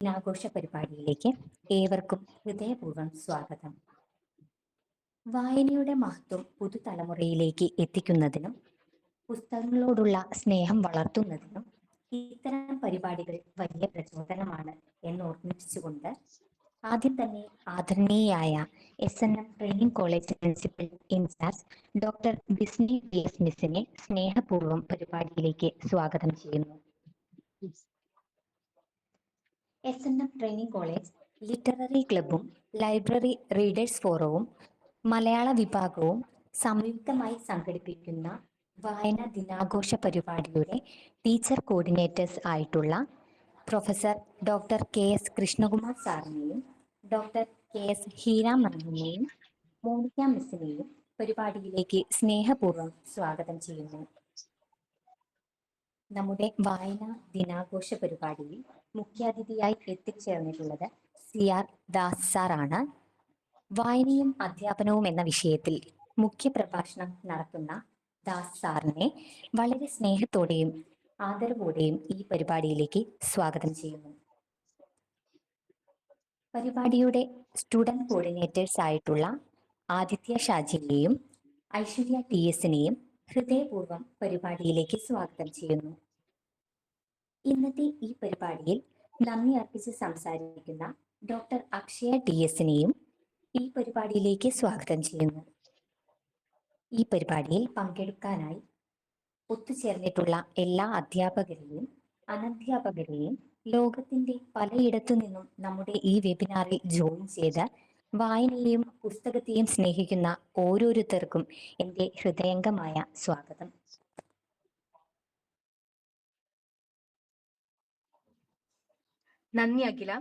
ദിനാഘോഷ പരിപാടിയിലേക്ക് ഏവർക്കും ഹൃദയപൂർവ്വം സ്വാഗതം. വായനയുടെ മഹത്വം പുതുതലമുറയിലേക്ക് എത്തിക്കുന്നതിനും പുസ്തകങ്ങളോടുള്ള സ്നേഹം വളർത്തുന്നതിനും ഇത്തരം പരിപാടികൾ വലിയ പ്രചോദനമാണ് എന്ന് ഓർമ്മിപ്പിച്ചുകൊണ്ട് ആദ്യം തന്നെ ആദരണീയയായ SNM training college principal in charge doctor Bisni PS മിസ്സിനെ സ്നേഹപൂർവ്വം പരിപാടിയിലേക്ക് സ്വാഗതം ചെയ്യുന്നു. SNM ട്രെയിനിങ് കോളേജ് ലിറ്റററി ക്ലബും ലൈബ്രറി റീഡേഴ്സ് ഫോറവും മലയാള വിഭാഗവും സംയുക്തമായി സംഘടിപ്പിക്കുന്ന വായന ദിനാഘോഷ പരിപാടിയുടെ ടീച്ചർ കോർഡിനേറ്റേഴ്സ് ആയിട്ടുള്ള പ്രൊഫസർ ഡോക്ടർ KS കൃഷ്ണകുമാർ സാറിനെയും ഡോക്ടർ KS ഹീര മാമിനെയും മോണിക്ക മിസ്സിനെയും പരിപാടിയിലേക്ക് സ്നേഹപൂർവ്വം സ്വാഗതം ചെയ്യുന്നു. നമ്മുടെ വായന ദിനാഘോഷ പരിപാടിയിൽ മുഖ്യാതിഥിയായി എത്തിച്ചേർന്നിട്ടുള്ളത് CR ദാസ് സാറാണ്. വായനയും അധ്യാപനവും എന്ന വിഷയത്തിൽ മുഖ്യ പ്രഭാഷണം നടത്തുന്ന ദാസ് സാറിനെ വളരെ സ്നേഹത്തോടെയും ആദരവോടെയും ഈ പരിപാടിയിലേക്ക് സ്വാഗതം ചെയ്യുന്നു. പരിപാടിയുടെ സ്റ്റുഡന്റ് കോർഡിനേറ്റേഴ്സ് ആയിട്ടുള്ള ആദിത്യ ഷാജിനെയും ഐശ്വര്യ TSനെയും ഹൃദയപൂർവ്വം പരിപാടിയിലേക്ക് സ്വാഗതം ചെയ്യുന്നു. ഇന്നത്തെ ഈ പരിപാടിയിൽ നന്ദി അർപ്പിച്ച് സംസാരിക്കുന്ന ഡോക്ടർ അക്ഷയ TSനെയും ഈ പരിപാടിയിലേക്ക് സ്വാഗതം ചെയ്യുന്നു. ഈ പരിപാടിയിൽ പങ്കെടുക്കാനായി ഒത്തുചേർന്നിട്ടുള്ള എല്ലാ അധ്യാപകരെയും അനധ്യാപകരെയും ലോകത്തിന്റെ പലയിടത്തു നിന്നും നമ്മുടെ ഈ വെബിനാറിൽ ജോയിൻ ചെയ്ത് വായനയെയും പുസ്തകത്തെയും സ്നേഹിക്കുന്ന ഓരോരുത്തർക്കും എൻ്റെ ഹൃദയംഗമായ സ്വാഗതം. നന്ദി അഖില.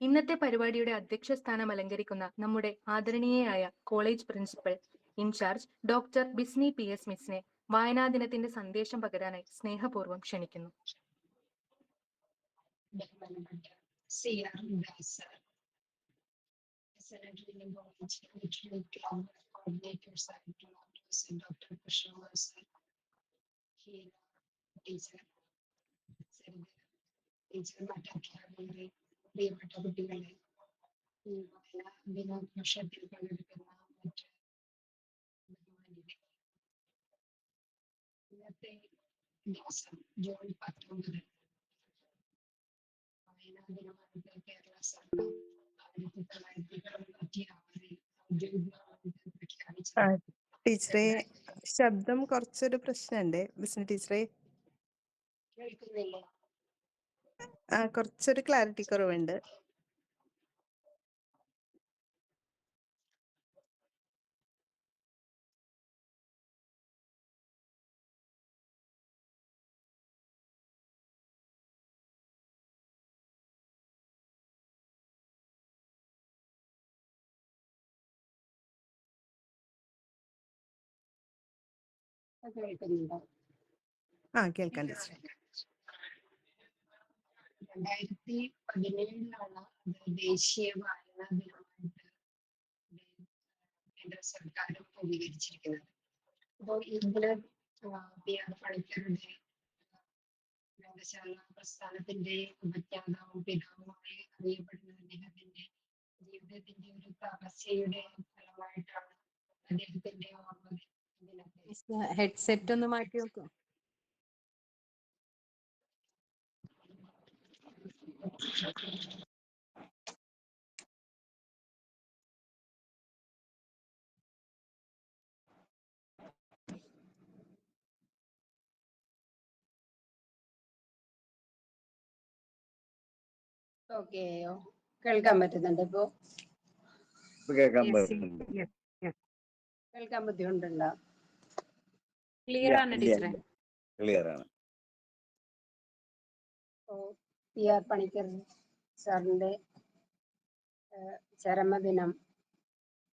ഇന്നത്തെ പരിപാടിയുടെ അധ്യക്ഷ സ്ഥാനം അലങ്കരിക്കുന്ന നമ്മുടെ ആദരണീയയായ college principal in charge doctor Bisni PS മിസ്സിനെ വായനാ ദിനത്തിന്റെ സന്ദേശം പകരാനായി സ്നേഹപൂർവ്വം ക്ഷണിക്കുന്നു. പ്രിയപ്പെട്ട കുട്ടികളെ, ദിനാഘോഷത്തിൽ പങ്കെടുക്കുന്ന മറ്റ് ഇന്നത്തെ ദിവസം ജൂൺ 19 വായനാ ദിനമായിട്ട് കേരള സർക്കാർ 1996 ഔദ്യോഗികമായി പ്രഖ്യാപിച്ചു. ടീച്ചറെ, ശബ്ദം കുറച്ചൊരു പ്രശ്നമുണ്ട്. ബിസ്നി ടീച്ചറെ, കേൾക്കുന്നില്ലേ? കുറച്ചൊരു ക്ലാരിറ്റി കുറവുണ്ട്. കേൾക്കുന്നുണ്ടോ? കേൾക്കാം ടീച്ചറെ. 2017 ദേശീയ വായനാ ദിനമായിട്ട് കേന്ദ്ര സർക്കാർ രൂപീകരിച്ചിരിക്കുന്നത്. അപ്പോൾ ഇതില് PR പണിക്കരുടെ ഗ്രന്ഥശാല പ്രസ്ഥാനത്തിന്റെ ഉപജ്ഞാതാവും പിതാവുമായി അറിയപ്പെടുന്ന അദ്ദേഹത്തിന്റെ ജീവിതത്തിന്റെ ഒരു തപസ്യയുടെ ഫലമായിട്ടാണ് അദ്ദേഹത്തിന്റെ ഓർമ്മ ദിനത്തെ ഹെഡ്സെറ്റ് ഒന്ന് മാറ്റി വെക്കോ? ഓക്കെയോ? കേൾക്കാൻ പറ്റുന്നുണ്ട് ഇപ്പോ? കേൾക്കാൻ പറ്റുന്നുണ്ട്. കേൾക്കാൻ ബുദ്ധിമുട്ടുണ്ടോ? ക്ലിയർ ആണ് ടീച്ചറെ. ക്ലിയർ ആണ്. PR പണിക്കർ സാറിന്റെ ചരമദിനം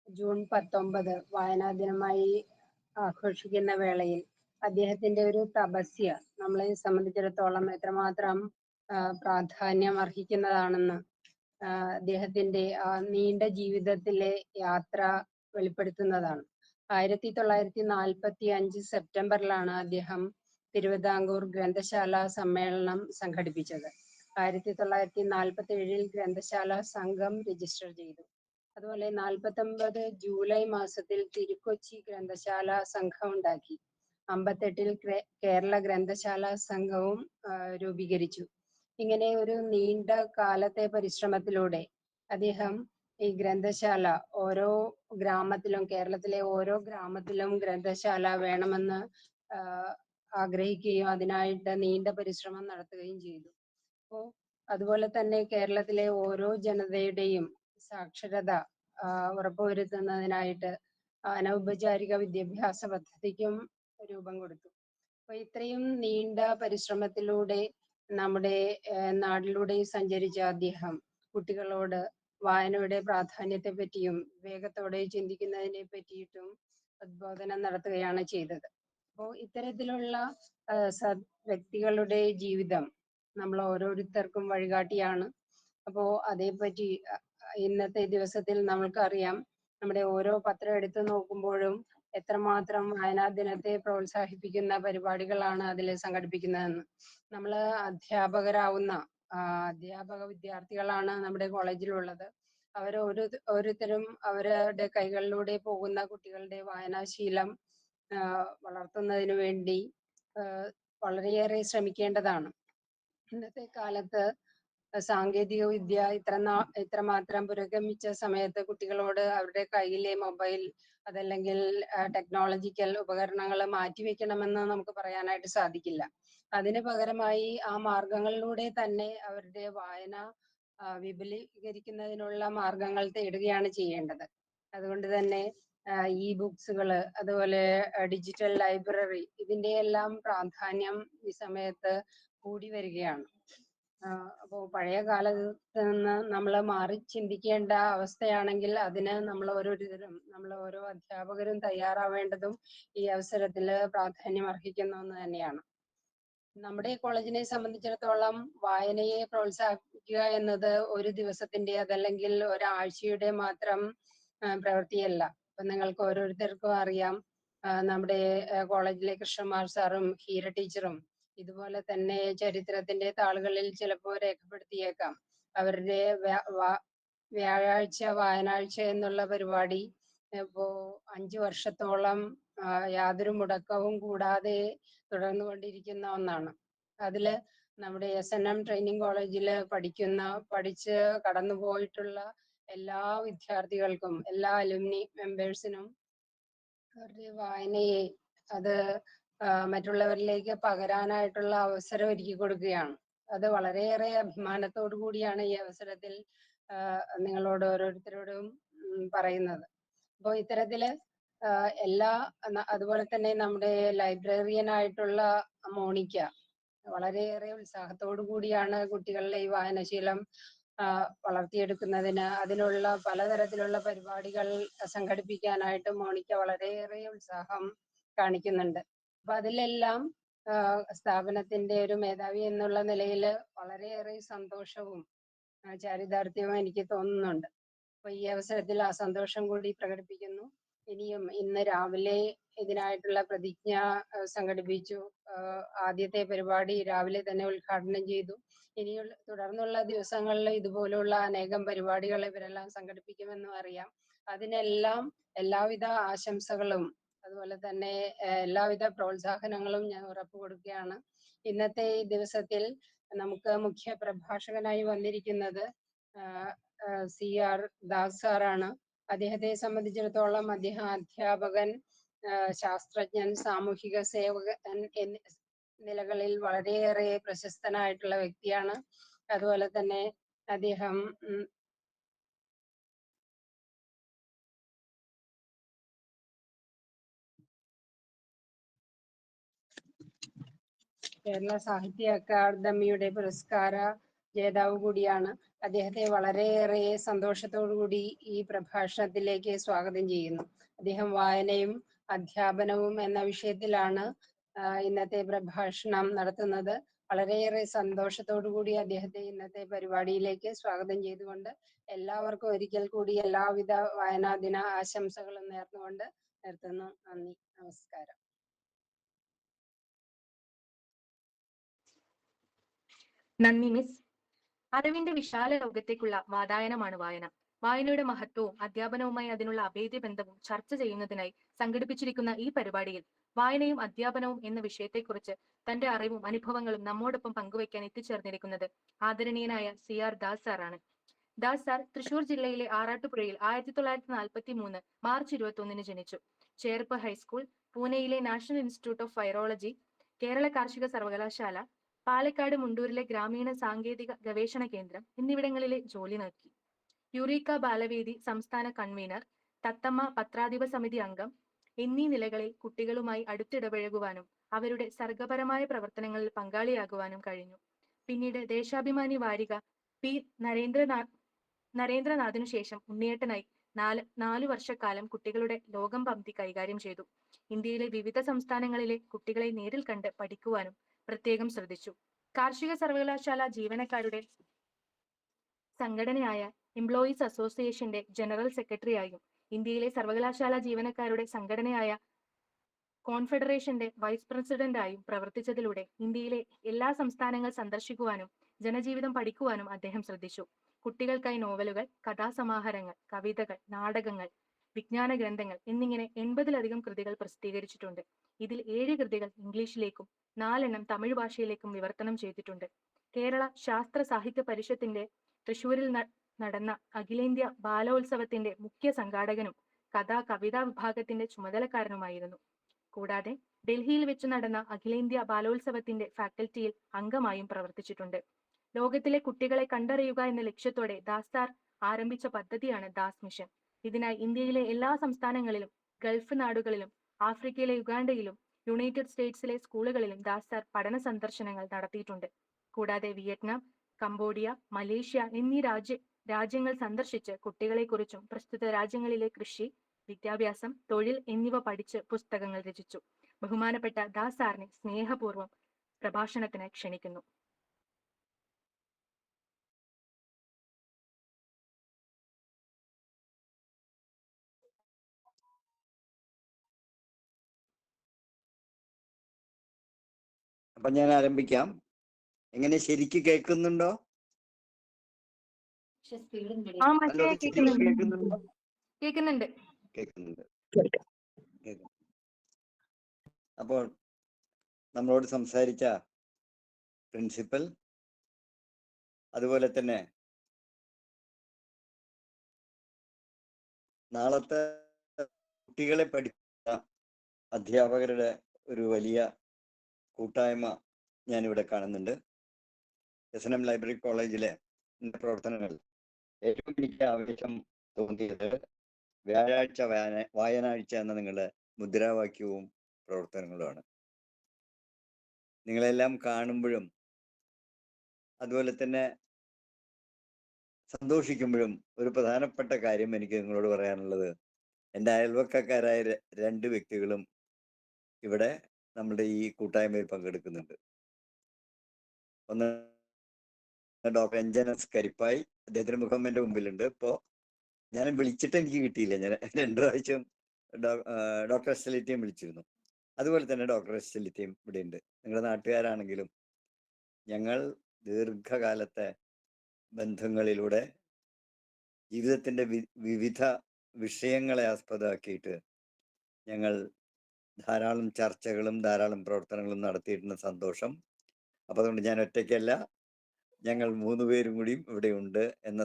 ജൂൺ 19 വായനാ ദിനമായി ആഘോഷിക്കുന്ന വേളയിൽ അദ്ദേഹത്തിന്റെ ഒരു തപസ്യ നമ്മളെ സംബന്ധിച്ചിടത്തോളം എത്രമാത്രം പ്രാധാന്യം അർഹിക്കുന്നതാണെന്ന് അദ്ദേഹത്തിന്റെ ആ നീണ്ട ജീവിതത്തിലെ യാത്ര വെളിപ്പെടുത്തുന്നതാണ്. 1945 സെപ്റ്റംബറിലാണ് അദ്ദേഹം തിരുവിതാംകൂർ ഗ്രന്ഥശാല സമ്മേളനം സംഘടിപ്പിച്ചത്. 1947 ഗ്രന്ഥശാല സംഘം രജിസ്റ്റർ ചെയ്തു. അതുപോലെ 49 ജൂലൈ മാസത്തിൽ തിരുക്കൊച്ചി ഗ്രന്ഥശാല സംഘം ഉണ്ടാക്കി. 58 കേരള ഗ്രന്ഥശാല സംഘവും രൂപീകരിച്ചു. ഇങ്ങനെ ഒരു നീണ്ട കാലത്തെ പരിശ്രമത്തിലൂടെ അദ്ദേഹം ഈ ഗ്രന്ഥശാല ഓരോ ഗ്രാമത്തിലും, കേരളത്തിലെ ഓരോ ഗ്രാമത്തിലും ഗ്രന്ഥശാല വേണമെന്ന് ആഗ്രഹിക്കുകയും അതിനായിട്ട് നീണ്ട പരിശ്രമം നടത്തുകയും ചെയ്തു. അപ്പോൾ അതുപോലെ തന്നെ കേരളത്തിലെ ഓരോ ജനതയുടെയും സാക്ഷരത ഉറപ്പുവരുത്തുന്നതിനായിട്ട് അനൗപചാരിക വിദ്യാഭ്യാസ പദ്ധതിക്കും രൂപം കൊടുത്തു. അപ്പൊ ഇത്രയും നീണ്ട പരിശ്രമത്തിലൂടെ നമ്മുടെ നാട്ടിലൂടെ സഞ്ചരിച്ച അദ്ദേഹം കുട്ടികളോട് വായനയുടെ പ്രാധാന്യത്തെ പറ്റിയും വേഗത്തോടെ ചിന്തിക്കുന്നതിനെ പറ്റിയിട്ടും ഉദ്ബോധനം നടത്തുകയാണ് ചെയ്തത്. അപ്പോൾ ഇത്തരത്തിലുള്ള വ്യക്തികളുടെ ജീവിതം നമ്മൾ ഓരോരുത്തർക്കും വഴികാട്ടിയാണ്. അപ്പോ അതേപറ്റി ഇന്നത്തെ ദിവസത്തിൽ നമ്മൾക്കറിയാം, നമ്മുടെ ഓരോ പത്രം എടുത്തു നോക്കുമ്പോഴും എത്രമാത്രം വായനാ ദിനത്തെ പ്രോത്സാഹിപ്പിക്കുന്ന പരിപാടികളാണ് അതിൽ സംഘടിപ്പിക്കുന്നതെന്ന്. നമ്മൾ അധ്യാപകരാവുന്ന അധ്യാപക വിദ്യാർത്ഥികളാണ് നമ്മുടെ കോളേജിലുള്ളത്. ഓരോരുത്തരും അവരുടെ കൈകളിലൂടെ പോകുന്ന കുട്ടികളുടെ വായനാശീലം വളർത്തുന്നതിന് വേണ്ടി വളരെയേറെ ശ്രമിക്കേണ്ടതാണ്. ഇന്നത്തെ കാലത്ത് സാങ്കേതിക വിദ്യ ഇത്രമാത്രം പുരോഗമിച്ച സമയത്ത് കുട്ടികളോട് അവരുടെ കയ്യിലെ മൊബൈൽ അതല്ലെങ്കിൽ ടെക്നോളജിക്കൽ ഉപകരണങ്ങൾ മാറ്റിവെക്കണമെന്ന് നമുക്ക് പറയാനായിട്ട് സാധിക്കില്ല. അതിന് പകരമായി ആ മാർഗങ്ങളിലൂടെ തന്നെ അവരുടെ വായന വിപുലീകരിക്കുന്നതിനുള്ള മാർഗങ്ങൾ തേടുകയാണ് ചെയ്യേണ്ടത്. അതുകൊണ്ട് തന്നെ ഇ ബുക്സുകള്, അതുപോലെ ഡിജിറ്റൽ ലൈബ്രറി, ഇതിന്റെ എല്ലാം പ്രാധാന്യം ഈ സമയത്ത് കൂടി വരികയാണ്. അപ്പോൾ പഴയ കാലത്ത് നിന്ന് നമ്മൾ മാറി ചിന്തിക്കേണ്ട അവസ്ഥയാണെങ്കിൽ അതിന് നമ്മൾ ഓരോ അധ്യാപകരും തയ്യാറാവേണ്ടതും ഈ അവസരത്തിൽ പ്രാധാന്യം അർഹിക്കുന്ന ഒന്ന് തന്നെയാണ്. നമ്മുടെ കോളേജിനെ സംബന്ധിച്ചിടത്തോളം വായനയെ പ്രോത്സാഹിപ്പിക്കുക എന്നത് ഒരു ദിവസത്തിന്റെ അതല്ലെങ്കിൽ ഒരാഴ്ചയുടെ മാത്രം പ്രവൃത്തിയല്ല. ഇപ്പൊ നിങ്ങൾക്ക് ഓരോരുത്തർക്കും അറിയാം, നമ്മുടെ കോളേജിലെ കൃഷ്ണകുമാർ സാറും ഹീര ടീച്ചറും ഇതുപോലെ തന്നെ ചരിത്രത്തിന്റെ താളുകളിൽ ചിലപ്പോൾ രേഖപ്പെടുത്തിയേക്കാം അവരുടെ വ്യാഴാഴ്ച വായനാഴ്ച എന്നുള്ള പരിപാടി ഇപ്പോ 5 വർഷത്തോളം യാതൊരു മുടക്കവും കൂടാതെ തുടർന്നുകൊണ്ടിരിക്കുന്ന ഒന്നാണ്. അതില് നമ്മുടെ SNM ട്രെയിനിങ് കോളേജില് പഠിച്ച് കടന്നു പോയിട്ടുള്ള എല്ലാ വിദ്യാർത്ഥികൾക്കും, എല്ലാ അലുമിനി മെമ്പേഴ്സിനും അവരുടെ വായനയെ അത് മറ്റുള്ളവരിലേക്ക് പകരാനായിട്ടുള്ള അവസരം ഒരുക്കി കൊടുക്കുകയാണ്. അത് വളരെയേറെ അഭിമാനത്തോടു കൂടിയാണ് ഈ അവസരത്തിൽ നിങ്ങളോട് ഓരോരുത്തരോടും പറയുന്നത്. അപ്പോൾ ഇത്തരത്തില് അതുപോലെ തന്നെ നമ്മുടെ ലൈബ്രറിയൻ ആയിട്ടുള്ള മോണിക്ക വളരെയേറെ ഉത്സാഹത്തോടു കൂടിയാണ് കുട്ടികളുടെ ഈ വായനശീലം വളർത്തിയെടുക്കുന്നതിന് അതിനുള്ള പലതരത്തിലുള്ള പരിപാടികൾ സംഘടിപ്പിക്കാനായിട്ട് മോണിക്ക വളരെയേറെ ഉത്സാഹം കാണിക്കുന്നുണ്ട്. അപ്പൊ അതിലെല്ലാം സ്ഥാപനത്തിന്റെ ഒരു മേധാവി എന്നുള്ള നിലയിൽ വളരെയേറെ സന്തോഷവും ചാരിതാർത്ഥ്യവും എനിക്ക് തോന്നുന്നുണ്ട്. അപ്പൊ ഈ അവസരത്തിൽ ആ സന്തോഷം കൂടി പ്രകടിപ്പിക്കുന്നു. ഇനിയും ഇന്ന് രാവിലെ ഇതിനായിട്ടുള്ള പ്രതിജ്ഞ സംഘടിപ്പിച്ചു. ആദ്യത്തെ പരിപാടി രാവിലെ തന്നെ ഉദ്ഘാടനം ചെയ്തു. ഇനിയുള്ള തുടർന്നുള്ള ദിവസങ്ങളിൽ ഇതുപോലുള്ള അനേകം പരിപാടികൾ ഇവരെല്ലാം സംഘടിപ്പിക്കുമെന്നും അറിയാം. അതിനെല്ലാം എല്ലാവിധ ആശംസകളും അതുപോലെ തന്നെ എല്ലാവിധ പ്രോത്സാഹനങ്ങളും ഞാൻ ഉറപ്പു കൊടുക്കുകയാണ്. ഇന്നത്തെ ഈ ദിവസത്തിൽ നമുക്ക് മുഖ്യ പ്രഭാഷകനായി വന്നിരിക്കുന്നത് CR ദാസ് സാറാണ്. അദ്ദേഹത്തെ സംബന്ധിച്ചിടത്തോളം അദ്ദേഹം അധ്യാപകൻ, ശാസ്ത്രജ്ഞൻ, സാമൂഹിക സേവകൻ എന്നീ നിലകളിൽ വളരെയേറെ പ്രശസ്തനായിട്ടുള്ള വ്യക്തിയാണ്. അതുപോലെ തന്നെ അദ്ദേഹം കേരള സാഹിത്യ അക്കാദമിയുടെ പുരസ്കാര ജേതാവ് കൂടിയാണ്. അദ്ദേഹത്തെ വളരെയേറെ സന്തോഷത്തോടു കൂടി ഈ പ്രഭാഷണത്തിലേക്ക് സ്വാഗതം ചെയ്യുന്നു. അദ്ദേഹം വായനയും അധ്യാപനവും എന്ന വിഷയത്തിലാണ് ഇന്നത്തെ പ്രഭാഷണം നടത്തുന്നത്. വളരെയേറെ സന്തോഷത്തോടു കൂടി അദ്ദേഹത്തെ ഇന്നത്തെ പരിപാടിയിലേക്ക് സ്വാഗതം ചെയ്തുകൊണ്ട് എല്ലാവർക്കും ഒരിക്കൽ കൂടി എല്ലാവിധ വായനാ ദിന ആശംസകളും നേർന്നുകൊണ്ട് നിർത്തുന്നു. നന്ദി, നമസ്കാരം. നന്ദി മിസ്. അറിവിന്റെ വിശാല ലോകത്തേക്കുള്ള വാതായനമാണ് വായന. വായനയുടെ മഹത്വവും അധ്യാപനവുമായി അതിനുള്ള അഭേദ്യ ബന്ധവും ചർച്ച ചെയ്യുന്നതിനായി സംഘടിപ്പിച്ചിരിക്കുന്ന ഈ പരിപാടിയിൽ വായനയും അധ്യാപനവും എന്ന വിഷയത്തെക്കുറിച്ച് തന്റെ അറിവും അനുഭവങ്ങളും നമ്മോടൊപ്പം പങ്കുവയ്ക്കാൻ എത്തിച്ചേർന്നിരിക്കുന്നത് ആദരണീയനായ CR ദാസ് സാറാണ്. ദാസ് സാർ തൃശൂർ ജില്ലയിലെ ആറാട്ടുപുഴയിൽ 1943 മാർച്ച് 21 ജനിച്ചു. ചേർപ്പ് ഹൈസ്കൂൾ, പൂനെയിലെ national institute of virology, Kerala കാർഷിക സർവകലാശാല, പാലക്കാട് മുണ്ടൂരിലെ ഗ്രാമീണ സാങ്കേതിക ഗവേഷണ കേന്ദ്രം എന്നിവിടങ്ങളിലെ ജോലി നോക്കി. യുറീക്ക ബാലവേദി സംസ്ഥാന കൺവീനർ, തത്തമ്മ പത്രാധിപ സമിതി അംഗം എന്നീ നിലകളിൽ കുട്ടികളുമായി അടുത്തിടപഴകുവാനും അവരുടെ സർഗപരമായ പ്രവർത്തനങ്ങളിൽ പങ്കാളിയാകുവാനും കഴിഞ്ഞു. പിന്നീട് ദേശാഭിമാനി വാരിക പി നരേന്ദ്രനാഥിനു ശേഷം ഉണ്ണിയേട്ടനായി നാലു വർഷക്കാലം കുട്ടികളുടെ ലോകം പംക്തി കൈകാര്യം ചെയ്തു. ഇന്ത്യയിലെ വിവിധ സംസ്ഥാനങ്ങളിലെ കുട്ടികളെ നേരിൽ കണ്ട് പഠിക്കുവാനും പ്രത്യേകം ശ്രദ്ധിച്ചു. കാർഷിക സർവകലാശാല ജീവനക്കാരുടെ സംഘടനയായ എംപ്ലോയീസ് അസോസിയേഷന്റെ ജനറൽ സെക്രട്ടറിയായും ഇന്ത്യയിലെ സർവകലാശാല ജീവനക്കാരുടെ സംഘടനയായ കോൺഫെഡറേഷന്റെ വൈസ് പ്രസിഡന്റായും പ്രവർത്തിച്ചതിലൂടെ ഇന്ത്യയിലെ എല്ലാ സംസ്ഥാനങ്ങൾ സന്ദർശിക്കുവാനും ജനജീവിതം പഠിക്കുവാനും അദ്ദേഹം ശ്രദ്ധിച്ചു. കുട്ടികൾക്കായി നോവലുകൾ, കഥാസമാഹാരങ്ങൾ, കവിതകൾ, നാടകങ്ങൾ, വിജ്ഞാന ഗ്രന്ഥങ്ങൾ എന്നിങ്ങനെ 80-ലധികം കൃതികൾ പ്രസിദ്ധീകരിച്ചിട്ടുണ്ട്. ഇതിൽ 7 കൃതികൾ ഇംഗ്ലീഷിലേക്കും 4 തമിഴ് ഭാഷയിലേക്കും വിവർത്തനം ചെയ്തിട്ടുണ്ട്. കേരള ശാസ്ത്ര സാഹിത്യ പരിഷത്തിന്റെ തൃശൂരിൽ നടന്ന അഖിലേന്ത്യാ ബാലോത്സവത്തിന്റെ മുഖ്യ സംഘാടകനും കവിതാ വിഭാഗത്തിന്റെ ചുമതലക്കാരനുമായിരുന്നു. കൂടാതെ ഡൽഹിയിൽ വെച്ച് നടന്ന അഖിലേന്ത്യാ ബാലോത്സവത്തിന്റെ ഫാക്കൽറ്റിയിൽ അംഗമായും പ്രവർത്തിച്ചിട്ടുണ്ട്. ലോകത്തിലെ കുട്ടികളെ കണ്ടറിയുക എന്ന ലക്ഷ്യത്തോടെ ദാസ് സാർ ആരംഭിച്ച പദ്ധതിയാണ് ദാസ് മിഷൻ. ഇതിനായി ഇന്ത്യയിലെ എല്ലാ സംസ്ഥാനങ്ങളിലും ഗൾഫ് നാടുകളിലും ആഫ്രിക്കയിലെ യുഗാണ്ടയിലും യുണൈറ്റഡ് സ്റ്റേറ്റ്സിലെ സ്കൂളുകളിലും ദാസ് സാർ പഠന സന്ദർശനങ്ങൾ നടത്തിയിട്ടുണ്ട്. കൂടാതെ വിയറ്റ്നാം, കംബോഡിയ, മലേഷ്യ എന്നീ രാജ്യങ്ങൾ സന്ദർശിച്ച് കുട്ടികളെക്കുറിച്ചും പ്രസ്തുത രാജ്യങ്ങളിലെ കൃഷി, വിദ്യാഭ്യാസം, തൊഴിൽ എന്നിവ പഠിച്ച് പുസ്തകങ്ങൾ രചിച്ചു. ബഹുമാനപ്പെട്ട ദാസ് സാറിനെ സ്നേഹപൂർവ്വം പ്രഭാഷണത്തിന് ക്ഷണിക്കുന്നു. അപ്പൊ ഞാൻ ആരംഭിക്കാം. എങ്ങനെ ശരിക്ക് കേൾക്കുന്നുണ്ടോ? ഹലോ, ശരിക്ക് കേൾക്കുന്നുണ്ടോ? കേൾക്കുന്നുണ്ട്. കേൾക്കുന്നുണ്ട്. അപ്പോൾ നമ്മളോട് സംസാരിച്ച പ്രിൻസിപ്പൽ, അതുപോലെ തന്നെ നാളത്തെ കുട്ടികളെ പഠിപ്പിക്കുന്ന അധ്യാപകരുടെ ഒരു വലിയ കൂട്ടായ്മ ഞാനിവിടെ കാണുന്നുണ്ട്. SNM ലൈബ്രറി കോളേജിലെ പ്രവർത്തനങ്ങൾ ഏറ്റവും എനിക്ക് ആവേശം തോന്നിയത് വ്യാഴാഴ്ച വായനാഴ്ച എന്ന നിങ്ങളുടെ മുദ്രാവാക്യവും പ്രവർത്തനങ്ങളുമാണ്. നിങ്ങളെല്ലാം കാണുമ്പോഴും അതുപോലെ തന്നെ സന്തോഷിക്കുമ്പോഴും ഒരു പ്രധാനപ്പെട്ട കാര്യം എനിക്ക് നിങ്ങളോട് പറയാനുള്ളത്, എൻ്റെ അയൽവക്കക്കാരായ 2 വ്യക്തികളും ഇവിടെ നമ്മുടെ ഈ കൂട്ടായ്മയിൽ പങ്കെടുക്കുന്നുണ്ട്. ഒന്ന് ഡോക്ടർ എൻജനസ് കരിപ്പായി, അദ്ദേഹത്തിന്റെ മുഖം എൻ്റെ മുമ്പിലുണ്ട്. ഇപ്പോൾ ഞാൻ വിളിച്ചിട്ട് എനിക്ക് കിട്ടിയില്ല. ഞാൻ 2 പ്രാവശ്യം ഡോക്ടർ എസ്റ്റലിറ്റയും വിളിച്ചിരുന്നു. അതുപോലെ തന്നെ ഡോക്ടർ എസ്റ്റലിറ്റയും ഇവിടെ ഉണ്ട്. നിങ്ങളുടെ നാട്ടുകാരാണെങ്കിലും ഞങ്ങൾ ദീർഘകാലത്തെ ബന്ധങ്ങളിലൂടെ ജീവിതത്തിന്റെ വിവിധ വിഷയങ്ങളെ ആസ്പദമാക്കിയിട്ട് ഞങ്ങൾ ധാരാളം ചർച്ചകളും ധാരാളം പ്രവർത്തനങ്ങളും നടത്തിയിട്ടുള്ള സന്തോഷം. അപ്പൊ അതുകൊണ്ട് ഞാൻ ഒറ്റയ്ക്കല്ല, ഞങ്ങൾ 3 പേരും കൂടിയും ഇവിടെ ഉണ്ട് എന്ന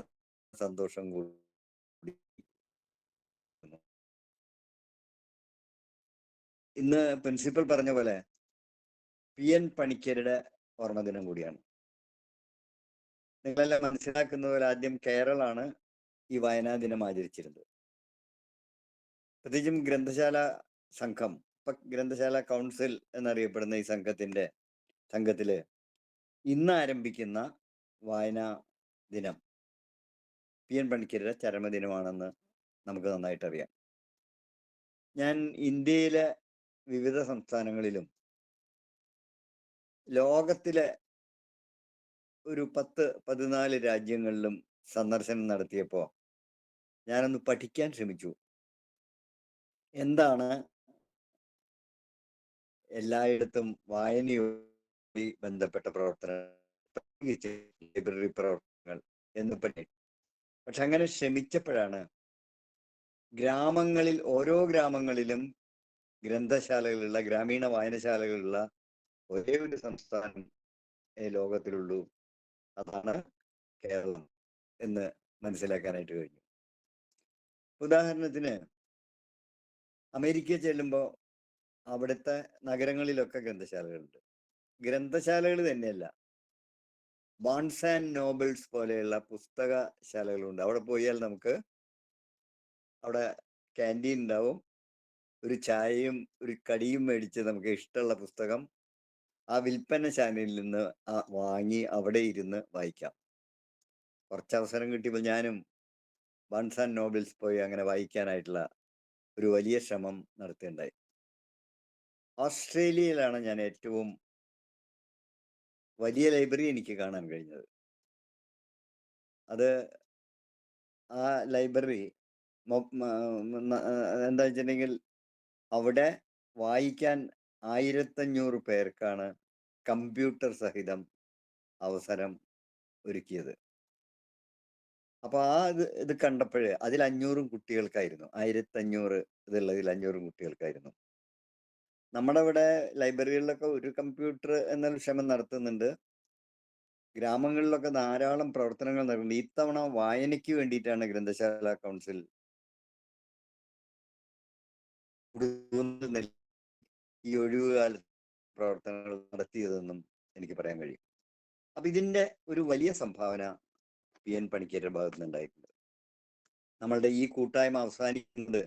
സന്തോഷം കൂടി. ഇന്ന് പ്രിൻസിപ്പൽ പറഞ്ഞ പോലെ PN പണിക്കരുടെ ഓർമ്മദിനം കൂടിയാണ്. നിങ്ങളെല്ലാം മനസ്സിലാക്കുന്ന പോലെ ആദ്യം കേരളാണ് ഈ വായനാ ദിനം ആചരിച്ചിരുന്നത്. പ്രത്യേകിച്ചും ഗ്രന്ഥശാല സംഘം, ഇപ്പൊ ഗ്രന്ഥശാല കൗൺസിൽ എന്നറിയപ്പെടുന്ന ഈ സംഘത്തില് ഇന്ന് ആരംഭിക്കുന്ന വായനാ ദിനം PN പണിക്കരുടെ ചരമദിനമാണെന്ന് നമുക്ക് നന്നായിട്ട് അറിയാം. ഞാൻ ഇന്ത്യയിലെ വിവിധ സംസ്ഥാനങ്ങളിലും ലോകത്തിലെ ഒരു 10-14 രാജ്യങ്ങളിലും സന്ദർശനം നടത്തിയപ്പോൾ ഞാനൊന്ന് പഠിക്കാൻ ശ്രമിച്ചു. എന്താണ് എല്ലായിടത്തും വായനയുമായി ബന്ധപ്പെട്ട പ്രവർത്തനം, ലൈബ്രറി പ്രവർത്തനങ്ങൾ എന്ന് പറ്റി. പക്ഷെ അങ്ങനെ ശ്രമിച്ചപ്പോഴാണ് ഓരോ ഗ്രാമങ്ങളിലും ഗ്രന്ഥശാലകളുള്ള, ഗ്രാമീണ വായനശാലകളുള്ള ഒരേ ഒരു സംസ്ഥാനം ലോകത്തിലുള്ളൂ, അതാണ് കേരളം എന്ന് മനസ്സിലാക്കാനായിട്ട് കഴിഞ്ഞു. ഉദാഹരണത്തിന് അമേരിക്കയിൽ ചെല്ലുമ്പോൾ അവിടുത്തെ നഗരങ്ങളിലൊക്കെ ഗ്രന്ഥശാലകളുണ്ട്. ഗ്രന്ഥശാലകൾ തന്നെയല്ല, ബാൺസ് ആൻഡ് നോബിൾസ് പോലെയുള്ള പുസ്തകശാലകളുണ്ട്. അവിടെ പോയാൽ നമുക്ക് അവിടെ ക്യാൻറ്റീൻ ഉണ്ടാവും, ഒരു ചായയും ഒരു കടിയും മേടിച്ച് നമുക്ക് ഇഷ്ടമുള്ള പുസ്തകം ആ വിൽപ്പനശാലയിൽ നിന്ന് വാങ്ങി അവിടെ ഇരുന്ന് വായിക്കാം. കുറച്ച് അവസരം കിട്ടിയപ്പോൾ ഞാനും ബാൺസ് ആൻഡ് നോബിൾസ് പോയി അങ്ങനെ വായിക്കാനായിട്ടുള്ള ഒരു വലിയ ശ്രമം നടത്തുകയുണ്ടായി. ഓസ്ട്രേലിയയിലാണ് ഞാൻ ഏറ്റവും വലിയ ലൈബ്രറി എനിക്ക് കാണാൻ കഴിഞ്ഞത്. അത് ആ ലൈബ്രറി എന്താ വെച്ചിട്ടുണ്ടെങ്കിൽ അവിടെ വായിക്കാൻ 1500 പേർക്കാണ് കമ്പ്യൂട്ടർ സഹിതം അവസരം ഒരുക്കിയത്. അപ്പൊ ഇത് കണ്ടപ്പോഴേ അതിൽ 500 കുട്ടികൾക്കായിരുന്നു. 1500 ഇതുള്ളതിൽ 500 കുട്ടികൾക്കായിരുന്നു. നമ്മുടെ ഇവിടെ ലൈബ്രറികളിലൊക്കെ ഒരു കമ്പ്യൂട്ടർ എന്നൊരു ശ്രമം നടത്തുന്നുണ്ട്. ഗ്രാമങ്ങളിലൊക്കെ ധാരാളം പ്രവർത്തനങ്ങൾ നടക്കുന്നുണ്ട്. ഇത്തവണ വായനയ്ക്ക് വേണ്ടിയിട്ടാണ് ഗ്രന്ഥശാല കൗൺസിൽ ഈ ഒഴിവുകാല പ്രവർത്തനങ്ങൾ നടത്തിയതെന്നും എനിക്ക് പറയാൻ കഴിയും. അപ്പൊ ഇതിന്റെ ഒരു വലിയ സംഭാവന PN പണിക്കരുടെ ഭാഗത്ത് നിന്നുണ്ടായിട്ടുണ്ട്. നമ്മളുടെ ഈ കൂട്ടായ്മ അവസാനിക്കുന്നത്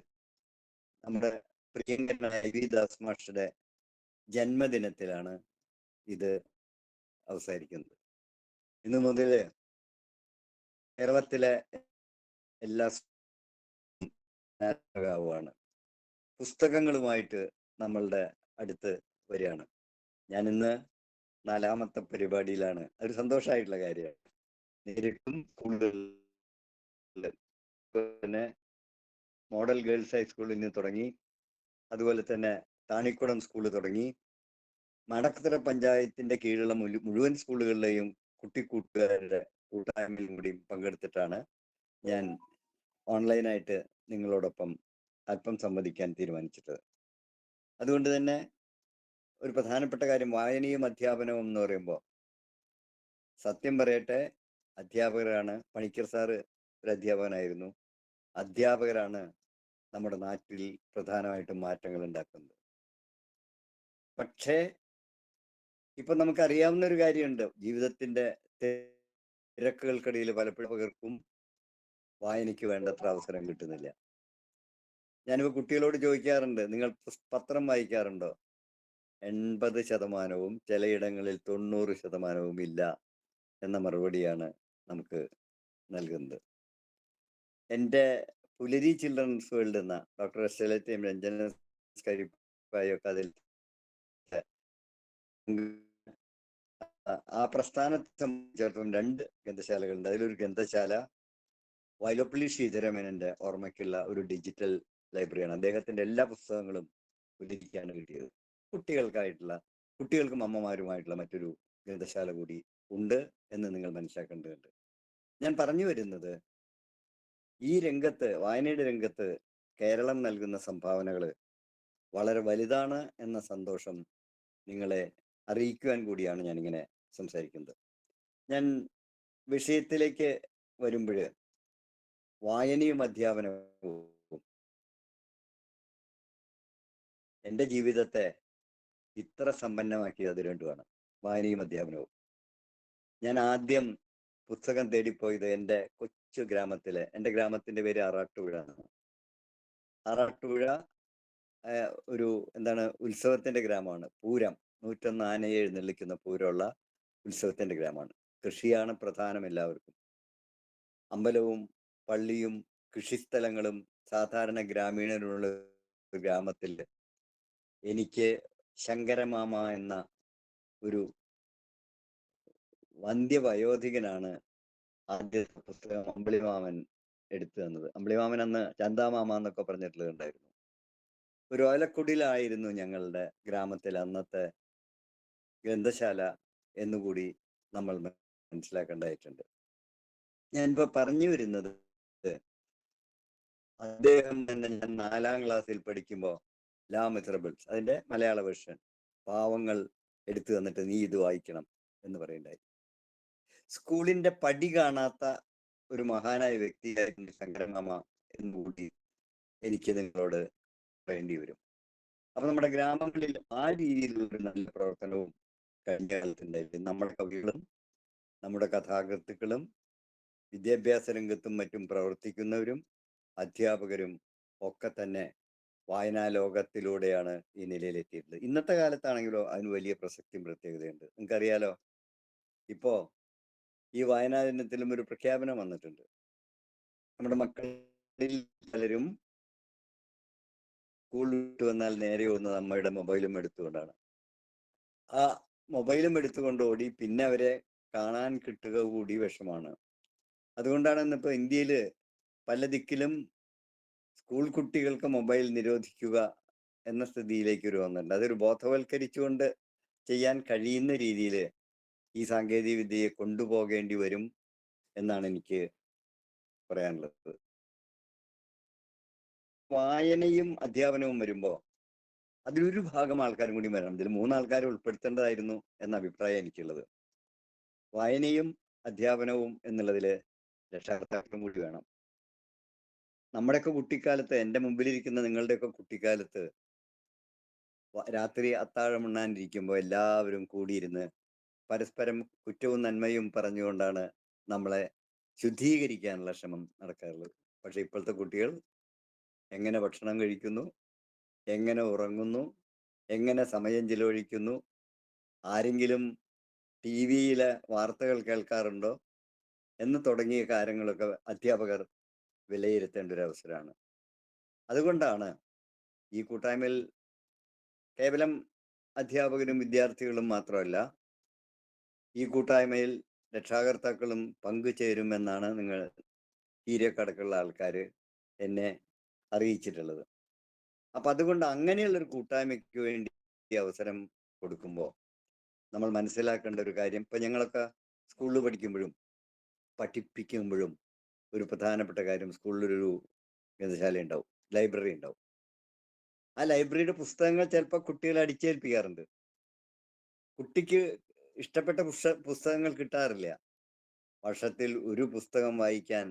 നമ്മുടെ പ്രിയങ്കരനായ IV ദാസ് മാസ്റ്ററുടെ ജന്മദിനത്തിലാണ് ഇത് അവസാനിക്കുന്നത്. ഇന്ന് മുതൽ കേരളത്തിലെ എല്ലാ ാണ് പുസ്തകങ്ങളുമായിട്ട് നമ്മളുടെ അടുത്ത് വരികയാണ്. ഞാൻ ഇന്ന് 4ാമത്തെ പരിപാടിയിലാണ്. അതൊരു സന്തോഷമായിട്ടുള്ള കാര്യമാണ്. നേരിട്ടും സ്കൂളുകളിൽ തന്നെ മോഡൽ ഗേൾസ് ഹൈസ്കൂളിൽ നിന്ന് തുടങ്ങി, അതുപോലെ തന്നെ താണിക്കുളം സ്കൂൾ തുടങ്ങി, മടക്കത്തറ പഞ്ചായത്തിന്റെ കീഴിലുള്ള മുഴുവൻ സ്കൂളുകളിലെയും കുട്ടിക്കൂട്ടുകാരുടെ കൂട്ടായ്മയും കൂടി പങ്കെടുത്തിട്ടാണ് ഞാൻ ഓൺലൈനായിട്ട് നിങ്ങളോടൊപ്പം അല്പം സംവദിക്കാൻ തീരുമാനിച്ചിട്ടത്. അതുകൊണ്ട് തന്നെ ഒരു പ്രധാനപ്പെട്ട കാര്യം, വായനയും അധ്യാപനവും എന്ന് പറയുമ്പോൾ സത്യം പറയട്ടെ, അധ്യാപകരാണ്. പണിക്കർ സാറ് ഒരു അധ്യാപകനായിരുന്നു. അധ്യാപകരാണ് നമ്മുടെ നാട്ടിൽ പ്രധാനമായിട്ടും മാറ്റങ്ങൾ ഉണ്ടാക്കുന്നത്. പക്ഷേ ഇപ്പൊ നമുക്കറിയാവുന്ന ഒരു കാര്യമുണ്ട്, ജീവിതത്തിന്റെ തിരക്കുകൾക്കിടയിൽ പലപ്പോഴും പകർക്കും വായനയ്ക്ക് വേണ്ടത്ര അവസരം കിട്ടുന്നില്ല. ഞാനിപ്പോൾ കുട്ടികളോട് ചോദിക്കാറുണ്ട്, നിങ്ങൾ പത്രം വായിക്കാറുണ്ടോ? 80%, ചിലയിടങ്ങളിൽ 90% ഇല്ല എന്ന മറുപടിയാണ് നമുക്ക് നൽകുന്നത്. എൻ്റെ പുലരി ചിൽഡ്രൻസ് വേൾഡ് എന്ന ഡോക്ടർ എസ്എലത്തെയും രഞ്ജന സ്കരിപ്പായൊക്കെ അതിൽ ആ പ്രസ്ഥാനത്തെ സംബന്ധിച്ചിടത്തോളം 2 ഗ്രന്ഥശാലകളുണ്ട്. അതിലൊരു ഗ്രന്ഥശാല വൈലോപ്പള്ളി ശ്രീധരമേനന്റെ ഓർമ്മയ്ക്കുള്ള ഒരു ഡിജിറ്റൽ ലൈബ്രറിയാണ്. അദ്ദേഹത്തിന്റെ എല്ലാ പുസ്തകങ്ങളും പുലരിക്കാണ് കിട്ടിയത്. കുട്ടികൾക്കും അമ്മമാരുമായിട്ടുള്ള മറ്റൊരു ഗ്രന്ഥശാല കൂടി ഉണ്ട് എന്ന് നിങ്ങൾ മനസ്സിലാക്കേണ്ടതുണ്ട്. ഞാൻ പറഞ്ഞു വരുന്നത്, ഈ രംഗത്ത്, വായനയുടെ രംഗത്ത് കേരളം നൽകുന്ന സംഭാവനകൾ വളരെ വലുതാണ് എന്ന സന്തോഷം നിങ്ങളെ അറിയിക്കുവാൻ കൂടിയാണ് ഞാനിങ്ങനെ സംസാരിക്കുന്നത്. ഞാൻ വിഷയത്തിലേക്ക് വരുമ്പോൾ, വായനയും അധ്യാപനവും എൻ്റെ ജീവിതത്തെ ഇത്ര സമ്പന്നമാക്കിയത് അത് രണ്ടുമാണ്, വായനയും അധ്യാപനവും. ഞാൻ ആദ്യം പുസ്തകം തേടിപ്പോയത് എൻ്റെ കൊച്ചു ഗ്രാമത്തിലെ, എൻ്റെ ഗ്രാമത്തിന്റെ പേര് ആറാട്ടുപുഴ. ആറാട്ടുപുഴ ഒരു ഉത്സവത്തിന്റെ ഗ്രാമമാണ്. പൂരം, 101 ആനയെ എഴുന്നള്ളിക്കുന്ന പൂരമുള്ള ഉത്സവത്തിന്റെ ഗ്രാമമാണ്. കൃഷിയാണ് പ്രധാനം എല്ലാവർക്കും. അമ്പലവും പള്ളിയും കൃഷിസ്ഥലങ്ങളും സാധാരണ ഗ്രാമീണരുള്ള ഗ്രാമത്തിൽ എനിക്ക് ശങ്കരമാമ എന്ന ഒരു വന്ധ്യവയോധികനാണ് ആദ്യത്തെ പുസ്തകം അമ്പിളിമാമൻ എടുത്തു തന്നത്. അമ്പിളിമാമൻ അന്ന് ചന്താമാമ എന്നൊക്കെ പറഞ്ഞിട്ടുള്ളതുണ്ടായിരുന്നു. ഒരു ഓലക്കുടിലായിരുന്നു ഞങ്ങളുടെ ഗ്രാമത്തിൽ അന്നത്തെ ഗ്രന്ഥശാല എന്നുകൂടി നമ്മൾ മനസ്സിലാക്കേണ്ടതായിട്ടുണ്ട്. ഞാനിപ്പോ പറഞ്ഞു വരുന്നത്, അദ്ദേഹം തന്നെ, ഞാൻ 4ാം ക്ലാസ്സിൽ പഠിക്കുമ്പോൾ ലാ മിസറബിൾസ് അതിന്റെ മലയാള വെർഷൻ പാവങ്ങൾ എടുത്തു തന്നിട്ട് നീ ഇത് വായിക്കണം എന്ന് പറയണ്ടായി. സ്കൂളിന്റെ പടി കാണാത്ത ഒരു മഹാനായ വ്യക്തിയായിരുന്നു ശങ്കരമാമ എന്നുകൂടി എനിക്ക് നിങ്ങളോട് പറയേണ്ടി വരും. അപ്പൊ നമ്മുടെ ഗ്രാമങ്ങളിൽ ആ രീതിയിലുള്ള ഒരു നല്ല പ്രവർത്തനവും കഴിഞ്ഞ കാലത്തുണ്ടായിരുന്നു. നമ്മുടെ കവികളും നമ്മുടെ കഥാകൃത്തുക്കളും വിദ്യാഭ്യാസ രംഗത്തും മറ്റും പ്രവർത്തിക്കുന്നവരും അധ്യാപകരും ഒക്കെ തന്നെ വായനാ ലോകത്തിലൂടെയാണ് ഈ നിലയിലെത്തിയിട്ടുള്ളത്. ഇന്നത്തെ കാലത്താണെങ്കിലോ അതിന് വലിയ പ്രസക്തിയും പ്രത്യേകതയുണ്ട്. നിങ്ങൾക്കറിയാലോ, ഇപ്പോ ഈ വായനാ ദിനത്തിലും ഒരു പ്രഖ്യാപനം വന്നിട്ടുണ്ട്. നമ്മുടെ മക്കളിൽ പലരും സ്കൂൾ വിട്ട് വന്നാൽ നേരെ ഒന്ന് നമ്മുടെ മൊബൈലും എടുത്തുകൊണ്ടാണ്. ആ മൊബൈലും എടുത്തുകൊണ്ട് ഓടി പിന്നെ അവരെ കാണാൻ കിട്ടുക കൂടി വിഷമാണ്. അതുകൊണ്ടാണ് ഇന്നിപ്പോ ഇന്ത്യയിൽ പല ദിക്കിലും സ്കൂൾ കുട്ടികൾക്ക് മൊബൈൽ നിരോധിക്കുക എന്ന സ്ഥിതിയിലേക്ക് ഒരു വന്നിട്ടുണ്ട്. അതൊരു ബോധവൽക്കരിച്ചുകൊണ്ട് ചെയ്യാൻ കഴിയുന്ന രീതിയിൽ ഈ സാങ്കേതിക വിദ്യയെ കൊണ്ടുപോകേണ്ടി വരും എന്നാണ് എനിക്ക് പറയാനുള്ളത്. വായനയും അധ്യാപനവും വരുമ്പോൾ അതിലൊരു ഭാഗം ആൾക്കാരും കൂടി വരണം. ഇതിൽ 3 ആൾക്കാരെ ഉൾപ്പെടുത്തേണ്ടതായിരുന്നു എന്ന അഭിപ്രായം എനിക്കുള്ളത്. വായനയും അധ്യാപനവും എന്നുള്ളതില് രക്ഷാകർത്താക്കളും കൂടി വേണം. നമ്മുടെയൊക്കെ കുട്ടിക്കാലത്ത്, എൻ്റെ മുമ്പിലിരിക്കുന്ന നിങ്ങളുടെയൊക്കെ കുട്ടിക്കാലത്ത് രാത്രി അത്താഴമുണ്ണാനിരിക്കുമ്പോൾ എല്ലാവരും കൂടിയിരുന്ന് പരസ്പരം കുറ്റവും നന്മയും പറഞ്ഞുകൊണ്ടാണ് നമ്മളെ ശുദ്ധീകരിക്കാനുള്ള ശ്രമം നടക്കാറുള്ളത്. പക്ഷെ ഇപ്പോഴത്തെ കുട്ടികൾ എങ്ങനെ ഭക്ഷണം കഴിക്കുന്നു, എങ്ങനെ ഉറങ്ങുന്നു, എങ്ങനെ സമയം ചിലവഴിക്കുന്നു, ആരെങ്കിലും TV-യിലെ വാർത്തകൾ കേൾക്കാറുണ്ടോ എന്ന് തുടങ്ങിയ കാര്യങ്ങളൊക്കെ അധ്യാപകർ വിലയിരുത്തേണ്ട ഒരു അവസരമാണ്. അതുകൊണ്ടാണ് ഈ കൂട്ടായ്മയിൽ കേവലം അധ്യാപകരും വിദ്യാർത്ഥികളും മാത്രമല്ല, ഈ കൂട്ടായ്മയിൽ രക്ഷാകർത്താക്കളും പങ്കുചേരുമെന്നാണ് നിങ്ങൾ തീരെക്കടക്കുള്ള ആൾക്കാർ എന്നെ അറിയിച്ചിട്ടുള്ളത്. അപ്പൊ അതുകൊണ്ട് അങ്ങനെയുള്ളൊരു കൂട്ടായ്മയ്ക്ക് വേണ്ടി ഈ അവസരം കൊടുക്കുമ്പോൾ നമ്മൾ മനസ്സിലാക്കേണ്ട ഒരു കാര്യം, ഇപ്പൊ ഞങ്ങളൊക്കെ സ്കൂളിൽ പഠിപ്പിക്കുമ്പോഴും ഒരു പ്രധാനപ്പെട്ട കാര്യം, സ്കൂളിലൊരു ഗ്രന്ഥശാല ഉണ്ടാവും, ലൈബ്രറി ഉണ്ടാവും. ആ ലൈബ്രറിയുടെ പുസ്തകങ്ങൾ ചിലപ്പോൾ കുട്ടികളെ അടിച്ചേൽപ്പിക്കാറുണ്ട്. കുട്ടിക്ക് ഇഷ്ടപ്പെട്ട പുസ്തകങ്ങൾ കിട്ടാറില്ല. വർഷത്തിൽ ഒരു പുസ്തകം വായിക്കാൻ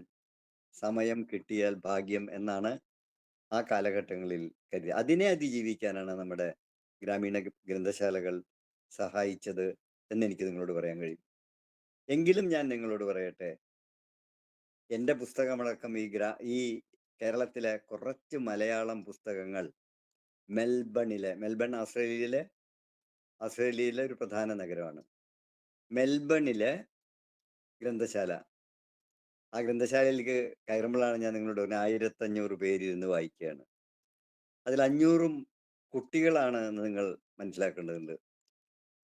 സമയം കിട്ടിയാൽ ഭാഗ്യം എന്നാണ് ആ കാലഘട്ടങ്ങളിൽ കരുതി. അതിനെ അതിജീവിക്കാനാണ് നമ്മുടെ ഗ്രാമീണ ഗ്രന്ഥശാലകൾ സഹായിച്ചത് എന്ന് എനിക്ക് നിങ്ങളോട് പറയാൻ കഴിയും. എങ്കിലും ഞാൻ നിങ്ങളോട് പറയട്ടെ, എൻ്റെ പുസ്തകമടക്കം ഈ കേരളത്തിലെ കുറച്ച് മലയാളം പുസ്തകങ്ങൾ മെൽബൺ ഓസ്ട്രേലിയയിലെ ഒരു പ്രധാന നഗരമാണ്. മെൽബണിലെ ഗ്രന്ഥശാല, ആ ഗ്രന്ഥശാലയിലേക്ക് കയറുമ്പോഴാണ് ഞാൻ നിങ്ങളോട് പറഞ്ഞ 1500 പേര് ഇരുന്ന് വായിക്കുകയാണ്. അതിൽ 500ഉം കുട്ടികളാണ് എന്ന് നിങ്ങൾ മനസ്സിലാക്കേണ്ടതുണ്ട്.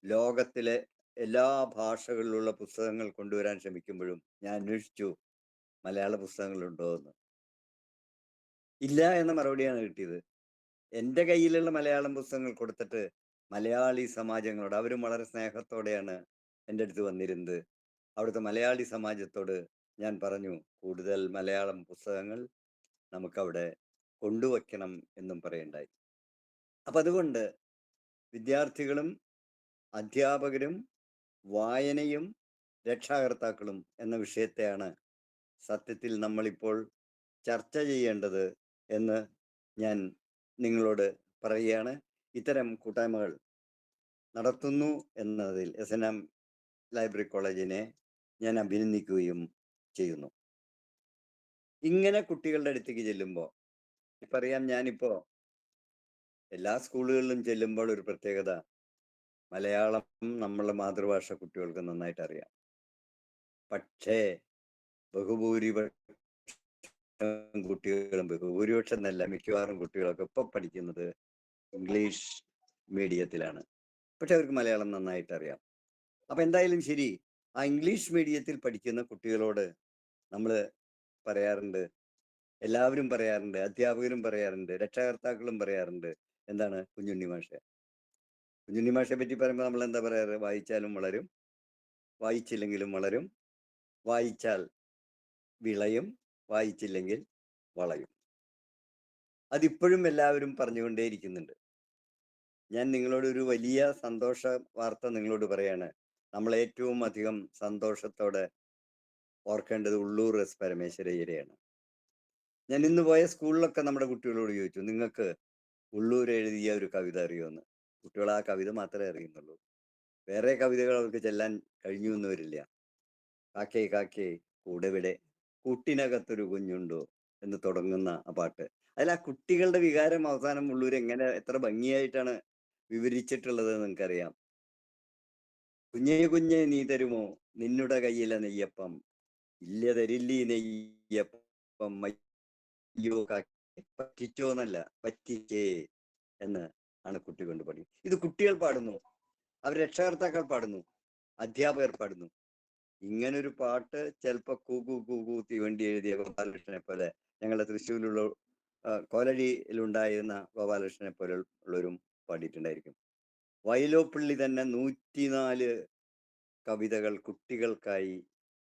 ലോകത്തിലെ എല്ലാ ഭാഷകളിലുള്ള പുസ്തകങ്ങൾ കൊണ്ടുവരാൻ ശ്രമിക്കുമ്പോഴും ഞാൻ അന്വേഷിച്ചു മലയാള പുസ്തകങ്ങളുണ്ടോ എന്ന്. ഇല്ല എന്ന മറുപടിയാണ് കിട്ടിയത്. എൻ്റെ കയ്യിലുള്ള മലയാളം പുസ്തകങ്ങൾ കൊടുത്തിട്ട് മലയാളി സമാജങ്ങളോട്, അവരും വളരെ സ്നേഹത്തോടെയാണ് എൻ്റെ അടുത്ത് വന്നിരുന്നത്. അവിടുത്തെ മലയാളി സമാജത്തോട് ഞാൻ പറഞ്ഞു, കൂടുതൽ മലയാളം പുസ്തകങ്ങൾ നമുക്കവിടെ കൊണ്ടുവയ്ക്കണം എന്നും പറയണ്ടായി. അപ്പം അതുകൊണ്ട് വിദ്യാർത്ഥികളും അധ്യാപകരും വായനയും രക്ഷാകർത്താക്കളും എന്ന വിഷയത്തെയാണ് സത്യത്തിൽ നമ്മളിപ്പോൾ ചർച്ച ചെയ്യേണ്ടത് എന്ന് ഞാൻ നിങ്ങളോട് പറയുകയാണ്. ഇത്തരം കൂട്ടായ്മകൾ നടത്തുന്നു എന്നതിൽ SNM ലൈബ്രറി കോളേജിനെ ഞാൻ അഭിനന്ദിക്കുകയും ചെയ്യുന്നു. ഇങ്ങനെ കുട്ടികളുടെ അടുത്തേക്ക് ചെല്ലുമ്പോൾ, ഇപ്പം അറിയാം, ഞാനിപ്പോ എല്ലാ സ്കൂളുകളിലും ചെല്ലുമ്പോൾ ഒരു പ്രത്യേകത, മലയാളം നമ്മളുടെ മാതൃഭാഷ കുട്ടികൾക്ക് നന്നായിട്ട് അറിയാം. പക്ഷേ ഭൂരിപക്ഷം എന്നല്ല, മിക്കവാറും കുട്ടികളൊക്കെ ഇപ്പൊ പഠിക്കുന്നത് ഇംഗ്ലീഷ് മീഡിയത്തിലാണ്. പക്ഷെ അവർക്ക് മലയാളം നന്നായിട്ട് അറിയാം. അപ്പൊ എന്തായാലും ശരി, ആ ഇംഗ്ലീഷ് മീഡിയത്തിൽ പഠിക്കുന്ന കുട്ടികളോട് നമ്മൾ പറയാറുണ്ട്, എല്ലാവരും പറയാറുണ്ട്, അധ്യാപകരും പറയാറുണ്ട്, രക്ഷാകർത്താക്കളും പറയാറുണ്ട്, എന്താണ്, കുഞ്ഞുണ്ണി മാഷെ പറ്റി പറയുമ്പോൾ നമ്മൾ എന്താ പറയാറ്? വായിച്ചാലും വളരും, വായിച്ചില്ലെങ്കിലും വളരും, വായിച്ചാൽ വിളയും, വായിച്ചില്ലെങ്കിൽ വളയും. അതിപ്പോഴും എല്ലാവരും പറഞ്ഞുകൊണ്ടേയിരിക്കുന്നുണ്ട്. ഞാൻ നിങ്ങളോട് ഒരു വലിയ സന്തോഷ വാർത്ത നിങ്ങളോട് പറയാണ്. നമ്മൾ ഏറ്റവും അധികം സന്തോഷത്തോടെ ഓർക്കേണ്ടത് ഉള്ളൂർ എസ് പരമേശ്വരയ്യരെയാണ്. ഞാൻ ഇന്ന് പോയ സ്കൂളിലൊക്കെ നമ്മുടെ കുട്ടികളോട് ചോദിച്ചു, നിങ്ങൾക്ക് ഉള്ളൂർ എഴുതിയ ഒരു കവിത അറിയുമെന്ന്. കുട്ടികൾ ആ കവിത മാത്രമേ അറിയുന്നുള്ളൂ. വേറെ കവിതകൾ അവർക്ക് ചെല്ലാൻ കഴിഞ്ഞു എന്ന് വരില്ല. കാക്കേ കാക്കേ കൂടെവിടെ കൂട്ടിനകത്തൊരു കുഞ്ഞുണ്ടോ എന്ന് തുടങ്ങുന്ന ആ പാട്ട്, അതിൽ ആ കുട്ടികളുടെ വികാരം അവസാനം ഉള്ളൂർ എങ്ങനെ എത്ര ഭംഗിയായിട്ടാണ് വിവരിച്ചിട്ടുള്ളത് നിങ്ങൾക്കറിയാം. കുഞ്ഞേ കുഞ്ഞേ നീ തരുമോ നിന്നുടെ കയ്യിലെ നെയ്യപ്പം, ഇല്ല തരില്ലീ നെയ്യപ്പം അയ്യോ കാക്കേ പറ്റിച്ചോന്നല്ല പറ്റിച്ചേ എന്ന് ആണ് കുട്ടി കൊണ്ട് പാടി. ഇത് കുട്ടികൾ പാടുന്നു, അവർ രക്ഷകർത്താക്കൾ പാടുന്നു, അധ്യാപകർ പാടുന്നു. ഇങ്ങനൊരു പാട്ട് ചിലപ്പോ കൂകു കൂകു തീവണ്ടി എഴുതിയ ഗോപാലകൃഷ്ണനെ പോലെ, ഞങ്ങളുടെ തൃശ്ശൂരിലുള്ള കോലടിയിലുണ്ടായിരുന്ന ഗോപാലകൃഷ്ണനെ പോലെ ഉള്ളവരും പാടിയിട്ടുണ്ടായിരിക്കും. വയലോപ്പള്ളി തന്നെ 104 കവിതകൾ കുട്ടികൾക്കായി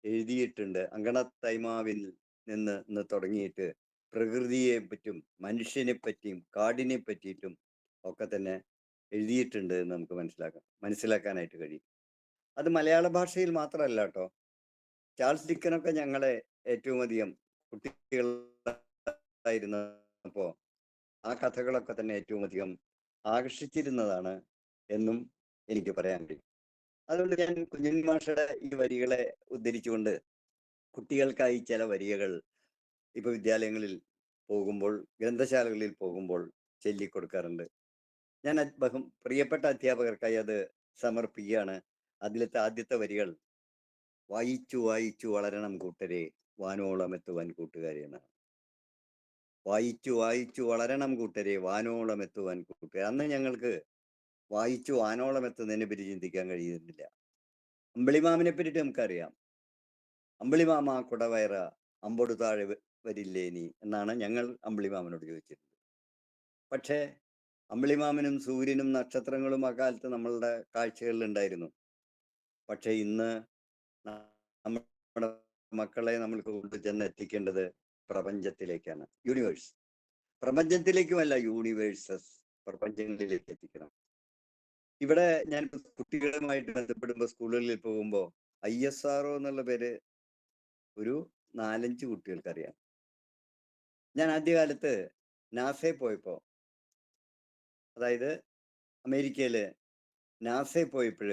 എഴുതിയിട്ടുണ്ട്. അങ്കണത്തൈമാവിൽ നിന്ന് തുടങ്ങിയിട്ട് പ്രകൃതിയെ പറ്റും മനുഷ്യനെ പറ്റിയും കാടിനെ പറ്റിയിട്ടും ഒക്കെ തന്നെ എഴുതിയിട്ടുണ്ട് എന്ന് നമുക്ക് മനസ്സിലാക്കാനായിട്ട് കഴിയും. അത് മലയാള ഭാഷയിൽ മാത്രമല്ല കേട്ടോ. ചാൾസ് ഡിക്കനൊക്കെ ഞങ്ങളെ ഏറ്റവും അധികം കുട്ടികളായിരുന്നപ്പോ ആ കഥകളൊക്കെ തന്നെ ഏറ്റവും അധികം ആകർഷിച്ചിരുന്നതാണ് എന്നും എനിക്ക് പറയാൻ കഴിയും. അതുകൊണ്ട് ഞാൻ കുഞ്ഞുണ്ണി മാഷയുടെ ഈ വരികളെ ഉദ്ധരിച്ചുകൊണ്ട് കുട്ടികൾക്കായി ചില വരികൾ ഇപ്പൊ വിദ്യാലയങ്ങളിൽ പോകുമ്പോൾ, ഗ്രന്ഥശാലകളിൽ പോകുമ്പോൾ ചൊല്ലിക്കൊടുക്കാറുണ്ട്. ഞാൻ പ്രിയപ്പെട്ട അധ്യാപകർക്കായി അത് സമർപ്പിക്കുകയാണ്. അതിലത്തെ ആദ്യത്തെ വരികൾ വായിച്ചു വായിച്ചു വളരണം കൂട്ടരെ വാനോളം എത്തുവാൻ കൂട്ടുകാരെ എന്നാണ്. വായിച്ചു വായിച്ചു വളരണം കൂട്ടരെ വാനോളം എത്തുവാൻ കൂട്ടുകാരെ. അന്ന് ഞങ്ങൾക്ക് വായിച്ചു വാനോളം എത്തുന്നതിനെ പറ്റി ചിന്തിക്കാൻ കഴിയുന്നില്ല. അമ്പിളിമാമിനെ പറ്റിയിട്ട് നമുക്കറിയാം. അമ്പിളിമാമ കുടവയറ അമ്പൊടു താഴെ വരില്ലേ നീ എന്നാണ് ഞങ്ങൾ അമ്പിളിമാമനോട് ചോദിച്ചിരുന്നത്. പക്ഷേ അമ്പിളിമാമനും സൂര്യനും നക്ഷത്രങ്ങളും അക്കാലത്ത് നമ്മളുടെ കാഴ്ചകളിൽ ഉണ്ടായിരുന്നു. പക്ഷെ ഇന്ന് നമ്മുടെ മക്കളെ നമ്മൾക്ക് കൊണ്ടുചെന്ന് എത്തിക്കേണ്ടത് പ്രപഞ്ചത്തിലേക്കാണ്. യൂണിവേഴ്സ്, പ്രപഞ്ചത്തിലേക്കുമല്ല യൂണിവേഴ്സസ്, പ്രപഞ്ചങ്ങളിലേക്ക് എത്തിക്കണം. ഇവിടെ ഞാൻ കുട്ടികളുമായിട്ട് ബന്ധപ്പെടുമ്പോൾ സ്കൂളുകളിൽ പോകുമ്പോൾ ISRO എന്നുള്ള പേര് ഒരു 4-5 കുട്ടികൾക്കറിയാം. ഞാൻ ആദ്യകാലത്ത് നാസയിൽ പോയപ്പോ, അതായത് അമേരിക്കയില് നാസയിൽ പോയപ്പോൾ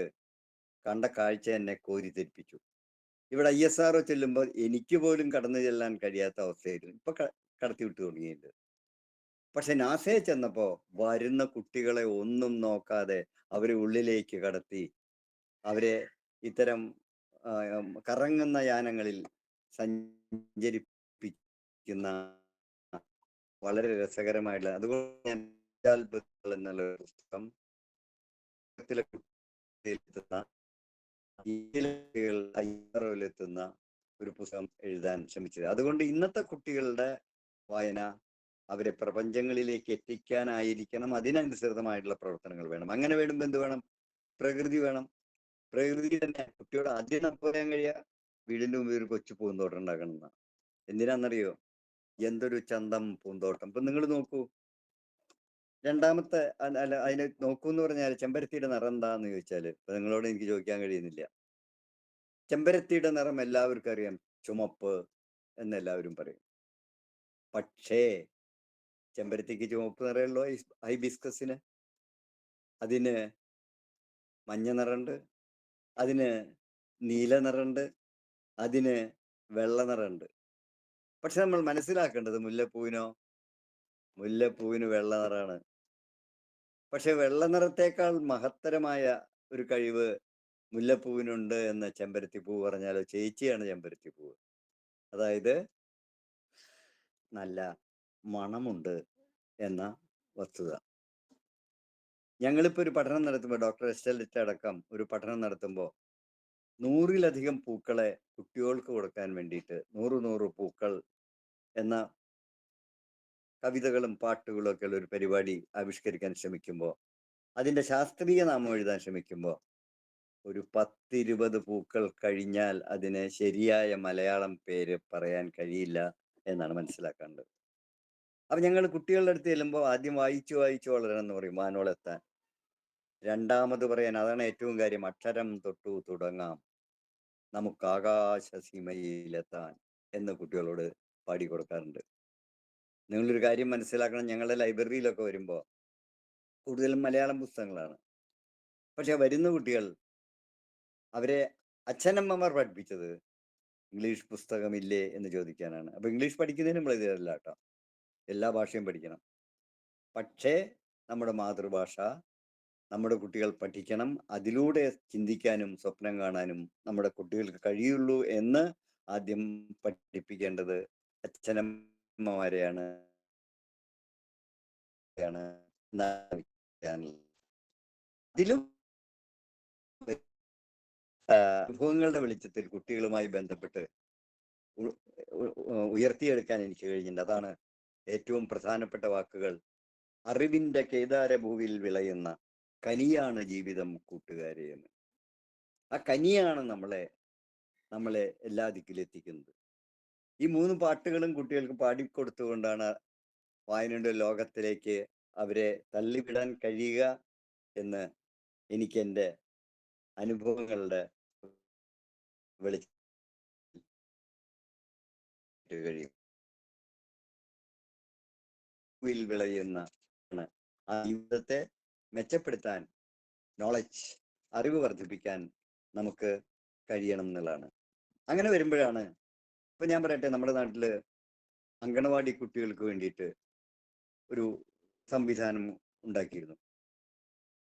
കണ്ട കാഴ്ച എന്നെ കോരിത്തെരിപ്പിച്ചു. ഇവിടെ ISRO ചെല്ലുമ്പോൾ എനിക്ക് പോലും കടന്നു ചെല്ലാൻ കഴിയാത്ത അവസ്ഥയായിരുന്നു. ഇപ്പൊ കടത്തി വിട്ടു തുടങ്ങിയിട്ടുണ്ട്. പക്ഷെ നാസയിൽ ചെന്നപ്പോ വരുന്ന കുട്ടികളെ ഒന്നും നോക്കാതെ അവരെ ഉള്ളിലേക്ക് കടത്തി അവരെ ഇത്തരം കറങ്ങുന്ന യാനങ്ങളിൽ സഞ്ചരിപ്പിക്കുന്ന വളരെ രസകരമായിട്ടുള്ള, അതുകൊണ്ട് ഞാൻ എന്നുള്ള പുസ്തകം എത്തുന്ന ഒരു പുസ്തകം എഴുതാൻ ശ്രമിച്ചത്. അതുകൊണ്ട് ഇന്നത്തെ കുട്ടികളുടെ വായന അവരെ പ്രപഞ്ചങ്ങളിലേക്ക് എത്തിക്കാനായിരിക്കണം. അതിനനുസൃതമായിട്ടുള്ള പ്രവർത്തനങ്ങൾ വേണം. അങ്ങനെ വേണ്ടുമ്പോൾ എന്ത് വേണം? പ്രകൃതി വേണം. പ്രകൃതി തന്നെ കുട്ടിയോട് ആദ്യം നമുക്ക് പറയാൻ കഴിയുക വീടിന്റെ മുമ്പിൽ ഒരു കൊച്ചു പൂന്തോട്ടം ഉണ്ടാക്കണം എന്നാണ്. എന്തിനാണെന്നറിയോ? എന്തൊരു ചന്തം പൂന്തോട്ടം. ഇപ്പൊ നിങ്ങൾ നോക്കൂ, രണ്ടാമത്തെ അല്ല അതിനെ നോക്കൂ എന്ന് പറഞ്ഞാൽ ചെമ്പരത്തിയുടെ നിറം എന്താന്ന് ചോദിച്ചാൽ ഇപ്പൊ നിങ്ങളോട് എനിക്ക് ചോദിക്കാൻ കഴിയുന്നില്ല. ചെമ്പരത്തിയുടെ നിറം എല്ലാവർക്കും അറിയാം, ചുമപ്പ് എന്നെല്ലാവരും പറയും. പക്ഷേ ചെമ്പരത്തിക്ക് ചുവപ്പ് നിറമുള്ളൂ, ഹൈബിസ്കസിന് അതിന് മഞ്ഞ നിറമുണ്ട്, അതിന് നീല നിറമുണ്ട്, അതിന് വെള്ള നിറമുണ്ട്. പക്ഷെ നമ്മൾ മനസ്സിലാക്കേണ്ടത് മുല്ലപ്പൂവിന് വെള്ള നിറമാണ്. പക്ഷെ വെള്ള നിറത്തേക്കാൾ മഹത്തരമായ ഒരു കഴിവ് മുല്ലപ്പൂവിനുണ്ട് എന്ന് ചെമ്പരത്തിപ്പൂ പറഞ്ഞാലോ? ചേച്ചിയാണ് ചെമ്പരത്തിപ്പൂവ്. അതായത് നല്ല മണമുണ്ട് എന്ന വസ്തുത. ഞങ്ങളിപ്പോ ഒരു പഠനം നടത്തുമ്പോൾ, ഡോക്ടർ എസ്റ്റലിറ്റ അടക്കം ഒരു പഠനം നടത്തുമ്പോൾ 100-ലധികം പൂക്കളെ കുട്ടികൾക്ക് കൊടുക്കാൻ വേണ്ടിയിട്ട് 100 പൂക്കൾ എന്ന കവിതകളും പാട്ടുകളും ഒക്കെ ഉള്ള ഒരു പരിപാടി ആവിഷ്കരിക്കാൻ ശ്രമിക്കുമ്പോൾ, അതിന്റെ ശാസ്ത്രീയ നാമം എഴുതാൻ ശ്രമിക്കുമ്പോൾ ഒരു 10-20 പൂക്കൾ കഴിഞ്ഞാൽ അതിന് ശരിയായ മലയാളം പേര് പറയാൻ കഴിയില്ല എന്നാണ് മനസ്സിലാക്കേണ്ടത്. അപ്പൊ ഞങ്ങൾ കുട്ടികളുടെ അടുത്ത് ചെല്ലുമ്പോൾ ആദ്യം വായിച്ചു വായിച്ചു വളരണം എന്ന് പറയും വാനോളെത്താൻ. രണ്ടാമത് പറയാൻ അതാണ് ഏറ്റവും കാര്യം, അക്ഷരം തൊട്ടു തുടങ്ങാം നമുക്ക് ആകാശസീമയിലെത്താൻ എന്ന് കുട്ടികളോട് പാടിക്കൊടുക്കാറുണ്ട്. നിങ്ങളൊരു കാര്യം മനസ്സിലാക്കണം, ഞങ്ങളുടെ ലൈബ്രറിയിലൊക്കെ വരുമ്പോൾ കൂടുതലും മലയാളം പുസ്തകങ്ങളാണ്. പക്ഷെ വരുന്ന കുട്ടികൾ അവരെ അച്ഛനമ്മമാർ പഠിപ്പിച്ചത് ഇംഗ്ലീഷ് പുസ്തകമില്ലേ എന്ന് ചോദിക്കാനാണ്. അപ്പൊ ഇംഗ്ലീഷ് പഠിക്കുന്നതിന് നമ്മൾ എതിരല്ല കേട്ടോ, എല്ലാ ഭാഷയും പഠിക്കണം. പക്ഷേ നമ്മുടെ മാതൃഭാഷ നമ്മുടെ കുട്ടികൾ പഠിക്കണം, അതിലൂടെ ചിന്തിക്കാനും സ്വപ്നം കാണാനും നമ്മുടെ കുട്ടികൾക്ക് കഴിയുള്ളൂ എന്ന് ആദ്യം പഠിപ്പിക്കേണ്ടത് അച്ഛനമ്മമാരെയാണ്. അതിലും അനുഭവങ്ങളുടെ വെളിച്ചത്തിൽ കുട്ടികളുമായി ബന്ധപ്പെട്ട് ഉയർത്തിയെടുക്കാൻ എനിക്ക് കഴിഞ്ഞിട്ടുണ്ട്. അതാണ് ഏറ്റവും പ്രധാനപ്പെട്ട വാക്കുകൾ. അറിവിന്റെ കേദാരഭൂവിൽ വിളയുന്ന കനിയാണ് ജീവിതം കൂട്ടുകാരെ എന്ന്. ആ കനിയാണ് നമ്മളെ എല്ലാ ദിക്കിലെത്തിക്കുന്നത്. ഈ 3 പാട്ടുകളും കുട്ടികൾക്ക് പാടിക്കൊടുത്തുകൊണ്ടാണ് വായനയുടെ ലോകത്തിലേക്ക് അവരെ തള്ളിവിടാൻ കഴിയുക എന്ന് എനിക്ക് എൻ്റെ അനുഭവങ്ങളുടെ വെളിച്ചത്തിൽ കഴിയും. വിളയുന്ന ആ ജീവിതത്തെ മെച്ചപ്പെടുത്താൻ, നോളജ്, അറിവ് വർദ്ധിപ്പിക്കാൻ നമുക്ക് കഴിയണം എന്നുള്ളതാണ്. അങ്ങനെ വരുമ്പോഴാണ് ഇപ്പൊ ഞാൻ പറയട്ടെ, നമ്മുടെ നാട്ടില് അങ്കണവാടി കുട്ടികൾക്ക് വേണ്ടിയിട്ട് ഒരു സംവിധാനം ഉണ്ടാക്കിയിരുന്നു.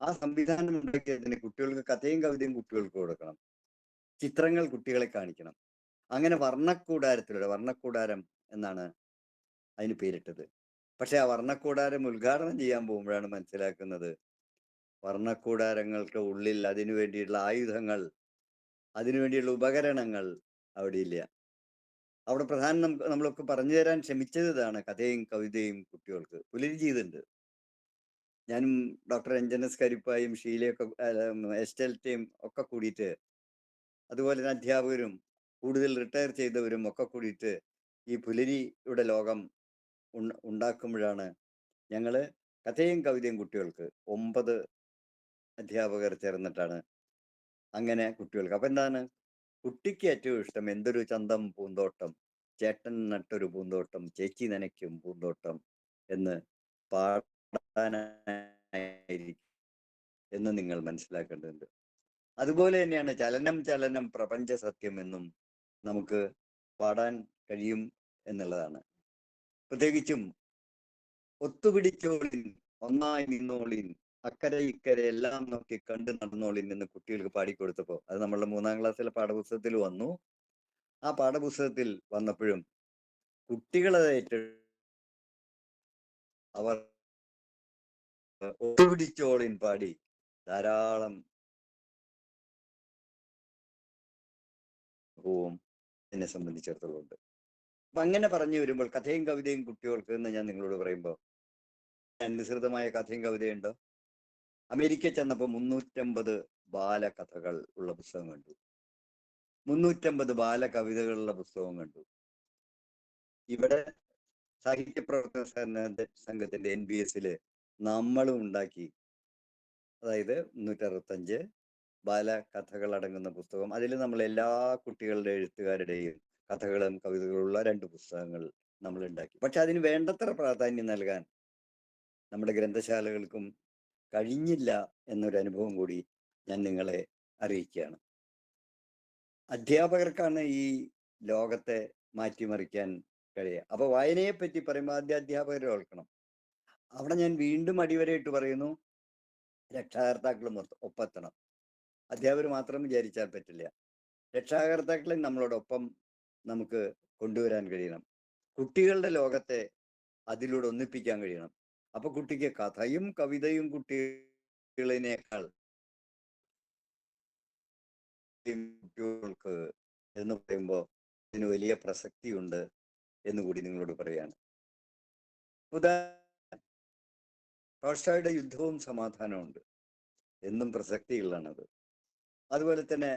ആ സംവിധാനം ഉണ്ടാക്കിയതിന് കുട്ടികൾക്ക് കഥയും കവിതയും കുട്ടികൾക്ക് കൊടുക്കണം, ചിത്രങ്ങൾ കുട്ടികളെ കാണിക്കണം. അങ്ങനെ വർണ്ണക്കൂടാരം എന്നാണ് അതിന് പേരിട്ടത്. പക്ഷെ ആ വർണ്ണക്കൂടാരം ഉദ്ഘാടനം ചെയ്യാൻ പോകുമ്പോഴാണ് മനസ്സിലാക്കുന്നത് വർണ്ണക്കൂടാരങ്ങൾക്ക് ഉള്ളിൽ അതിനു വേണ്ടിയുള്ള ആയുധങ്ങൾ, അതിനുവേണ്ടിയുള്ള ഉപകരണങ്ങൾ അവിടെ ഇല്ല. അവിടെ പ്രധാനം നമ്മളൊക്കെ പറഞ്ഞു തരാൻ ശ്രമിച്ചത് ഇതാണ്, കഥയും കവിതയും കുട്ടികൾക്ക്. പുലരി ചെയ്തിട്ടുണ്ട്. ഞാനും ഡോക്ടർ എൻജനസ് കരിപ്പായും ഷീലയൊക്കെ എസ്റ്റൽറ്റയും ഒക്കെ കൂടിയിട്ട്, അതുപോലെ തന്നെ അധ്യാപകരും കൂടുതൽ റിട്ടയർ ചെയ്തവരും ഒക്കെ കൂടിയിട്ട് ഈ പുലരിയുടെ ലോകം ഉണ്ടാക്കുമ്പോഴാണ് ഞങ്ങൾ കഥയും കവിതയും കുട്ടികൾക്ക് 9 അധ്യാപകർ ചേർന്നിട്ടാണ് അങ്ങനെ കുട്ടികൾക്ക്. അപ്പൊ എന്താണ് കുട്ടിക്ക് ഏറ്റവും ഇഷ്ടം? എന്തൊരു ചന്തം പൂന്തോട്ടം, ചേട്ടൻ നട്ടൊരു പൂന്തോട്ടം, ചേച്ചി നനയ്ക്കും പൂന്തോട്ടം എന്ന് പാടാനായിരിക്കും എന്ന് നിങ്ങൾ മനസ്സിലാക്കേണ്ടതുണ്ട്. അതുപോലെ തന്നെയാണ് ചലനം ചലനം പ്രപഞ്ച സത്യം എന്നും നമുക്ക് പാടാൻ കഴിയും എന്നുള്ളതാണ്. പ്രത്യേകിച്ചും ഒത്തുപിടിച്ചോളിൻ, ഒന്നായി നിന്നോളിൻ, അക്കരെ ഇക്കരെ എല്ലാം നോക്കി കണ്ടു നടന്നോളിൻ എന്ന് കുട്ടികൾക്ക് പാടിക്കൊടുത്തപ്പോൾ അത് നമ്മളുടെ 3ാം ക്ലാസ്സിലെ പാഠപുസ്തകത്തിൽ വന്നു. ആ പാഠപുസ്തകത്തിൽ വന്നപ്പോഴും കുട്ടികളെ അവർ ഒത്തുപിടിച്ചോളിൻ പാടി ധാരാളം അനുഭവവും എന്നെ സംബന്ധിച്ചിടത്തോളം ഉണ്ട്. അപ്പൊ അങ്ങനെ പറഞ്ഞു വരുമ്പോൾ കഥയും കവിതയും കുട്ടികൾക്ക് എന്ന് ഞാൻ നിങ്ങളോട് പറയുമ്പോൾ, അനുസൃതമായ കഥയും കവിതയുണ്ടോ? അമേരിക്കയിൽ ചെന്നപ്പോൾ 350 ബാലകഥകൾ ഉള്ള പുസ്തകം കണ്ടു, 350 ബാലകവിതകളുള്ള പുസ്തകം കണ്ടു. ഇവിടെ സാഹിത്യ പ്രവർത്തന സംഘത്തിന്റെ NBS നമ്മളും ഉണ്ടാക്കി. അതായത് 365 ബാലകഥകൾ അടങ്ങുന്ന പുസ്തകം. അതിൽ നമ്മൾ എല്ലാ കുട്ടികളുടെ എഴുത്തുകാരുടെയും കഥകളും കവിതകളുള്ള 2 പുസ്തകങ്ങൾ നമ്മൾ ഉണ്ടാക്കി. പക്ഷെ അതിന് വേണ്ടത്ര പ്രാധാന്യം നൽകാൻ നമ്മുടെ ഗ്രന്ഥശാലകൾക്കും കഴിഞ്ഞില്ല എന്നൊരു അനുഭവം കൂടി ഞാൻ നിങ്ങളെ അറിയിക്കുകയാണ്. അധ്യാപകർക്കാണ് ഈ ലോകത്തെ മാറ്റിമറിക്കാൻ കഴിയുക. അപ്പൊ വായനയെ പറ്റി പറയുമ്പോൾ ആദ്യ അധ്യാപകരെ ഓർക്കണം. അവിടെ ഞാൻ വീണ്ടും അടിവരയിട്ട് പറയുന്നു, രക്ഷാകർത്താക്കളും ഒപ്പെത്തണം. അധ്യാപകർ മാത്രം വിചാരിച്ചാൽ പറ്റില്ല, രക്ഷാകർത്താക്കളെ നമ്മളോടൊപ്പം നമുക്ക് കൊണ്ടുവരാൻ കഴിയണം. കുട്ടികളുടെ ലോകത്തെ അതിലൂടെ ഒന്നിപ്പിക്കാൻ കഴിയണം. അപ്പൊ കുട്ടിക്ക് കഥയും കവിതയും കുട്ടികളേക്കാൾ കുട്ടികൾക്ക് എന്ന് പറയുമ്പോൾ ഇതിന് വലിയ പ്രസക്തിയുണ്ട് എന്നുകൂടി നിങ്ങളോട് പറയാണ്. ടോൾസ്റ്റോയുടെ യുദ്ധവും സമാധാനവും ഉണ്ട്, എന്നും പ്രസക്തിയുള്ളതാണത്. അതുപോലെ തന്നെ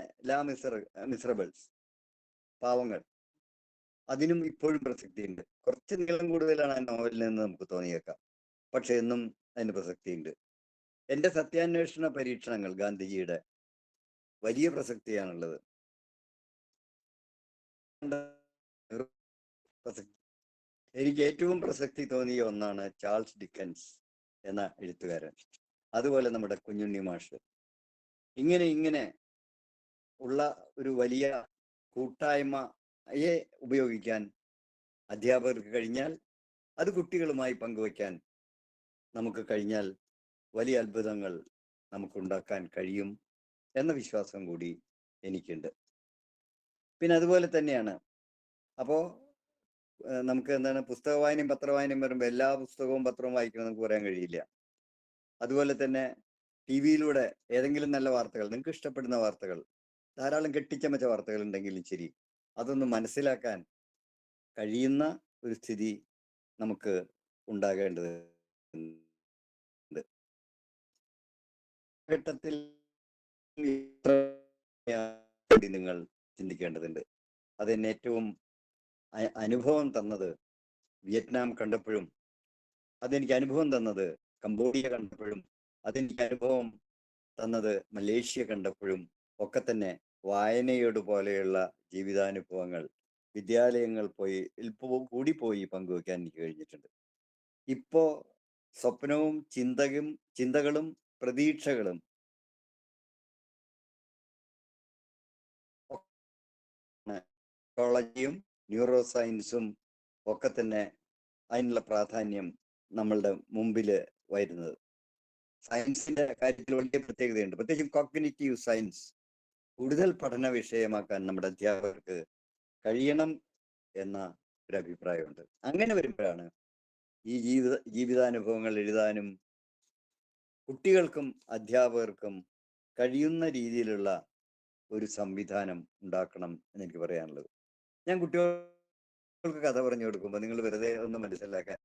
മിസറബിൾസ്, പാവങ്ങൾ, അതിനും ഇപ്പോഴും പ്രസക്തിയുണ്ട്. കുറച്ച് നീളം കൂടുതലാണ് ആ നോവലിൽ നിന്ന് നമുക്ക് തോന്നിയേക്കാം, പക്ഷെ എന്നും അതിന് പ്രസക്തിയുണ്ട്. എൻ്റെ സത്യാന്വേഷണ പരീക്ഷണങ്ങൾ ഗാന്ധിജിയുടെ വലിയ പ്രസക്തിയാണുള്ളത്. എനിക്ക് ഏറ്റവും പ്രസക്തി തോന്നിയ ഒന്നാണ് ചാൾസ് ഡിക്കൻസ് എന്ന എഴുത്തുകാരൻ, അതുപോലെ നമ്മുടെ കുഞ്ഞുണ്ണി മാഷ്. ഇങ്ങനെ ഉള്ള ഒരു വലിയ കൂട്ടായ്മയെ ഉപയോഗിക്കാൻ അധ്യാപകർക്ക് കഴിഞ്ഞാൽ, അത് കുട്ടികളുമായി പങ്കുവയ്ക്കാൻ നമുക്ക് കഴിഞ്ഞാൽ വലിയ അത്ഭുതങ്ങൾ നമുക്കുണ്ടാക്കാൻ കഴിയും എന്ന വിശ്വാസം കൂടി എനിക്കുണ്ട്. പിന്നെ അതുപോലെ തന്നെയാണ്, അപ്പോൾ നമുക്ക് എന്താണ്, പുസ്തക വായനയും പത്രവായനയും വരുമ്പോൾ എല്ലാ പുസ്തകവും പത്രവും വായിക്കണം നമുക്ക് പറയാൻ കഴിയില്ല. അതുപോലെ തന്നെ ടി വിയിലൂടെ ഏതെങ്കിലും നല്ല വാർത്തകൾ, നിങ്ങൾക്ക് ഇഷ്ടപ്പെടുന്ന വാർത്തകൾ, ധാരാളം കെട്ടിച്ചമച്ച വാർത്തകൾ ഉണ്ടെങ്കിലും ശരി, അതൊന്ന് മനസ്സിലാക്കാൻ കഴിയുന്ന ഒരു സ്ഥിതി നമുക്ക് ഉണ്ടാകേണ്ടത് ഘട്ടത്തിൽ നിങ്ങൾ ചിന്തിക്കേണ്ടതുണ്ട്. അതെന്നെ ഏറ്റവും അനുഭവം തന്നത് വിയറ്റ്നാം കണ്ടപ്പോഴും, അതെനിക്ക് അനുഭവം തന്നത് കംബോഡിയ കണ്ടപ്പോഴും, അതെനിക്ക് അനുഭവം തന്നത് മലേഷ്യ കണ്ടപ്പോഴും ഒക്കെ തന്നെ വായനയോട് പോലെയുള്ള ജീവിതാനുഭവങ്ങൾ വിദ്യാലയങ്ങൾ കൂടി പങ്കുവെക്കാൻ എനിക്ക് കഴിഞ്ഞിട്ടുണ്ട്. ഇപ്പോ സ്വപ്നവും ചിന്തകളും പ്രതീക്ഷകളും സൈക്കോളജിയും ന്യൂറോ സയൻസും ഒക്കെ തന്നെ അതിനുള്ള പ്രാധാന്യം നമ്മളുടെ മുമ്പിൽ വരുന്നത്. സയൻസിന്റെ കാര്യത്തിൽ വലിയ പ്രത്യേകതയുണ്ട്, പ്രത്യേകിച്ചും കോഗ്നിറ്റീവ് സയൻസ് കൂടുതൽ പഠന വിഷയമാക്കാൻ നമ്മുടെ അധ്യാപകർക്ക് കഴിയണം എന്ന ഒരു അഭിപ്രായമുണ്ട്. അങ്ങനെ വരുമ്പോഴാണ് ഈ ജീവിതാനുഭവങ്ങൾ എഴുതാനും കുട്ടികൾക്കും അധ്യാപകർക്കും കഴിയുന്ന രീതിയിലുള്ള ഒരു സംവിധാനം ഉണ്ടാക്കണം എന്നെനിക്ക് പറയാനുള്ളത്. ഞാൻ കുട്ടികൾക്ക് കഥ പറഞ്ഞു കൊടുക്കുമ്പോൾ നിങ്ങൾ വെറുതെ ഒന്ന് മനസ്സിലാക്കാൻ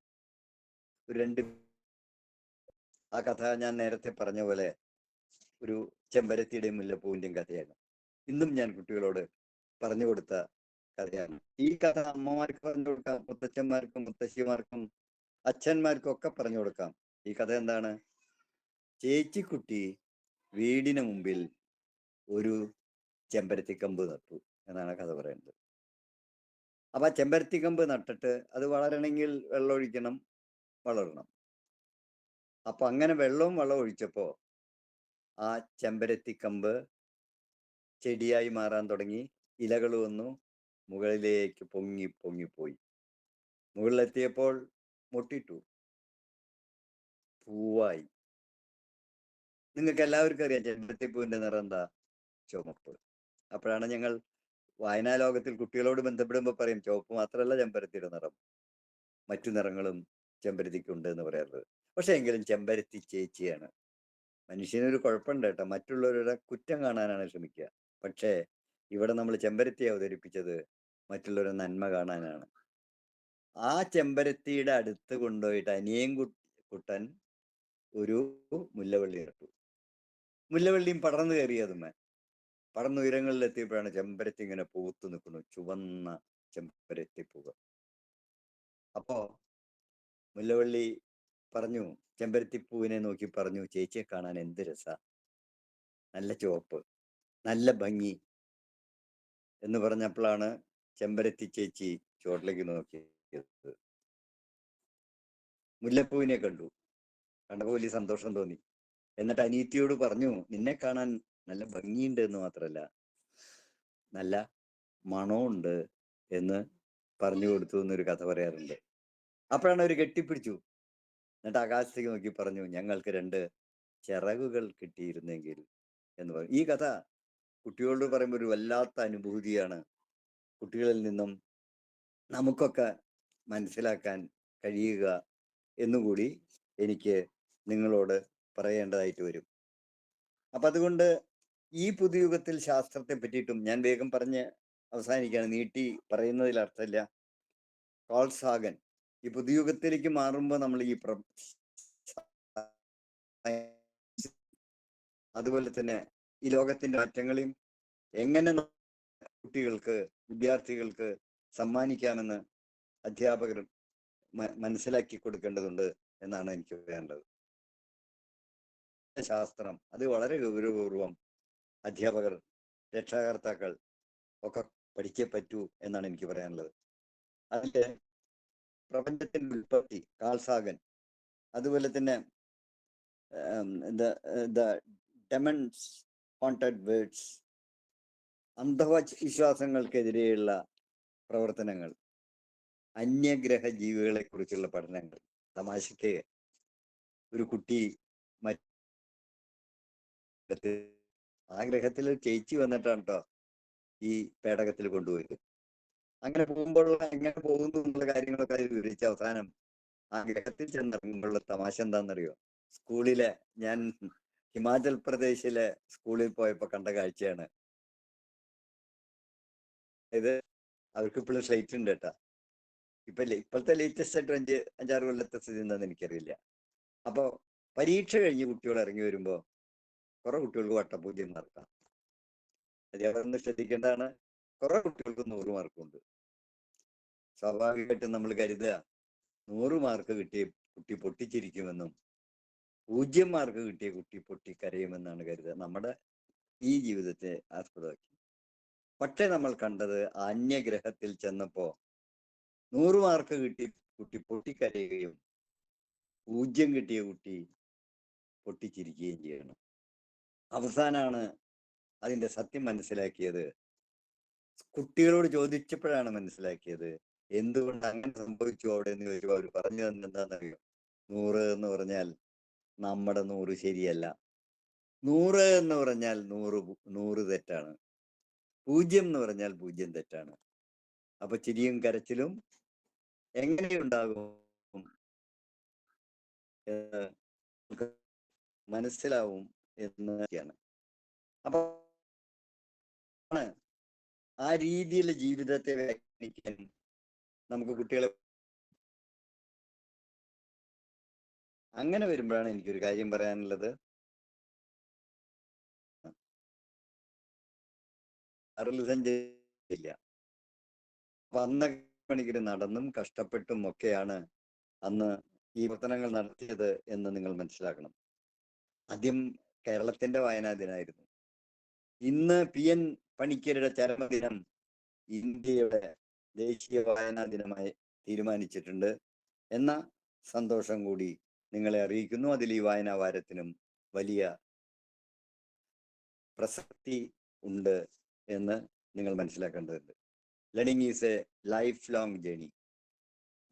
ആ കഥ ഞാൻ നേരത്തെ പറഞ്ഞ പോലെ ഒരു ചെമ്പരത്തിയുടെയും മുല്ലപ്പൂവിന്റെയും കഥയാണ്. ഇന്നും ഞാൻ കുട്ടികളോട് പറഞ്ഞു കൊടുത്ത കഥയാണ്. ഈ കഥ അമ്മമാർക്ക് പറഞ്ഞു കൊടുക്കാം, മുത്തച്ഛന്മാർക്കും മുത്തശ്ശിമാർക്കും അച്ഛന്മാർക്കും ഒക്കെ പറഞ്ഞു കൊടുക്കാം. ഈ കഥ എന്താണ്? ചേച്ചിക്കുട്ടി വീടിന് മുമ്പിൽ ഒരു ചെമ്പരത്തിക്കമ്പ് നട്ടു എന്നാണ് കഥ പറയുന്നത്. അപ്പൊ ആ ചെമ്പരത്തിക്കമ്പ് നട്ടിട്ട് അത് വളരണമെങ്കിൽ വെള്ളം ഒഴിക്കണം, വളരണം. അപ്പൊ അങ്ങനെ വെള്ളവും ഒഴിച്ചപ്പോ ആ ചെമ്പരത്തിക്കമ്പ് ചെടിയായി മാറാൻ തുടങ്ങി, ഇലകൾ വന്നു, മുകളിലേക്ക് പൊങ്ങിപ്പോയി. മുകളിലെത്തിയപ്പോൾ മുട്ടിട്ടു, പൂവായി. നിങ്ങൾക്ക് എല്ലാവർക്കും അറിയാം ചെമ്പരത്തിപ്പൂവിന്റെ നിറം എന്താ? ചുവപ്പ്. അപ്പോഴാണ് ഞങ്ങൾ വായനാ ലോകത്തിൽ കുട്ടികളോട് ബന്ധപ്പെടുമ്പോൾ പറയും, ചുവപ്പ് മാത്രമല്ല ചെമ്പരത്തിയുടെ നിറം, മറ്റു നിറങ്ങളും ചെമ്പരത്തിക്കുണ്ട് എന്ന് പറയാറുള്ളത്. പക്ഷെ എങ്കിലും ചെമ്പരത്തി ചേച്ചിയാണ്. മനുഷ്യനൊരു കുഴപ്പമുണ്ട് കേട്ടോ, മറ്റുള്ളവരുടെ കുറ്റം കാണാനാണ് ശ്രമിക്കുക. പക്ഷേ ഇവിടെ നമ്മൾ ചെമ്പരത്തി അവതരിപ്പിച്ചത് മറ്റുള്ളവരുടെ നന്മ കാണാനാണ്. ആ ചെമ്പരത്തിയുടെ അടുത്ത് കൊണ്ടുപോയിട്ട് അനിയൻ കുട്ടൻ ഒരു മുല്ലവള്ളി നട്ടു. മുല്ലവള്ളിയും പടർന്നു കയറിയതുമേ, പടർന്നുയരങ്ങളിലെത്തിയപ്പോഴാണ് ചെമ്പരത്തി ഇങ്ങനെ പൂത്തു നിൽക്കുന്നു, ചുവന്ന ചെമ്പരത്തി പൂവ്. അപ്പോ മുല്ലവള്ളി പറഞ്ഞു, ചെമ്പരത്തിപ്പൂവിനെ നോക്കി പറഞ്ഞു, ചേച്ചിയെ കാണാൻ എന്ത് രസ, നല്ല ചുവപ്പ്, നല്ല ഭംഗി എന്ന് പറഞ്ഞപ്പോഴാണ് ചെമ്പരത്തി ചേച്ചി ചുവട്ടിലേക്ക് നോക്കിയത്. മുല്ലപ്പൂവിനെ കണ്ടപ്പോൾ വലിയ സന്തോഷം തോന്നി. എന്നിട്ട് അനീത്തിയോട് പറഞ്ഞു, നിന്നെ കാണാൻ നല്ല ഭംഗിയുണ്ട് എന്ന് മാത്രല്ല നല്ല മണമുണ്ട് എന്ന് പറഞ്ഞു കൊടുത്തു എന്നൊരു കഥ പറയാറുണ്ട്. അപ്പോഴാണ് അവർ കെട്ടിപ്പിടിച്ചു. എന്നിട്ട് ആകാശത്തേക്ക് നോക്കി പറഞ്ഞു, ഞങ്ങൾക്ക് 2 ചിറകുകൾ കിട്ടിയിരുന്നെങ്കിൽ എന്ന് പറഞ്ഞു. ഈ കഥ കുട്ടികളോട് പറയുമ്പോൾ ഒരു വല്ലാത്ത അനുഭൂതിയാണ്. കുട്ടികളിൽ നിന്നും നമുക്കൊക്കെ മനസ്സിലാക്കാൻ കഴിയുക എന്നുകൂടി എനിക്ക് നിങ്ങളോട് പറയേണ്ടതായിട്ട് വരും. അപ്പൊ അതുകൊണ്ട് ഈ പുതുയുഗത്തിൽ ശാസ്ത്രത്തെ പറ്റിയിട്ടും ഞാൻ വേഗം പറഞ്ഞ് അവസാനിക്കുകയാണ്, നീട്ടി പറയുന്നതിൽ അർത്ഥമില്ല. കാൾ സാഗൻ ഈ പുതുയുഗത്തിലേക്ക് മാറുമ്പോൾ നമ്മൾ ഈ അതുപോലെ തന്നെ ഈ ലോകത്തിന്റെ മാറ്റങ്ങളെയും എങ്ങനെ കുട്ടികൾക്ക്, വിദ്യാർത്ഥികൾക്ക് സമ്മാനിക്കാമെന്ന് അധ്യാപകർ മനസ്സിലാക്കി കൊടുക്കേണ്ടതുണ്ട് എന്നാണ് എനിക്ക് പറയാനുള്ളത്. ശാസ്ത്രം അത് വളരെ ഗൗരവപൂർവം അധ്യാപകർ, രക്ഷാകർത്താക്കൾ ഒക്കെ പഠിച്ചേ പറ്റൂ എന്നാണ് എനിക്ക് പറയാനുള്ളത്. അതിന്റെ പ്രപഞ്ചത്തിന്റെ ഉൽപ്പത്തി കാൾ സാഗൻ, അതുപോലെ തന്നെ ഡെമൺസ് ഹോണ്ടഡ് വേർഡ്സ്, അന്ധവിശ്വാസങ്ങൾക്കെതിരെയുള്ള പ്രവർത്തനങ്ങൾ, അന്യഗ്രഹ ജീവികളെ കുറിച്ചുള്ള പഠനങ്ങൾ. തമാശയ്ക്ക് ഒരു കുട്ടി ആ ഗ്രഹത്തിൽ ചേച്ചി വന്നിട്ടാണ് കേട്ടോ ഈ പേടകത്തിൽ കൊണ്ടുപോയത്. അങ്ങനെ പോകുമ്പോൾ എങ്ങനെ പോകുന്നു എന്നുള്ള കാര്യങ്ങളൊക്കെ അത് വിവരിച്ച അവസാനം ആ ഗ്രഹത്തിൽ ചെന്നിറങ്ങുമ്പോഴുള്ള തമാശ എന്താണെന്നറിയോ? സ്കൂളിലെ, ഞാൻ ഹിമാചൽ പ്രദേശിലെ സ്കൂളിൽ പോയപ്പോ കണ്ട കാഴ്ചയാണ് ഇത്. അവർക്ക് ഇപ്പോഴും ഫ്ലൈറ്റ് ഉണ്ട് കേട്ടാ. ഇപ്പോഴത്തെ ലേറ്റസ്റ്റ് ആയിട്ട് 5-6 കൊല്ലത്തെ സ്ഥിതി എന്താണെന്ന് എനിക്കറിയില്ല. അപ്പൊ പരീക്ഷ കഴിഞ്ഞ് കുട്ടികൾ ഇറങ്ങി വരുമ്പോ കുറെ കുട്ടികൾക്ക് വട്ടപൂജ്യം മാർക്കാം. അധ്യാപകർ ശ്രദ്ധിക്കേണ്ടതാണ്. കുറെ കുട്ടികൾക്ക് 100 മാർക്കുണ്ട്. സ്വാഭാവികമായിട്ടും നമ്മൾ കരുതുക 100 മാർക്ക് കിട്ടിയ കുട്ടി പൊട്ടിച്ചിരിക്കുമെന്നും 0 മാർക്ക് കിട്ടിയ കുട്ടി പൊട്ടിക്കരയുമെന്നാണ് കരുതുക, നമ്മുടെ ഈ ജീവിതത്തെ ആസ്പദമാക്കി. പക്ഷെ നമ്മൾ കണ്ടത് അന്യഗ്രഹത്തിൽ ചെന്നപ്പോ 100 മാർക്ക് കിട്ടിയ കുട്ടി പൊട്ടിക്കരയുകയും 0 കിട്ടിയ കുട്ടി പൊട്ടിച്ചിരിക്കുകയും ചെയ്യണം. അവസാനാണ് അതിന്റെ സത്യം മനസ്സിലാക്കിയത്. കുട്ടികളോട് ചോദിച്ചപ്പോഴാണ് മനസ്സിലാക്കിയത് എന്തുകൊണ്ട് അങ്ങനെ സംഭവിച്ചു അവിടെ എന്ന് ചോദിച്ചപ്പോൾ അവർ പറഞ്ഞു തന്നെ എന്താണെന്നറിയോ? 100 എന്ന് പറഞ്ഞാൽ നമ്മുടെ 100 ശരിയല്ല. 100 എന്ന് പറഞ്ഞാൽ 100 തെറ്റാണ്. 0 എന്ന് പറഞ്ഞാൽ 0 തെറ്റാണ്. അപ്പൊ ചിരിയും കരച്ചിലും എങ്ങനെയുണ്ടാകും മനസ്സിലാവും എന്നൊക്കെയാണ്. അപ്പൊ ആ രീതിയിൽ ജീവിതത്തെ വ്യാഖ്യാനിക്കാൻ നമുക്ക് കുട്ടികളെ അങ്ങനെ വരുമ്പോഴാണ് എനിക്കൊരു കാര്യം പറയാനുള്ളത്. സഞ്ചരിച്ചില്ല. അപ്പൊ അന്ന് മണിക്കൂർ നടന്നും കഷ്ടപ്പെട്ടും ഒക്കെയാണ് അന്ന് ഈ പ്രവർത്തനങ്ങൾ നടത്തിയത് എന്ന് നിങ്ങൾ മനസ്സിലാക്കണം. ആദ്യം കേരളത്തിന്റെ വായനാ ദിനമായിരുന്നു. ഇന്ന് PN പണിക്കരുടെ ചരമദിനം ഇന്ത്യയുടെ ദേശീയ വായനാ ദിനമായി തീരുമാനിച്ചിട്ടുണ്ട് എന്ന സന്തോഷം കൂടി നിങ്ങളെ അറിയിക്കുന്നു. അതിൽ ഈ വായനാ വാരത്തിനും വലിയ പ്രസക്തി ഉണ്ട് എന്ന് നിങ്ങൾ മനസ്സിലാക്കേണ്ടതുണ്ട്. Learning is A life long journey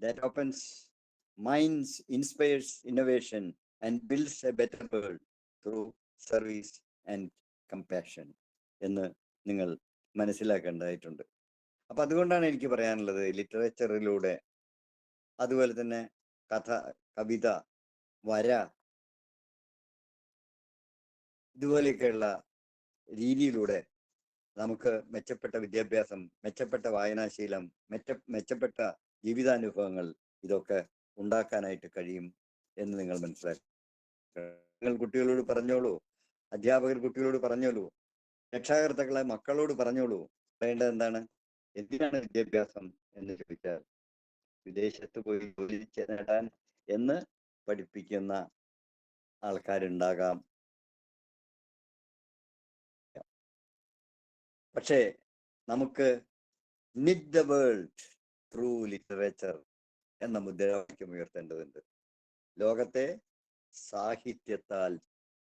that opens minds, inspires innovation and builds A better world through service and compassion എന്ന് നിങ്ങൾ മനസ്സിലാക്കേണ്ടതായിട്ടുണ്ട്. അപ്പൊ അതുകൊണ്ടാണ് എനിക്ക് പറയാനുള്ളത്, ലിറ്ററേച്ചറിലൂടെ, അതുപോലെ തന്നെ കഥ, കവിത, വര, ഇതുപോലെയൊക്കെയുള്ള രീതിയിലൂടെ നമുക്ക് മെച്ചപ്പെട്ട വിദ്യാഭ്യാസം, മെച്ചപ്പെട്ട വായനാശീലം, മെച്ചപ്പെട്ട ജീവിതാനുഭവങ്ങൾ ഇതൊക്കെ ഉണ്ടാക്കാനായിട്ട് കഴിയും എന്ന് നിങ്ങൾ മനസ്സിലാക്കുക. നിങ്ങൾ കുട്ടികളോട് പറഞ്ഞോളൂ, അധ്യാപകർ കുട്ടികളോട് പറഞ്ഞോളൂ, രക്ഷാകർത്താക്കളെ മക്കളോട് പറഞ്ഞോളൂ. പറയേണ്ടത് എന്താണ്? എന്തിനാണ് വിദ്യാഭ്യാസം എന്ന് ചോദിച്ചാൽ വിദേശത്ത് പോയി ജോലി നേടാൻ എന്ന് പഠിപ്പിക്കുന്ന ആൾക്കാരുണ്ടാകാം. പക്ഷേ നമുക്ക് knit the world through literature എന്ന മുദ്രാവാക്യം ഉയർത്തേണ്ടതുണ്ട്. ലോകത്തെ സാഹിത്യത്താൽ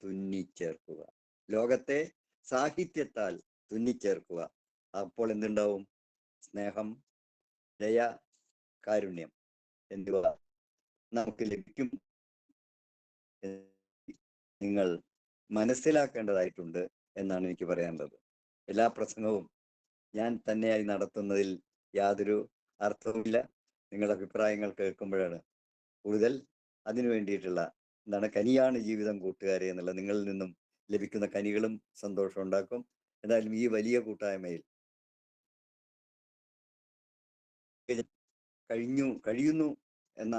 തുന്നിച്ചേർക്കുക. ലോകത്തെ സാഹിത്യത്താൽ തുന്നിച്ചേർക്കുക. അപ്പോൾ എന്തുണ്ടാവും? സ്നേഹം, ദയ, കാരുണ്യം എന്നിവ നമുക്ക് ലഭിക്കും. നിങ്ങൾ മനസ്സിലാക്കേണ്ടതായിട്ടുണ്ട് എന്നാണ് എനിക്ക് പറയാനുള്ളത്. എല്ലാ പ്രസംഗവും ഞാൻ തന്നെയായി നടത്തുന്നതിൽ യാതൊരു അർത്ഥവുമില്ല. നിങ്ങളുടെ അഭിപ്രായങ്ങൾ കേൾക്കുമ്പോഴാണ് കൂടുതൽ അതിനു വേണ്ടിയിട്ടുള്ള കനിയാണ് ജീവിതം കൂട്ടുകാരെ എന്നുള്ള നിങ്ങളിൽ നിന്നും ലഭിക്കുന്ന കനികളും സന്തോഷം ഉണ്ടാക്കും. എന്തായാലും ഈ വലിയ കൂട്ടായ്മയിൽ കഴിയുന്നു എന്ന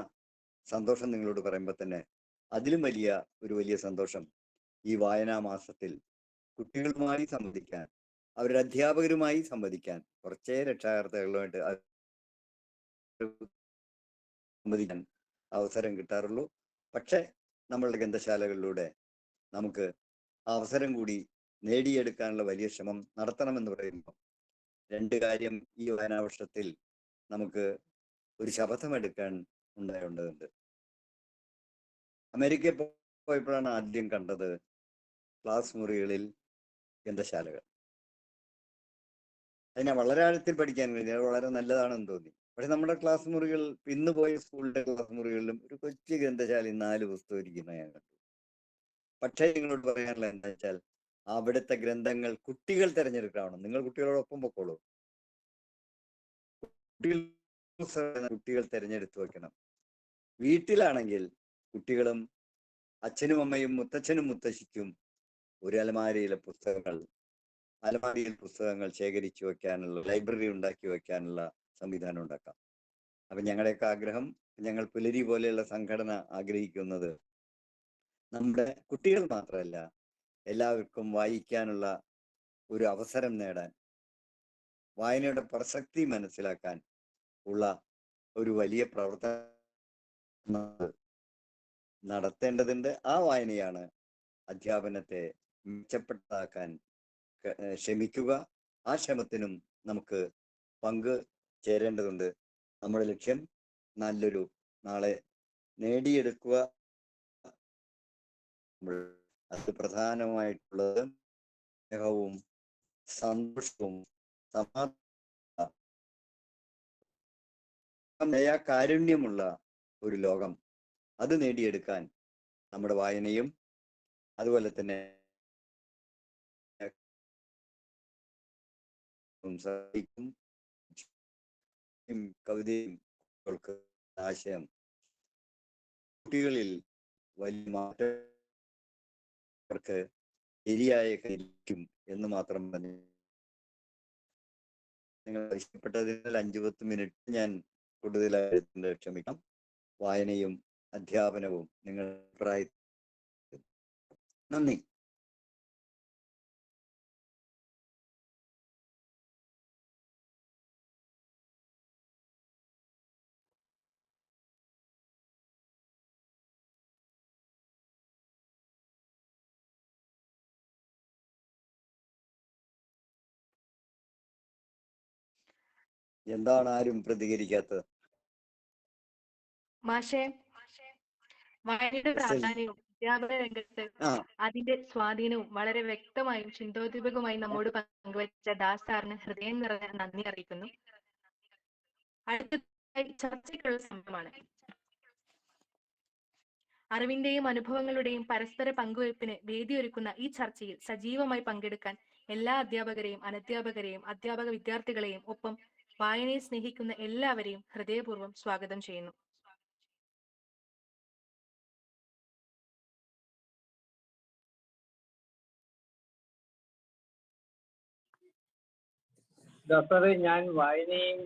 സന്തോഷം നിങ്ങളോട് പറയുമ്പോൾ തന്നെ അതിലും വലിയ സന്തോഷം ഈ വായനാ മാസത്തിൽ കുട്ടികളുമായി സംവദിക്കാൻ, അവരുടെ അധ്യാപകരുമായി സംവദിക്കാൻ, കുറച്ചേ രക്ഷാകർത്താക്കളുമായിട്ട് സംവദിക്കാൻ അവസരം കിട്ടാറുള്ളൂ. പക്ഷെ നമ്മളുടെ ഗ്രന്ഥശാലകളിലൂടെ നമുക്ക് ആ അവസരം കൂടി നേടിയെടുക്കാനുള്ള വലിയ ശ്രമം നടത്തണമെന്ന് പറയുമ്പോൾ 2 കാര്യം ഈ വായനാവർഷത്തിൽ നമുക്ക് ഒരു ശപഥമെടുക്കാൻ ഉണ്ടായുണ്ട്. അമേരിക്കയിൽ പോയപ്പോഴാണ് ആദ്യം കണ്ടത് ക്ലാസ് മുറികളിൽ ഗ്രന്ഥശാലകൾ. അതിനെ വളരെ ആഴത്തിൽ പഠിക്കാൻ കഴിഞ്ഞു, അത് വളരെ നല്ലതാണെന്ന് തോന്നി. പക്ഷെ നമ്മുടെ ക്ലാസ് മുറികൾ, ഇന്ന് പോയ സ്കൂളിന്റെ ക്ലാസ് മുറികളിലും ഒരു കൊച്ചു ഗ്രന്ഥശാലയിൽ 4 പുസ്തകം ഇരിക്കുന്ന ഞാൻ കണ്ടു. പക്ഷേ നിങ്ങളോട് പറയാനുള്ള എന്താ വെച്ചാൽ, അവിടുത്തെ ഗ്രന്ഥങ്ങൾ കുട്ടികൾ തിരഞ്ഞെടുക്കണം. നിങ്ങൾ കുട്ടികളോടൊപ്പം പൊക്കോളൂ. കുട്ടികൾ തിരഞ്ഞെടുത്ത് വെക്കണം. വീട്ടിലാണെങ്കിൽ കുട്ടികളും അച്ഛനും അമ്മയും മുത്തച്ഛനും മുത്തശ്ശിക്കും ഒരു അലമാരിയിൽ പുസ്തകങ്ങൾ ശേഖരിച്ചു വെക്കാനുള്ള ലൈബ്രറി ഉണ്ടാക്കി വെക്കാനുള്ള സംവിധാനം ഉണ്ടാക്കാം. അപ്പൊ ഞങ്ങളുടെയൊക്കെ ആഗ്രഹം, ഞങ്ങൾ പുലരി പോലെയുള്ള സംഘടന ആഗ്രഹിക്കുന്നത് നമ്മുടെ കുട്ടികൾ മാത്രമല്ല, എല്ലാവർക്കും വായിക്കാനുള്ള ഒരു അവസരം നേടാൻ, വായനയുടെ പ്രസക്തി മനസ്സിലാക്കാൻ ഉള്ള ഒരു വലിയ പ്രവർത്തനം നടത്തേണ്ടതുണ്ട്. ആ വായനയാണ് അധ്യാപനത്തെ മെച്ചപ്പെട്ടതാക്കാൻ ശ്രമിക്കുക. ആ ശ്രമത്തിനും നമുക്ക് പങ്ക് ചേരേണ്ടതുണ്ട്. നമ്മുടെ ലക്ഷ്യം നല്ലൊരു നാളെ നേടിയെടുക്കുക. അത് പ്രധാനമായിട്ടുള്ളത് സ്നേഹവും സന്തോഷവും കാരുണ്യമുള്ള ഒരു ലോകം, അത് നേടിയെടുക്കാൻ നമ്മുടെ വായനയും അതുപോലെ തന്നെ കവിതയും ആശയം കുട്ടികളിൽ വലിയ മാറ്റം അവർക്ക് ശരിയായ കഴിക്കും എന്ന് മാത്രം പറഞ്ഞു. നിങ്ങൾ ഇഷ്ടപ്പെട്ടതിനാൽ 5-10 മിനിറ്റ് ഞാൻ കൂടുതലായി ക്ഷമിക്കാം. വായനയും അധ്യാപനവും നിങ്ങളുടെ അഭിപ്രായം. നന്ദി. എന്താണ് ആരും പ്രതികരിക്കാത്തത്? മാഷെ, വായനയുടെ പ്രാധാന്യവും അധ്യാപന രംഗത്ത് അതിന്റെ സ്വാധീനവും വളരെ വ്യക്തമായും ചിന്തോദ്ദീപകമായും നമ്മോട് പങ്കുവച്ച ദാസ് സാറിന് ഹൃദയം നിറഞ്ഞ നന്ദി അറിയിക്കുന്നു. അടുത്തതായി ചർച്ചയ്ക്കുള്ള സമയമാണ്. അറിവിന്റെയും അനുഭവങ്ങളുടെയും പരസ്പര പങ്കുവയ്പ്പിന് വേദിയൊരുക്കുന്ന ഈ ചർച്ചയിൽ സജീവമായി പങ്കെടുക്കാൻ എല്ലാ അധ്യാപകരെയും അനധ്യാപകരെയും അധ്യാപക വിദ്യാർത്ഥികളെയും ഒപ്പം വായനയെ സ്നേഹിക്കുന്ന എല്ലാവരെയും ഹൃദയപൂർവ്വം സ്വാഗതം ചെയ്യുന്നു. ഡോക്ടറെ, ഞാൻ വായനയും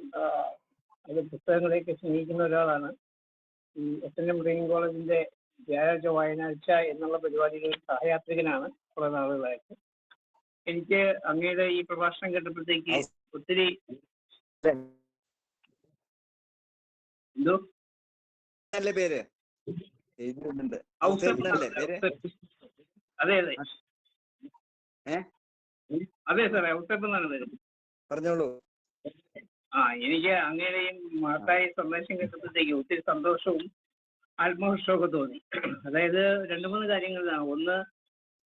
അത് പുസ്തകങ്ങളെയൊക്കെ സ്നേഹിക്കുന്ന ഒരാളാണ്. ഈ SNM ട്രെയിനിങ് കോളേജിന്റെ വ്യാഴാഴ്ച വായനാഴ്ച എന്നുള്ള പരിപാടിയിൽ സഹയാത്രികനാണ് കുറെ നാളുകളായിട്ട്. എനിക്ക് അങ്ങയുടെ ഈ പ്രഭാഷണം കേട്ടപ്പോഴത്തേക്ക് ഒത്തിരി എന്തോ പേര് അതെ അതെ അതെ സാറേ, ഔസേപ്പ് എന്നാണ് പേര്. പറഞ്ഞോളൂ. എനിക്ക് അങ്ങനെയും മഹത്തായ സന്ദേശം കേട്ടപ്പോഴത്തേക്ക് ഒത്തിരി സന്തോഷവും ആത്മഹർഷമൊക്കെ തോന്നി. അതായത് 2-3 കാര്യങ്ങളിലാണ്. ഒന്ന്,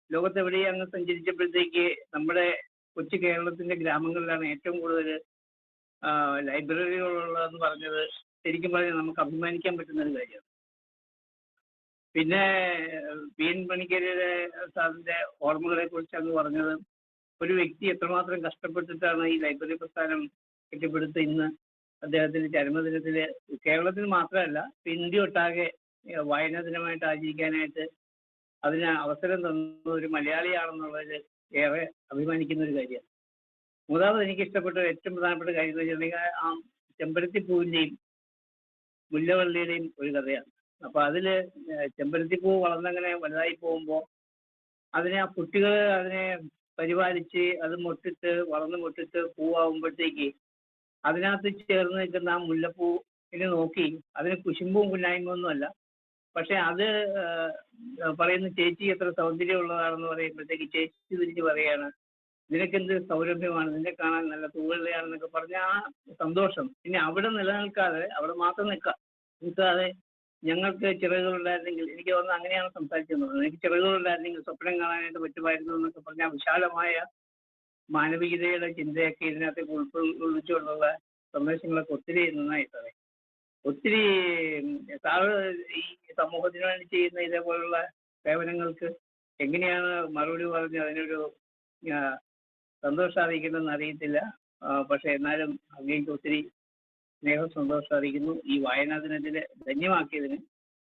ലോകത്തെവിടെയും അങ്ങ് സഞ്ചരിച്ചപ്പോഴത്തേക്ക് നമ്മുടെ കൊച്ചു കേരളത്തിന്റെ ഗ്രാമങ്ങളിലാണ് ഏറ്റവും കൂടുതൽ ലൈബ്രറികളുള്ളതെന്ന് പറഞ്ഞത് ശരിക്കും പറഞ്ഞാൽ നമുക്ക് അഭിമാനിക്കാൻ പറ്റുന്ന ഒരു കാര്യമാണ്. പിന്നെ PN പണിക്കരുടെ സാറിന്റെ ഓർമ്മകളെ കുറിച്ച് അങ്ങ് പറഞ്ഞത്, ഒരു വ്യക്തി എത്രമാത്രം കഷ്ടപ്പെട്ടിട്ടാണ് ഈ ലൈബ്രറി പ്രസ്ഥാനം കെട്ടിപ്പടുത്ത് ഇന്ന് അദ്ദേഹത്തിന്റെ ചരമദിനത്തില് കേരളത്തിൽ മാത്രമല്ല ഇന്ത്യ ഒട്ടാകെ വായനാ ദിനമായിട്ട് ആചരിക്കാനായിട്ട് അതിന് അവസരം തന്ന ഒരു മലയാളിയാണെന്നുള്ളതിൽ ഏറെ അഭിമാനിക്കുന്ന ഒരു കാര്യമാണ്. മൂന്നാമത് എനിക്ക് ഇഷ്ടപ്പെട്ട ഏറ്റവും പ്രധാനപ്പെട്ട കാര്യം എന്ന് വെച്ചിട്ടുണ്ടെങ്കിൽ ആ ചെമ്പരത്തിപ്പൂവിന്റെയും മുല്ലവള്ളിയുടെയും ഒരു കഥയാണ്. അപ്പൊ അതില് ചെമ്പരത്തിപ്പൂ വളർന്നങ്ങനെ വലുതായി പോകുമ്പോൾ അതിനെ ആ കുട്ടികൾ അതിനെ പരിപാലിച്ച് അത് മൊട്ടിട്ട് വളർന്ന് മൊട്ടിട്ട് പൂവാകുമ്പോഴത്തേക്ക് അതിനകത്ത് ചേർന്ന് നിൽക്കുന്ന ആ മുല്ലപ്പൂവിനെ നോക്കി അതിന് കുശുമ്പും കുന്നായ്മയൊന്നുമല്ല. പക്ഷെ അത് പറയുന്ന ചേച്ചി എത്ര സൗന്ദര്യമുള്ളതാണെന്ന് പറയുമ്പോഴത്തേക്ക് ചേച്ചി തിരിച്ച് പറയാണ് നിനക്കെന്ത് സൗരഭ്യമാണ്, നിന്നെ കാണാൻ നല്ല തൂവെള്ളയാണെന്നൊക്കെ പറഞ്ഞ ആ സന്തോഷം പിന്നെ അവിടെ നിലനിൽക്കാതെ അവിടെ മാത്രം നിൽക്കാതെ ഞങ്ങൾക്ക് ചിറകുകളുണ്ടായിരുന്നെങ്കിൽ, എനിക്ക് തോന്നുന്നു അങ്ങനെയാണ് സംസാരിച്ചത്, എനിക്ക് ചിറകുകളുണ്ടായിരുന്നെങ്കിൽ സ്വപ്നം കാണാനായിട്ട് പറ്റുമായിരുന്നു എന്നൊക്കെ പറഞ്ഞ വിശാലമായ മാനവികതയുടെ ചിന്തയൊക്കെ ഇതിനകത്തേക്ക് ഉൾക്കൊള്ളിച്ചുകൊണ്ടുള്ള സന്ദേശങ്ങളൊക്കെ ഒത്തിരി നന്നായി സാറേ. ഒത്തിരി സാറ് ഈ സമൂഹത്തിന് വേണ്ടി ചെയ്യുന്ന ഇതേപോലുള്ള സേവനങ്ങൾക്ക് എങ്ങനെയാണ് മറുപടി പറഞ്ഞ് അതിനൊരു സന്തോഷം അറിയിക്കുന്നതെന്ന് അറിയത്തില്ല. പക്ഷെ എന്നാലും അങ്ങേക്ക് ഒത്തിരി സ്നേഹവും സന്തോഷം അറിയിക്കുന്നു. ഈ വായനാ ദിനത്തില് ധന്യമാക്കിയതിന്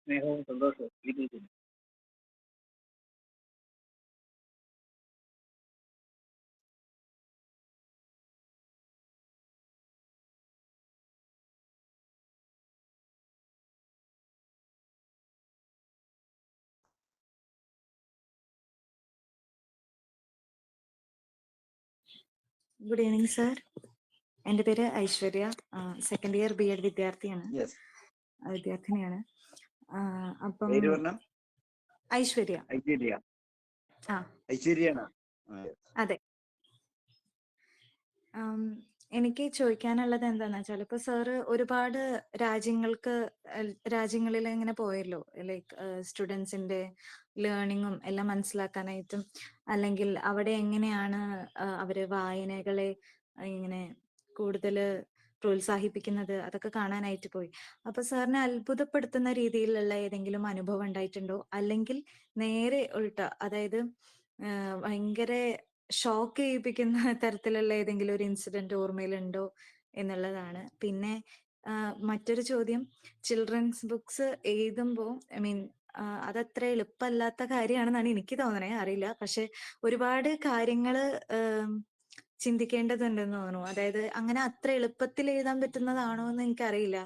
സ്നേഹവും സന്തോഷവും അറിയിക്കുന്നു. Good evening sir. എൻ്റെ പേര് ഐശ്വര്യ, സെക്കൻഡ് ഇയർ BEd വിദ്യാർത്ഥിയാണ്, വിദ്യാർത്ഥിനിയാണ്. അപ്പം ഐശ്വര്യ. അതെ. എനിക്ക് ചോദിക്കാനുള്ളത് എന്താന്ന് വെച്ചാൽ, ഇപ്പൊ സാറ് ഒരുപാട് രാജ്യങ്ങളിൽ ഇങ്ങനെ പോയല്ലോ, ലൈക്ക് സ്റ്റുഡൻസിന്റെ ലേണിങ്ങും എല്ലാം മനസ്സിലാക്കാനായിട്ടും, അല്ലെങ്കിൽ അവിടെ എങ്ങനെയാണ് അവര് വായനകളെ ഇങ്ങനെ കൂടുതൽ പ്രോത്സാഹിപ്പിക്കുന്നത്, അതൊക്കെ കാണാനായിട്ട് പോയി. അപ്പൊ സാറിനെ അത്ഭുതപ്പെടുത്തുന്ന രീതിയിലുള്ള ഏതെങ്കിലും അനുഭവം ഉണ്ടായിട്ടുണ്ടോ, അല്ലെങ്കിൽ നേരെ ഉൾട്ട, അതായത് ഭയങ്കര ഷോക്ക് ചെയ്യിപ്പിക്കുന്ന തരത്തിലുള്ള ഏതെങ്കിലും ഒരു ഇൻസിഡന്റ് ഓർമ്മയിലുണ്ടോ എന്നുള്ളതാണ്. പിന്നെ മറ്റൊരു ചോദ്യം, ചിൽഡ്രൻസ് ബുക്സ് എഴുതുമ്പോൾ അതത്ര എളുപ്പമല്ലാത്ത കാര്യമാണെന്നാണ് എനിക്ക് തോന്നണേ, അറിയില്ല. പക്ഷെ ഒരുപാട് കാര്യങ്ങള് ചിന്തിക്കേണ്ടതുണ്ടെന്ന് തോന്നുന്നു. അതായത് അങ്ങനെ അത്ര എളുപ്പത്തിൽ എഴുതാൻ പറ്റുന്നതാണോ എന്ന് എനിക്കറിയില്ല.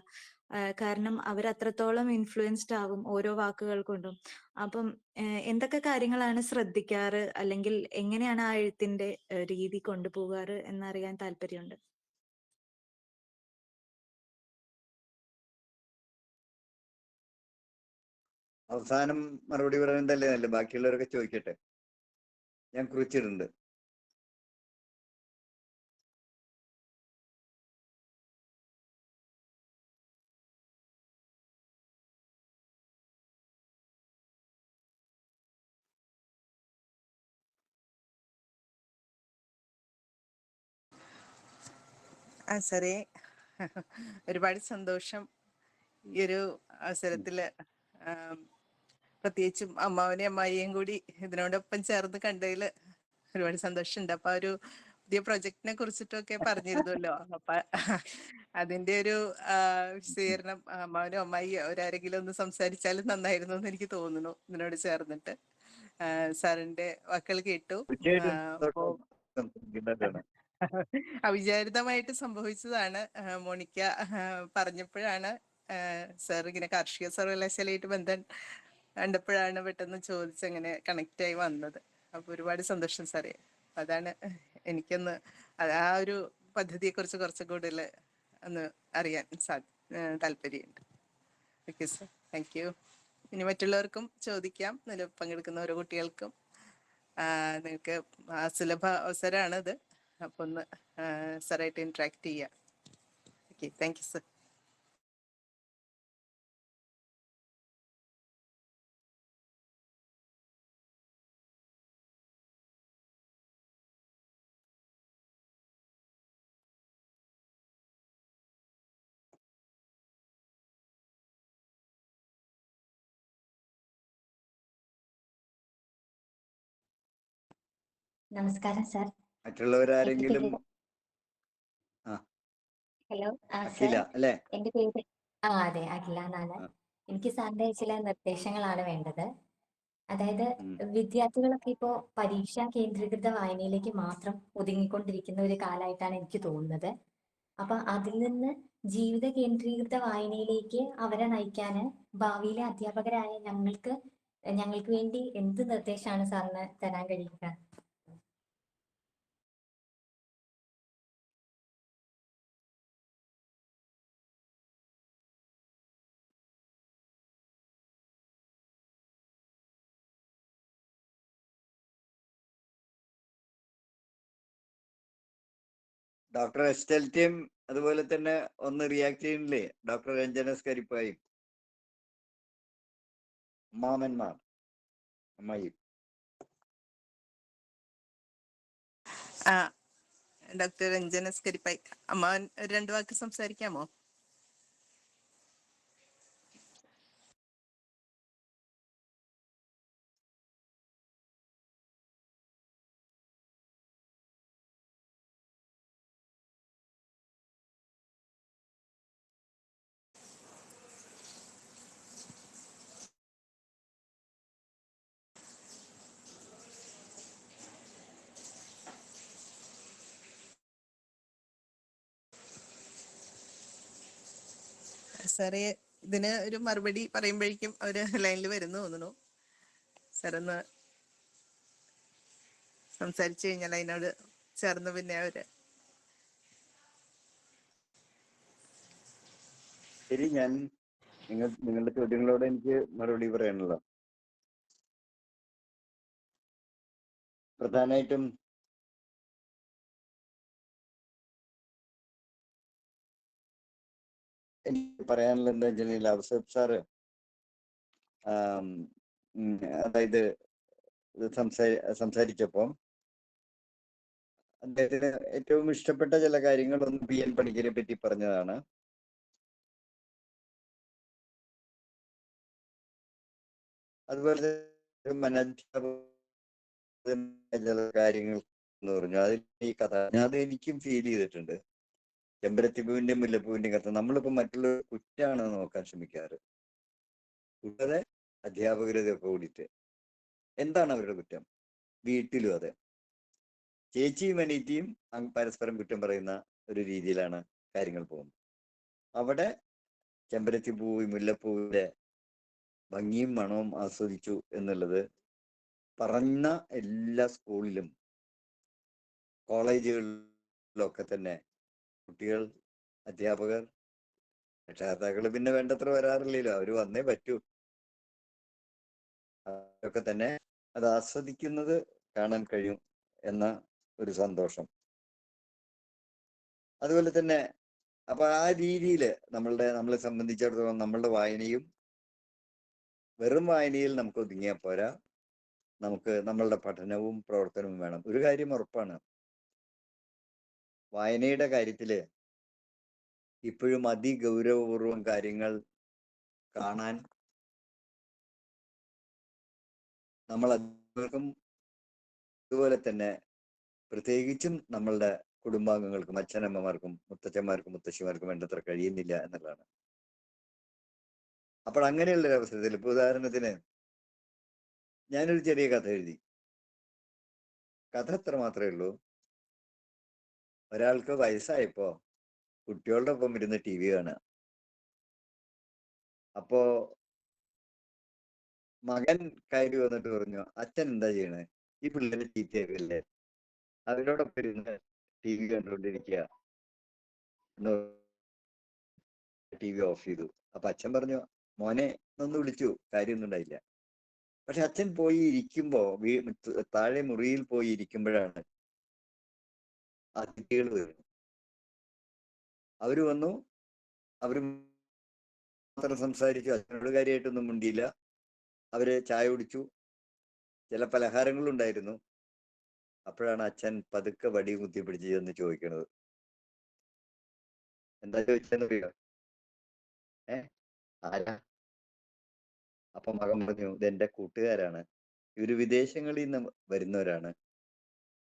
കാരണം അവരത്രത്തോളം ഇൻഫ്ലുവൻസ്ഡ് ആവും ഓരോ വാക്കുകൾ കൊണ്ടും. അപ്പം എന്തൊക്കെ കാര്യങ്ങളാണ് ശ്രദ്ധിക്കാറ്, അല്ലെങ്കിൽ എങ്ങനെയാണ് ആ എഴുത്തിന്റെ രീതി കൊണ്ടുപോകാറ് എന്നറിയാൻ താല്പര്യമുണ്ട്. അവസാനം മറുപടി പറയുന്നതല്ലേ നല്ല, ബാക്കിയുള്ളവരൊക്കെ ചോദിക്കട്ടെ, ഞാൻ കുറിച്ചിട്ടുണ്ട്. സാറേ, ഒരുപാട് സന്തോഷം ഈ ഒരു അവസരത്തില്, പ്രത്യേകിച്ചും അമ്മാവനെയും അമ്മായിയെയും കൂടി ഇതിനോടൊപ്പം ചേർന്ന് കണ്ടതിൽ ഒരുപാട് സന്തോഷമുണ്ട്. അപ്പൊ ഒരു പുതിയ പ്രൊജക്ടിനെ കുറിച്ചിട്ടൊക്കെ പറഞ്ഞിരുന്നല്ലോ, അപ്പൊ അതിന്റെ ഒരു വിശദീകരണം അമ്മാവനും അമ്മായി അവരാരെങ്കിലും ഒന്ന് സംസാരിച്ചാലും നന്നായിരുന്നു എന്ന് എനിക്ക് തോന്നുന്നു. ഇതിനോട് ചേർന്നിട്ട് സാറിന്റെ വാക്കുകൾ കേട്ടു. അപ്പോ അവിചാരിതമായിട്ട് സംഭവിച്ചതാണ്. മോണിക്ക പറഞ്ഞപ്പോഴാണ് സാർ ഇങ്ങനെ കാർഷിക സർവകലാശാലയായിട്ട് ബന്ധം കണ്ടപ്പോഴാണ് പെട്ടെന്ന് ചോദിച്ചങ്ങനെ കണക്റ്റ് ആയി വന്നത്. അപ്പൊ ഒരുപാട് സന്തോഷം സാറേ. അതാണ് എനിക്കൊന്ന് ആ ഒരു പദ്ധതിയെ കുറിച്ച് കുറച്ച് കൂടുതൽ ഒന്ന് അറിയാൻ താല്പര്യമുണ്ട്. Okay sir, thank you. ഇനി മറ്റുള്ളവർക്കും ചോദിക്കാം, ഇതിൽ പങ്കെടുക്കുന്ന ഓരോ കുട്ടികൾക്കും. നിങ്ങൾക്ക് സുലഭ അവസരമാണിത്. അപ്പൊ ഒന്ന് സാറായിട്ട് ഇന്ററാക്ട് ചെയ്യാം. Okay, thank you sir. നമസ്കാരം സർ. മറ്റുള്ളവരാരെങ്കിലും? ഹലോ അഖില സർ, അല്ലേ? എന്റെ പേര് അതെ, അഖില എന്നാണ്. എനിക്ക് സാറിന്റെ ചില നിർദ്ദേശങ്ങളാണ് വേണ്ടത്. അതായത് വിദ്യാർത്ഥികളൊക്കെ ഇപ്പോ പരീക്ഷാ കേന്ദ്രീകൃത വായനയിലേക്ക് മാത്രം ഒതുങ്ങിക്കൊണ്ടിരിക്കുന്ന ഒരു കാലമായിട്ടാണ് എനിക്ക് തോന്നുന്നത്. അപ്പൊ അതിൽ നിന്ന് ജീവിത കേന്ദ്രീകൃത വായനയിലേക്ക് അവരെ നയിക്കാന് ഭാവിയിലെ അധ്യാപകരായ ഞങ്ങൾക്ക് വേണ്ടി എന്ത് നിർദ്ദേശമാണ് സാറിന് തരാൻ കഴിയുക? ഡോക്ടർ എസ്റ്റൽറ്റിയും അതുപോലെ തന്നെ ഒന്ന് റിയാക്ട് ചെയ്യുന്നില്ലേ ഡോക്ടർ രഞ്ജന സ്കരിപ്പായും മാമന്മാർ അമ്മായി. ആ ഡോക്ടർ രഞ്ജന സ്കരിപ്പായി അമ്മ രണ്ടു വാക്ക് സംസാരിക്കാമോ? സാറേ ഇതിന് ഒരു മറുപടി പറയുമ്പോഴേക്കും അവര് ലൈനിൽ വരുന്നു തോന്നുന്നു. സാറൊന്ന് സംസാരിച്ചു കഴിഞ്ഞാൽ അതിനോട് ചേർന്ന് പിന്നെ അവര്. ശരി, ഞാൻ നിങ്ങളുടെ ചോദ്യങ്ങളോട് എനിക്ക് മറുപടി പറയാനുള്ളത് പ്രധാനമായിട്ടും എനിക്ക് പറയാനുള്ളത് എന്താ വെച്ചാൽ ഔസഫ് സാറ് അതായത് സംസാരിച്ചപ്പോൾ അദ്ദേഹത്തിന് ഏറ്റവും ഇഷ്ടപ്പെട്ട ചില കാര്യങ്ങളൊന്നും പി എൻ പണിക്കരെ പറ്റി പറഞ്ഞതാണ്. അതുപോലെ ചില കാര്യങ്ങൾ എന്ന് പറഞ്ഞു അതിൽ ഈ കഥ അത് എനിക്കും ഫീൽ ചെയ്തിട്ടുണ്ട്. ചെമ്പരത്തിപ്പൂവിന്റെ മുല്ലപ്പൂവിന്റെ കഥ നമ്മളിപ്പോ മറ്റുള്ള കുറ്റാണ് നോക്കാൻ ശ്രമിക്കാറ്. കൂടാതെ അധ്യാപകരതൊക്കെ കൂടിയിട്ട് എന്താണ് അവരുടെ കുറ്റം? വീട്ടിലും അതെ, ചേച്ചിയും അനീറ്റിയും പരസ്പരം കുറ്റം പറയുന്ന ഒരു രീതിയിലാണ് കാര്യങ്ങൾ പോകുന്നത്. അവിടെ ചെമ്പരത്തിപ്പൂവ് മുല്ലപ്പൂവിന്റെ ഭംഗിയും മണവും ആസ്വദിച്ചു എന്നുള്ളത് പറഞ്ഞ എല്ലാ സ്കൂളിലും കോളേജുകളിലൊക്കെ തന്നെ കുട്ടികൾ, അധ്യാപകർ, രക്ഷകർത്താക്കൾ പിന്നെ വേണ്ടത്ര വരാറില്ലല്ലോ, അവര് വന്നേ പറ്റൂ. അതൊക്കെ തന്നെ അത് ആസ്വദിക്കുന്നത് കാണാൻ കഴിയും എന്ന ഒരു സന്തോഷം. അതുപോലെ തന്നെ അപ്പൊ ആ രീതിയിൽ നമ്മളെ സംബന്ധിച്ചിടത്തോളം നമ്മളുടെ വായനയും വെറും വായനയിൽ നമുക്ക് ഒതുങ്ങിയാൽ പോരാ, നമുക്ക് നമ്മളുടെ പഠനവും പ്രവർത്തനവും വേണം. ഒരു കാര്യം ഉറപ്പാണ്, വായനയുടെ കാര്യത്തില് ഇപ്പോഴും അതിഗൗരവപൂർവം കാര്യങ്ങൾ കാണാൻ നമ്മൾ അധ്യാപകർക്കും അതുപോലെ തന്നെ പ്രത്യേകിച്ചും നമ്മളുടെ കുടുംബാംഗങ്ങൾക്കും അച്ഛനമ്മമാർക്കും മുത്തച്ഛന്മാർക്കും മുത്തശ്ശിമാർക്കും വേണ്ടത്ര കഴിയുന്നില്ല എന്നുള്ളതാണ്. അപ്പോൾ അങ്ങനെയുള്ള ഒരു അവസരത്തിൽ ഇപ്പൊ ഉദാഹരണത്തിന് ഞാനൊരു ചെറിയ കഥ എഴുതി. കഥ എത്ര മാത്രമേ ഉള്ളൂ, ഒരാൾക്ക് വയസ്സായപ്പോ കുട്ടികളുടെ ഒപ്പം ഇരുന്ന് ടി വി കാണുക. അപ്പോ മകൻ കയറി വന്നിട്ട് പറഞ്ഞു, അച്ഛൻ എന്താ ചെയ്യണേ? ഈ പിള്ളേരെ ചീത്തയാക്കല്ലേ, അവരോടൊപ്പം ഇരുന്ന് ടി വി കണ്ടുകൊണ്ടിരിക്കുക. ടി വി ഓഫ് ചെയ്തു. അപ്പൊ അച്ഛൻ പറഞ്ഞു, മോനെ ഒന്ന് വിളിച്ചു, കാര്യമൊന്നും ഉണ്ടായില്ല. പക്ഷെ അച്ഛൻ പോയി ഇരിക്കുമ്പോ താഴെ മുറിയിൽ പോയി ഇരിക്കുമ്പോഴാണ് അതിഥികൾ വരുന്നു. അവര് വന്നു, അവര് മാത്രം സംസാരിച്ചു, അച്ഛനോട് കാര്യമായിട്ടൊന്നും മുണ്ടിയില്ല. അവര് ചായ കുടിച്ചു, ചില പലഹാരങ്ങളുണ്ടായിരുന്നു. അപ്പോഴാണ് അച്ഛൻ പതുക്കെ വടി കുത്തിപ്പിടിച്ച് ചെന്ന് ചോദിക്കണത്. എന്താ ചോദിച്ചെന്നറിയോ? ആരാ? അപ്പൊ മകൻ പറഞ്ഞു, ഇതെന്റെ കൂട്ടുകാരാണ്, ഇവര് വിദേശങ്ങളിൽ നിന്ന് വരുന്നവരാണ്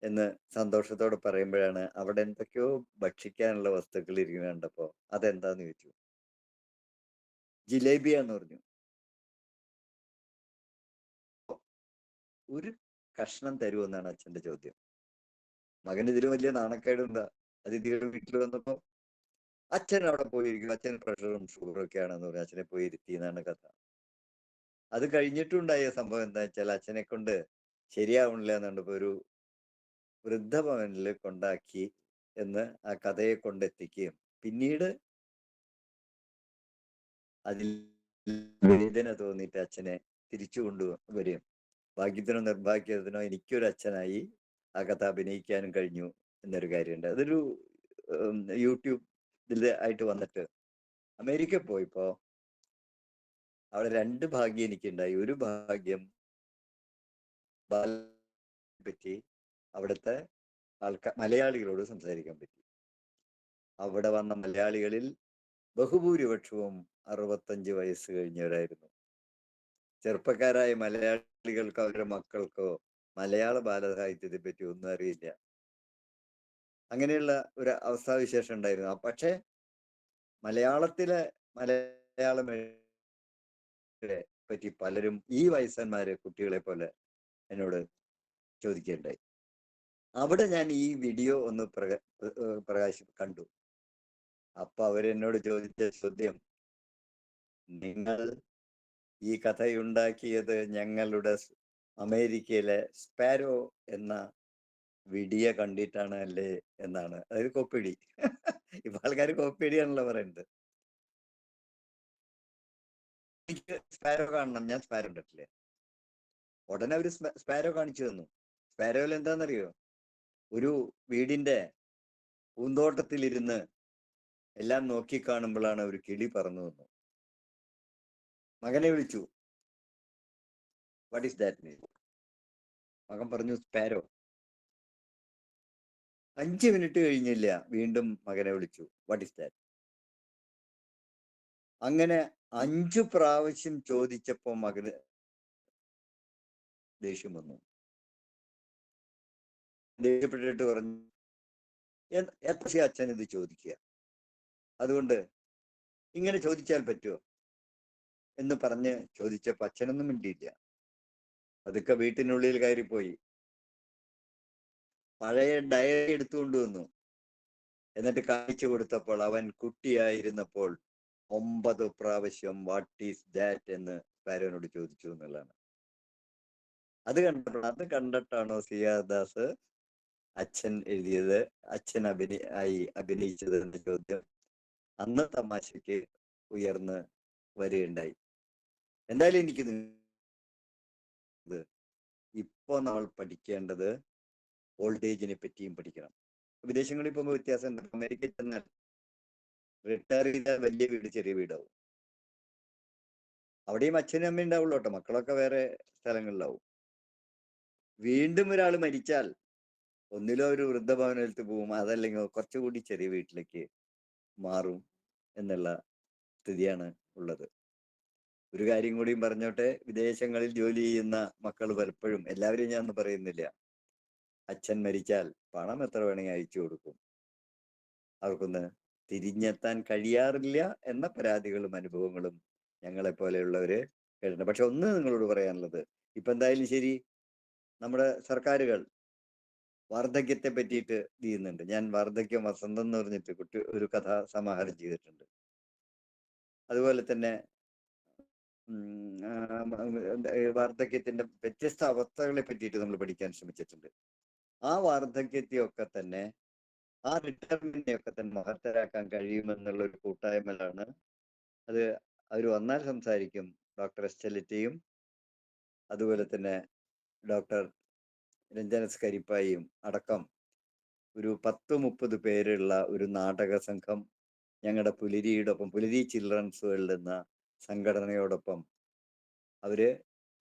എന്ന് സന്തോഷത്തോടെ പറയുമ്പോഴാണ് അവിടെ എന്തൊക്കെയോ ഭക്ഷിക്കാനുള്ള വസ്തുക്കൾ ഇരിക്കുന്ന കണ്ടപ്പോ അതെന്താന്ന് ചോദിച്ചു. ജിലേബിയാന്ന് പറഞ്ഞു. ഒരു കഷ്ണം തരുമെന്നാണ് അച്ഛന്റെ ചോദ്യം. മകന് ഇതിന് വലിയ നാണക്കേടുണ്ടാ. അതിഥികൾ വീട്ടിൽ വന്നപ്പോ അച്ഛൻ അവിടെ പോയിരിക്കും, അച്ഛൻ പ്രഷറും ഷുഗറും ഒക്കെ ആണെന്ന് പറഞ്ഞു അച്ഛനെ പോയി ഇരുത്തി എന്നാണ് കഥ. അത് കഴിഞ്ഞിട്ടുണ്ടായ സംഭവം എന്താ വെച്ചാൽ അച്ഛനെ കൊണ്ട് ശരിയാവണില്ല എന്നുണ്ടപ്പോ ഒരു വൃദ്ധഭവനിൽ കൊണ്ടാക്കി എന്ന് ആ കഥയെ കൊണ്ടെത്തിക്കുകയും പിന്നീട് അതിൽ വേദന തോന്നിയിട്ട് അച്ഛനെ തിരിച്ചു കൊണ്ടുവരികയും ഭാഗ്യത്തിനോ നിർഭാഗ്യത്തിനോ എനിക്കൊരു അച്ഛനായി ആ കഥ അഭിനയിക്കാനും കഴിഞ്ഞു എന്നൊരു കാര്യമുണ്ട്. അതൊരു യൂട്യൂബ് ആയിട്ട് വന്നിട്ട് അമേരിക്ക പോയപ്പോ അവിടെ 2 ഭാഗ്യം എനിക്കുണ്ടായി. ഒരു ഭാഗ്യം പറ്റി അവിടുത്തെ മലയാളികളോട് സംസാരിക്കാൻ പറ്റി. അവിടെ വന്ന മലയാളികളിൽ ബഹുഭൂരിപക്ഷവും 65 വയസ്സ് കഴിഞ്ഞവരായിരുന്നു. ചെറുപ്പക്കാരായ മലയാളികൾക്ക് അവരുടെ മക്കൾക്കോ മലയാള ബാലസാഹിത്യത്തെ പറ്റി ഒന്നും അറിയില്ല. അങ്ങനെയുള്ള ഒരു അവസ്ഥാവിശേഷം ഉണ്ടായിരുന്നു. പക്ഷെ മലയാളം പറ്റി പലരും ഈ വയസ്സന്മാര് കുട്ടികളെ പോലെ എന്നോട് ചോദിക്കുകയുണ്ടായി. അവിടെ ഞാൻ ഈ വീഡിയോ ഒന്ന് കണ്ടു. അപ്പൊ അവരെന്നോട് ചോദിച്ച ചോദ്യം, നിങ്ങൾ ഈ കഥയുണ്ടാക്കിയത് ഞങ്ങളുടെ അമേരിക്കയിലെ സ്പാരോ എന്ന വീഡിയോ കണ്ടിട്ടാണ് അല്ലേ എന്നാണ്. അതായത് കോപ്പിടി. ഇപ്പൊ ആൾക്കാർ കോപ്പിടിയാണല്ലോ പറയുന്നത്. എനിക്ക് സ്പാരോ കാണണം, ഞാൻ സ്പാരോ കണ്ടിട്ടില്ല. ഉടനെ അവര് സ്പാരോ കാണിച്ചു തന്നു. സ്പാരോയിൽ എന്താണെന്നറിയോ? ഒരു വീടിന്റെ പൂന്തോട്ടത്തിലിരുന്ന് എല്ലാം നോക്കിക്കാണുമ്പോഴാണ് ഒരു കിളി പറന്നു വന്നു. മകനെ വിളിച്ചു, വാട്ട് ഈസ് ദാറ്റ് മീൻ? മകൻ പറഞ്ഞു സ്പാരോ. 5 മിനിറ്റ് കഴിഞ്ഞില്ല, വീണ്ടും മകനെ വിളിച്ചു, വാട്ട് ഈസ് ദാറ്റ്? അങ്ങനെ 5 പ്രാവശ്യം ചോദിച്ചപ്പോ മകന് ദേഷ്യം വന്നു. ദേഷ്യപ്പെട്ടിട്ട് പറഞ്ഞു, എത്ര അച്ഛൻ ഇത് ചോദിക്കുക, അതുകൊണ്ട് ഇങ്ങനെ ചോദിച്ചാൽ പറ്റുമോ എന്ന് പറഞ്ഞ് ചോദിച്ചപ്പോ അച്ഛനൊന്നും മിണ്ടിയില്ല. അതൊക്കെ വീട്ടിനുള്ളിൽ കയറിപ്പോയി പഴയ ഡയറി എടുത്തുകൊണ്ട് വന്നു. എന്നിട്ട് കാണിച്ചു കൊടുത്തപ്പോൾ അവൻ കുട്ടിയായിരുന്നപ്പോൾ 9 പ്രാവശ്യം വാട്ട് ഈസ് ദാറ്റ് എന്ന് സ്പാരോനോട് ചോദിച്ചു എന്നുള്ളതാണ്. അത് കണ്ടിട്ടാണോ സിയാദാസ് അച്ഛൻ എഴുതിയത്, അച്ഛൻ അഭിനയിച്ചത് എന്ന ചോദ്യം അന്ന് തമാശയ്ക്ക് ഉയർന്ന് വരികയുണ്ടായി. എന്തായാലും എനിക്ക് ഇപ്പോ നമ്മൾ പഠിക്കേണ്ടത് ഓൾഡ് ഏജിനെ പറ്റിയും പഠിക്കണം. വിദേശങ്ങളിൽ പോകുമ്പോൾ വ്യത്യാസം. അമേരിക്കയിൽ ചെന്നാൽ റിട്ടയർ ചെയ്താൽ വലിയ വീട് ചെറിയ വീടാവും. അവിടെയും അച്ഛനും അമ്മയും ഉണ്ടാവുള്ളൂ കേട്ടോ, മക്കളൊക്കെ വേറെ സ്ഥലങ്ങളിലാവും. വീണ്ടും ഒരാൾ മരിച്ചാൽ ഒന്നിലോ ഒരു വൃദ്ധഭവനത്തിൽ പോവും, അതല്ലെങ്കിൽ കുറച്ചുകൂടി ചെറിയ വീട്ടിലേക്ക് മാറും എന്നുള്ള സ്ഥിതിയാണ് ഉള്ളത്. ഒരു കാര്യം കൂടിയും പറഞ്ഞോട്ടെ, വിദേശങ്ങളിൽ ജോലി ചെയ്യുന്ന മക്കൾ പലപ്പോഴും, എല്ലാവരും ഞാൻ പറയുന്നില്ല, അച്ഛൻ മരിച്ചാൽ പണം എത്ര വേണമെങ്കിൽ അയച്ചു കൊടുക്കും, അവർക്കൊന്ന് തിരിഞ്ഞെത്താൻ കഴിയാറില്ല എന്ന പരാതികളും അനുഭവങ്ങളും ഞങ്ങളെപ്പോലെയുള്ളവര് കേട്ടിട്ടുണ്ട്. പക്ഷെ ഒന്ന് നിങ്ങളോട് പറയാനുള്ളത്, ഇപ്പൊ എന്തായാലും ശരി, നമ്മുടെ സർക്കാരുകൾ വാർദ്ധക്യത്തെ പറ്റിയിട്ട് ചെയ്യുന്നുണ്ട്. ഞാൻ വാർദ്ധക്യം വസന്തം എന്ന് പറഞ്ഞിട്ട് ഒരു കഥ സമാഹാരം ചെയ്തിട്ടുണ്ട്. അതുപോലെ തന്നെ വാർദ്ധക്യത്തിന്റെ വ്യത്യസ്ത അവസ്ഥകളെ പറ്റിയിട്ട് നമ്മൾ പഠിക്കാൻ ശ്രമിച്ചിട്ടുണ്ട്. ആ വാർദ്ധക്യത്തെയൊക്കെ തന്നെ, ആ റിട്ടയർമെന്റിനെയൊക്കെ തന്നെ മഹത്തരാക്കാൻ കഴിയുമെന്നുള്ള ഒരു കൂട്ടായ്മയിലാണ് അത്. അവർ വന്നാൽ സംസാരിക്കും, ഡോക്ടർ എസ്റ്റലിറ്റയും അതുപോലെ തന്നെ ഡോക്ടർ രഞ്ജനസ് കരിപ്പായും അടക്കം ഒരു 10-30 പേരുള്ള ഒരു നാടക സംഘം ഞങ്ങളുടെ പുലരിയോടൊപ്പം, പുലരി ചിൽഡ്രൻസ് വേൾഡ് എന്ന സംഘടനയോടൊപ്പം അവര്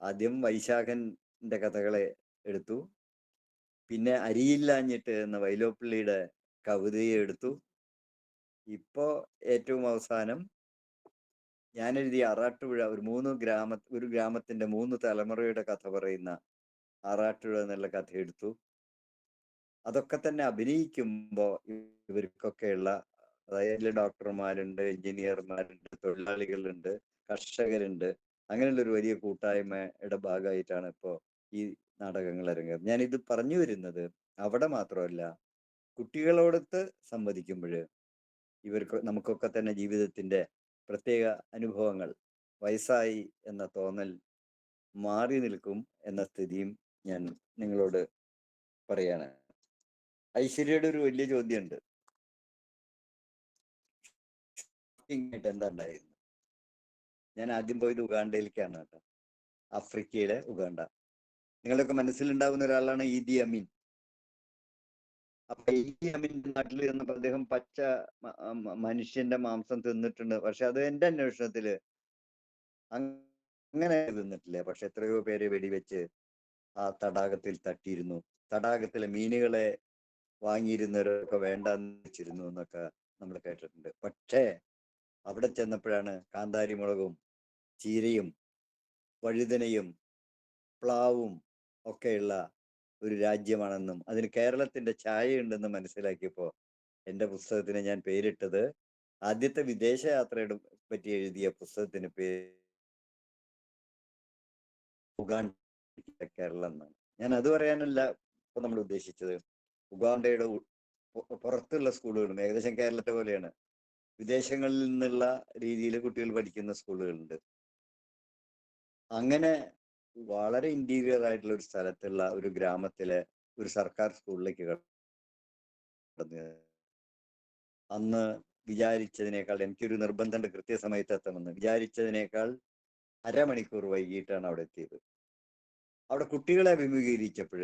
ആദ്യം വൈശാഖന്റെ കഥകളെ എടുത്തു, പിന്നെ അരിയില്ലാഞ്ഞിട്ട് എന്ന വൈലോപ്പിള്ളിയുടെ കവിതയെ എടുത്തു. ഇപ്പോ ഏറ്റവും അവസാനം ഞാൻ എഴുതിയ ആറാട്ടുപുഴ, ഒരു ഗ്രാമത്തിന്റെ 3 തലമുറയുടെ കഥ പറയുന്ന ആറാട്ടുപുഴ എന്നുള്ള കഥ എടുത്തു. അതൊക്കെ തന്നെ അഭിനയിക്കുമ്പോ ഇവർക്കൊക്കെയുള്ള, അതായത് ഡോക്ടർമാരുണ്ട്, എഞ്ചിനീയർമാരുണ്ട്, തൊഴിലാളികളുണ്ട്, കർഷകരുണ്ട്, അങ്ങനെയുള്ള ഒരു വലിയ കൂട്ടായ്മയുടെ ഭാഗമായിട്ടാണ് ഇപ്പോൾ ഈ നാടകങ്ങൾ അരങ്ങേറുന്നത്. ഞാനിത് പറഞ്ഞു വരുന്നത് അവിടെ മാത്രമല്ല, കുട്ടികളോടൊത്ത് സംവദിക്കുമ്പോൾ നമുക്കൊക്കെ തന്നെ ജീവിതത്തിന്റെ പ്രത്യേക അനുഭവങ്ങൾ, വയസ്സായി എന്ന തോന്നൽ മാറി നിൽക്കും എന്ന സ്ഥിതിയും ഞാൻ നിങ്ങളോട് പറയാണ്. ഐശ്വര്യയുടെ ഒരു വലിയ ചോദ്യമുണ്ട്, എന്താ ഉണ്ടായിരുന്നു? ഞാൻ ആദ്യം പോയത് ഉഗാണ്ടയിലേക്കാണ് കേട്ടോ, ആഫ്രിക്കയിലെ ഉഗാണ്ട. നിങ്ങളുടെയൊക്കെ മനസ്സിലുണ്ടാവുന്ന ഒരാളാണ് ഈദി അമീൻ. അപ്പൊ ഈ അമീന്റെ നാട്ടിൽ ചെന്നപ്പോ അദ്ദേഹം പച്ച മനുഷ്യന്റെ മാംസം തിന്നിട്ടുണ്ട്. പക്ഷെ അത് എന്റെ അന്വേഷണത്തില് അങ്ങനെ തിന്നിട്ടില്ല. പക്ഷെ എത്രയോ പേരെ വെടിവെച്ച് ആ തടാകത്തിൽ തട്ടിയിരുന്നു. തടാകത്തിലെ മീനുകളെ വാങ്ങിയിരുന്നവരൊക്കെ വേണ്ടെന്ന് വെച്ചിരുന്നു എന്നൊക്കെ നമ്മൾ കേട്ടിട്ടുണ്ട്. പക്ഷേ അവിടെ ചെന്നപ്പോഴാണ് കാന്താരി മുളകും ചീരയും വഴുതനയും പ്ലാവും ഒക്കെയുള്ള ഒരു രാജ്യമാണെന്നും അതിന് കേരളത്തിന്റെ ഛായയുണ്ടെന്നും മനസ്സിലാക്കിയപ്പോൾ എൻ്റെ പുസ്തകത്തിന് ഞാൻ പേരിട്ടത്, ആദ്യത്തെ വിദേശയാത്രയുടെ പറ്റി എഴുതിയ പുസ്തകത്തിന് പേര് ഉഗാണ്ട കേരളം എന്നാണ്. ഞാൻ അത് പറയാനല്ല ഇപ്പൊ നമ്മൾ ഉദ്ദേശിച്ചത്. ഉഗാണ്ടയുടെ പുറത്തുള്ള സ്കൂളുകളും ഏകദേശം കേരളത്തെ പോലെയാണ്. വിദേശങ്ങളിൽ നിന്നുള്ള രീതിയിൽ കുട്ടികൾ പഠിക്കുന്ന സ്കൂളുകളുണ്ട്. അങ്ങനെ വളരെ ഇന്റീരിയർ ആയിട്ടുള്ള ഒരു സ്ഥലത്തുള്ള ഒരു ഗ്രാമത്തിലെ ഒരു സർക്കാർ സ്കൂളിലേക്ക് കടന്നു. അന്ന് വിചാരിച്ചതിനേക്കാൾ, എനിക്കൊരു നിർബന്ധമുണ്ട് കൃത്യസമയത്ത് എത്തണമെന്ന്, വിചാരിച്ചതിനേക്കാൾ അരമണിക്കൂർ വൈകിട്ടാണ് അവിടെ എത്തിയത്. അവിടെ കുട്ടികളെ അഭിമുഖീകരിച്ചപ്പോൾ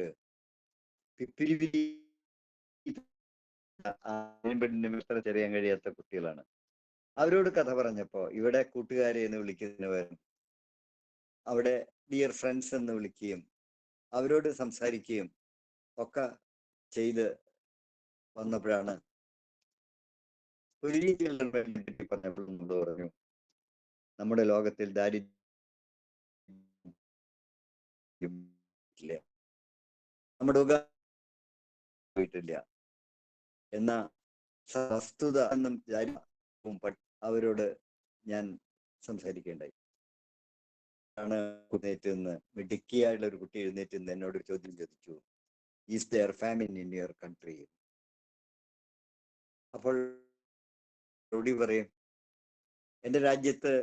പിപ്പിരി പെണ്ണിനും ഇത്ര ചെറിയാൻ കഴിയാത്ത കുട്ടികളാണ്. അവരോട് കഥ പറഞ്ഞപ്പോ ഇവിടെ കൂട്ടുകാരെ എന്ന് വിളിക്കുന്നതിന് പകരം അവിടെ ഡിയർ ഫ്രണ്ട്സ് എന്ന് വിളിക്കുകയും അവരോട് സംസാരിക്കുകയും ഒക്കെ ചെയ്ത് വന്നപ്പോഴാണ് ഒരു രീതിയിലുള്ള പറഞ്ഞപ്പോൾ നമ്മൾ പറഞ്ഞു, നമ്മുടെ ലോകത്തിൽ ദാരിദ്ര്യം നമ്മുടെ പോയിട്ടില്ല എന്ന വസ്തുത എന്നും അവരോട് ഞാൻ സംസാരിക്കേണ്ടായി. ആണ് എഴുന്നേറ്റ് നിന്ന്, മിടുക്കിയായിട്ടുള്ള ഒരു കുട്ടി എഴുന്നേറ്റ് നിന്ന് എന്നോട് ഒരു ചോദ്യം ചോദിച്ചു, is there famine in your country? അപ്പോൾ പറയും, എൻ്റെ രാജ്യത്ത്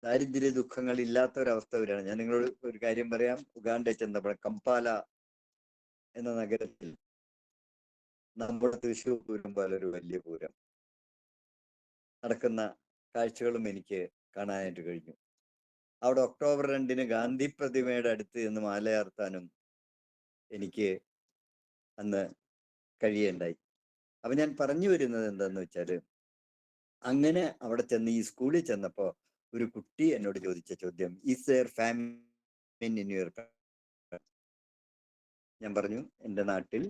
ദാരിദ്ര്യ ദുഃഖങ്ങൾ ഇല്ലാത്ത ഒരവസ്ഥ വരികയാണ്. ഞാൻ നിങ്ങളോട് ഒരു കാര്യം പറയാം. ഉഗാണ്ട ചെന്നപ്പോൾ കംപാല എന്ന നഗരത്തിൽ നമ്മുടെ തൃശ്ശൂർ പൂരം പോലെ ഒരു വലിയ പൂരം നടക്കുന്ന കാഴ്ചകളും എനിക്ക് കാണാനായിട്ട് കഴിഞ്ഞു. അവിടെ ഒക്ടോബർ 2 ഗാന്ധി പ്രതിമയുടെ അടുത്ത് നിന്ന് മാലയാർത്താനും എനിക്ക് അന്ന് കഴിയുണ്ടായി. അപ്പൊ ഞാൻ പറഞ്ഞു വരുന്നത് എന്താന്ന് വെച്ചാല്, അങ്ങനെ അവിടെ ചെന്ന് ഈ സ്കൂളിൽ ചെന്നപ്പോ ഒരു കുട്ടി എന്നോട് ചോദിച്ച ചോദ്യം, is there famine in your? ഞാൻ പറഞ്ഞു, എൻ്റെ നാട്ടിൽ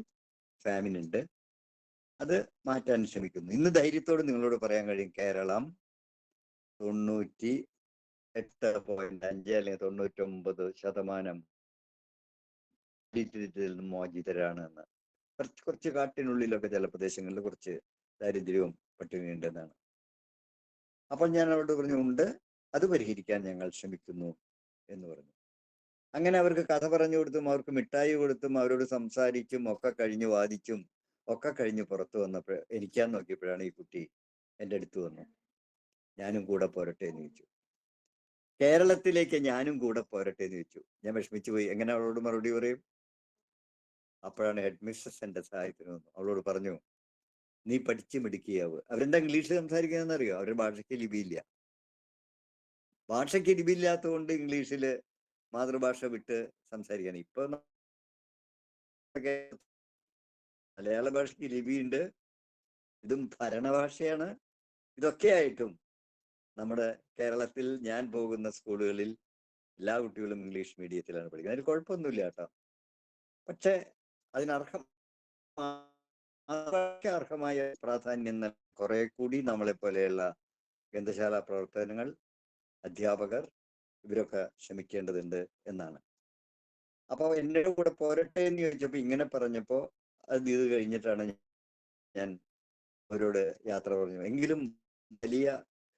ഫാമിൻ ഉണ്ട്, അത് മാറ്റാൻ ശ്രമിക്കുന്നു. ഇന്ന് ധൈര്യത്തോട് നിങ്ങളോട് പറയാൻ കഴിയും, കേരളം 98.5 അല്ലെങ്കിൽ 99% ദാരിദ്ര്യത്തിൽ നിന്നും മോചിതരാണ് എന്ന്. കുറച്ച് കാട്ടിനുള്ളിലൊക്കെ ചില പ്രദേശങ്ങളിൽ കുറച്ച് ദാരിദ്ര്യവും പട്ടിണി ഉണ്ടെന്നാണ്. അപ്പോൾ ഞാൻ അവരോട് പറഞ്ഞു, ഉണ്ട്, അത് പരിഹരിക്കാൻ ഞങ്ങൾ ശ്രമിക്കുന്നു എന്ന് പറഞ്ഞു. അങ്ങനെ അവർക്ക് കഥ പറഞ്ഞു കൊടുത്തും അവർക്ക് മിഠായി കൊടുത്തും അവരോട് സംസാരിച്ചും ഒക്കെ കഴിഞ്ഞ് വാദിച്ചും ഒക്കെ കഴിഞ്ഞ് പുറത്തു വന്നപ്പോൾ എനിക്കാൻ നോക്കിയപ്പോഴാണ് ഈ കുട്ടി എൻ്റെ അടുത്ത് വന്നു, ഞാനും കൂടെ പോരട്ടെ എന്ന് ചോദിച്ചു. കേരളത്തിലേക്ക് ഞാനും കൂടെ പോരട്ടെ എന്ന് ചോദിച്ചു. ഞാൻ വിഷമിച്ചു പോയി. എങ്ങനെ അവളോട് മറുപടി പറയും? അപ്പോഴാണ് ഹെഡ് മിസ്ട്രസ് എൻ്റെ സഹായത്തിന് വന്നു. അവളോട് പറഞ്ഞു, നീ പഠിച്ച് മിടുക്കിയാവ്. അവരെന്താ ഇംഗ്ലീഷ് സംസാരിക്കുന്നതെന്ന് അറിയോ? അവരുടെ ഭാഷയ്ക്ക് ലിപിയില്ല. ഭാഷയ്ക്ക് ലിപിയില്ലാത്തത് കൊണ്ട് ഇംഗ്ലീഷില് മാതൃഭാഷ വിട്ട് സംസാരിക്കാൻ. ഇപ്പൊ മലയാള ഭാഷയ്ക്ക് ലിപിയുണ്ട്, ഇതും ഭരണഭാഷയാണ്. ഇതൊക്കെ ആയിട്ടും നമ്മുടെ കേരളത്തിൽ ഞാൻ പോകുന്ന സ്കൂളുകളിൽ എല്ലാ കുട്ടികളും ഇംഗ്ലീഷ് മീഡിയത്തിലാണ് പഠിക്കുന്നത്. അതിന് കുഴപ്പമൊന്നുമില്ല കേട്ടോ. പക്ഷെ അർഹമായ പ്രാധാന്യം കുറെ കൂടി നമ്മളെ പോലെയുള്ള ഗ്രന്ഥശാല പ്രവർത്തനങ്ങൾ, അധ്യാപകർ, ഇവരൊക്കെ ശ്രമിക്കേണ്ടതുണ്ട് എന്നാണ്. അപ്പോൾ എൻ്റെ കൂടെ പോരട്ടെ എന്ന് ചോദിച്ചപ്പോ ഇങ്ങനെ പറഞ്ഞപ്പോ അത് ഇത് കഴിഞ്ഞിട്ടാണ് ഞാൻ അവരോട് യാത്ര പറഞ്ഞു. എങ്കിലും വലിയ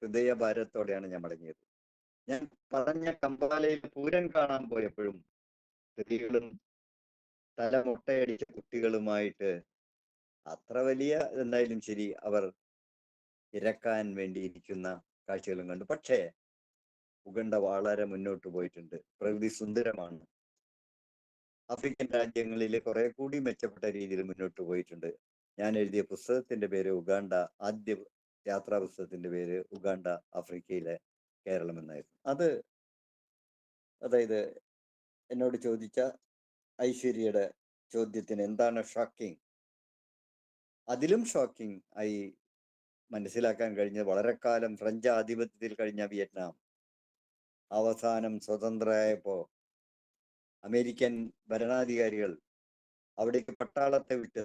ഹൃദയഭാരത്തോടെയാണ് ഞാൻ മടങ്ങിയത്. ഞാൻ പറഞ്ഞ കമ്പാലയിൽ പൂരം കാണാൻ പോയപ്പോഴും സ്ത്രീകളും തല മുട്ടയടിച്ച കുട്ടികളുമായിട്ട് അത്ര വലിയ എന്തായാലും ശരി അവർ ഇരക്കാൻ വേണ്ടിയിരിക്കുന്ന കാഴ്ചകളും കണ്ടു. പക്ഷേ ഉഗണ്ട വളരെ മുന്നോട്ട് പോയിട്ടുണ്ട്. പ്രകൃതി സുന്ദരമാണ്. ആഫ്രിക്കൻ രാജ്യങ്ങളിൽ കുറെ കൂടി മെച്ചപ്പെട്ട രീതിയിൽ മുന്നോട്ട് പോയിട്ടുണ്ട്. ഞാൻ എഴുതിയ പുസ്തകത്തിന്റെ പേര് ഉഗാണ്ട, ആദ്യ യാത്രാ പുസ്തകത്തിന്റെ പേര് ഉഗാണ്ട ആഫ്രിക്കയിലെ കേരളം എന്നായിരുന്നു. അതായത് എന്നോട് ചോദിച്ച ഐശ്വര്യയുടെ ചോദ്യത്തിന് എന്താണ് ഷോക്കിംഗ്, അതിലും ഷോക്കിംഗ് ആയി മനസ്സിലാക്കാൻ കഴിഞ്ഞത് വളരെ കാലം ഫ്രഞ്ച് ആധിപത്യത്തിൽ കഴിഞ്ഞ വിയറ്റ്നാം അവസാനം സ്വതന്ത്രമായപ്പോ അമേരിക്കൻ ഭരണാധികാരികൾ അവിടേക്ക് പട്ടാളത്തെ വിട്ട്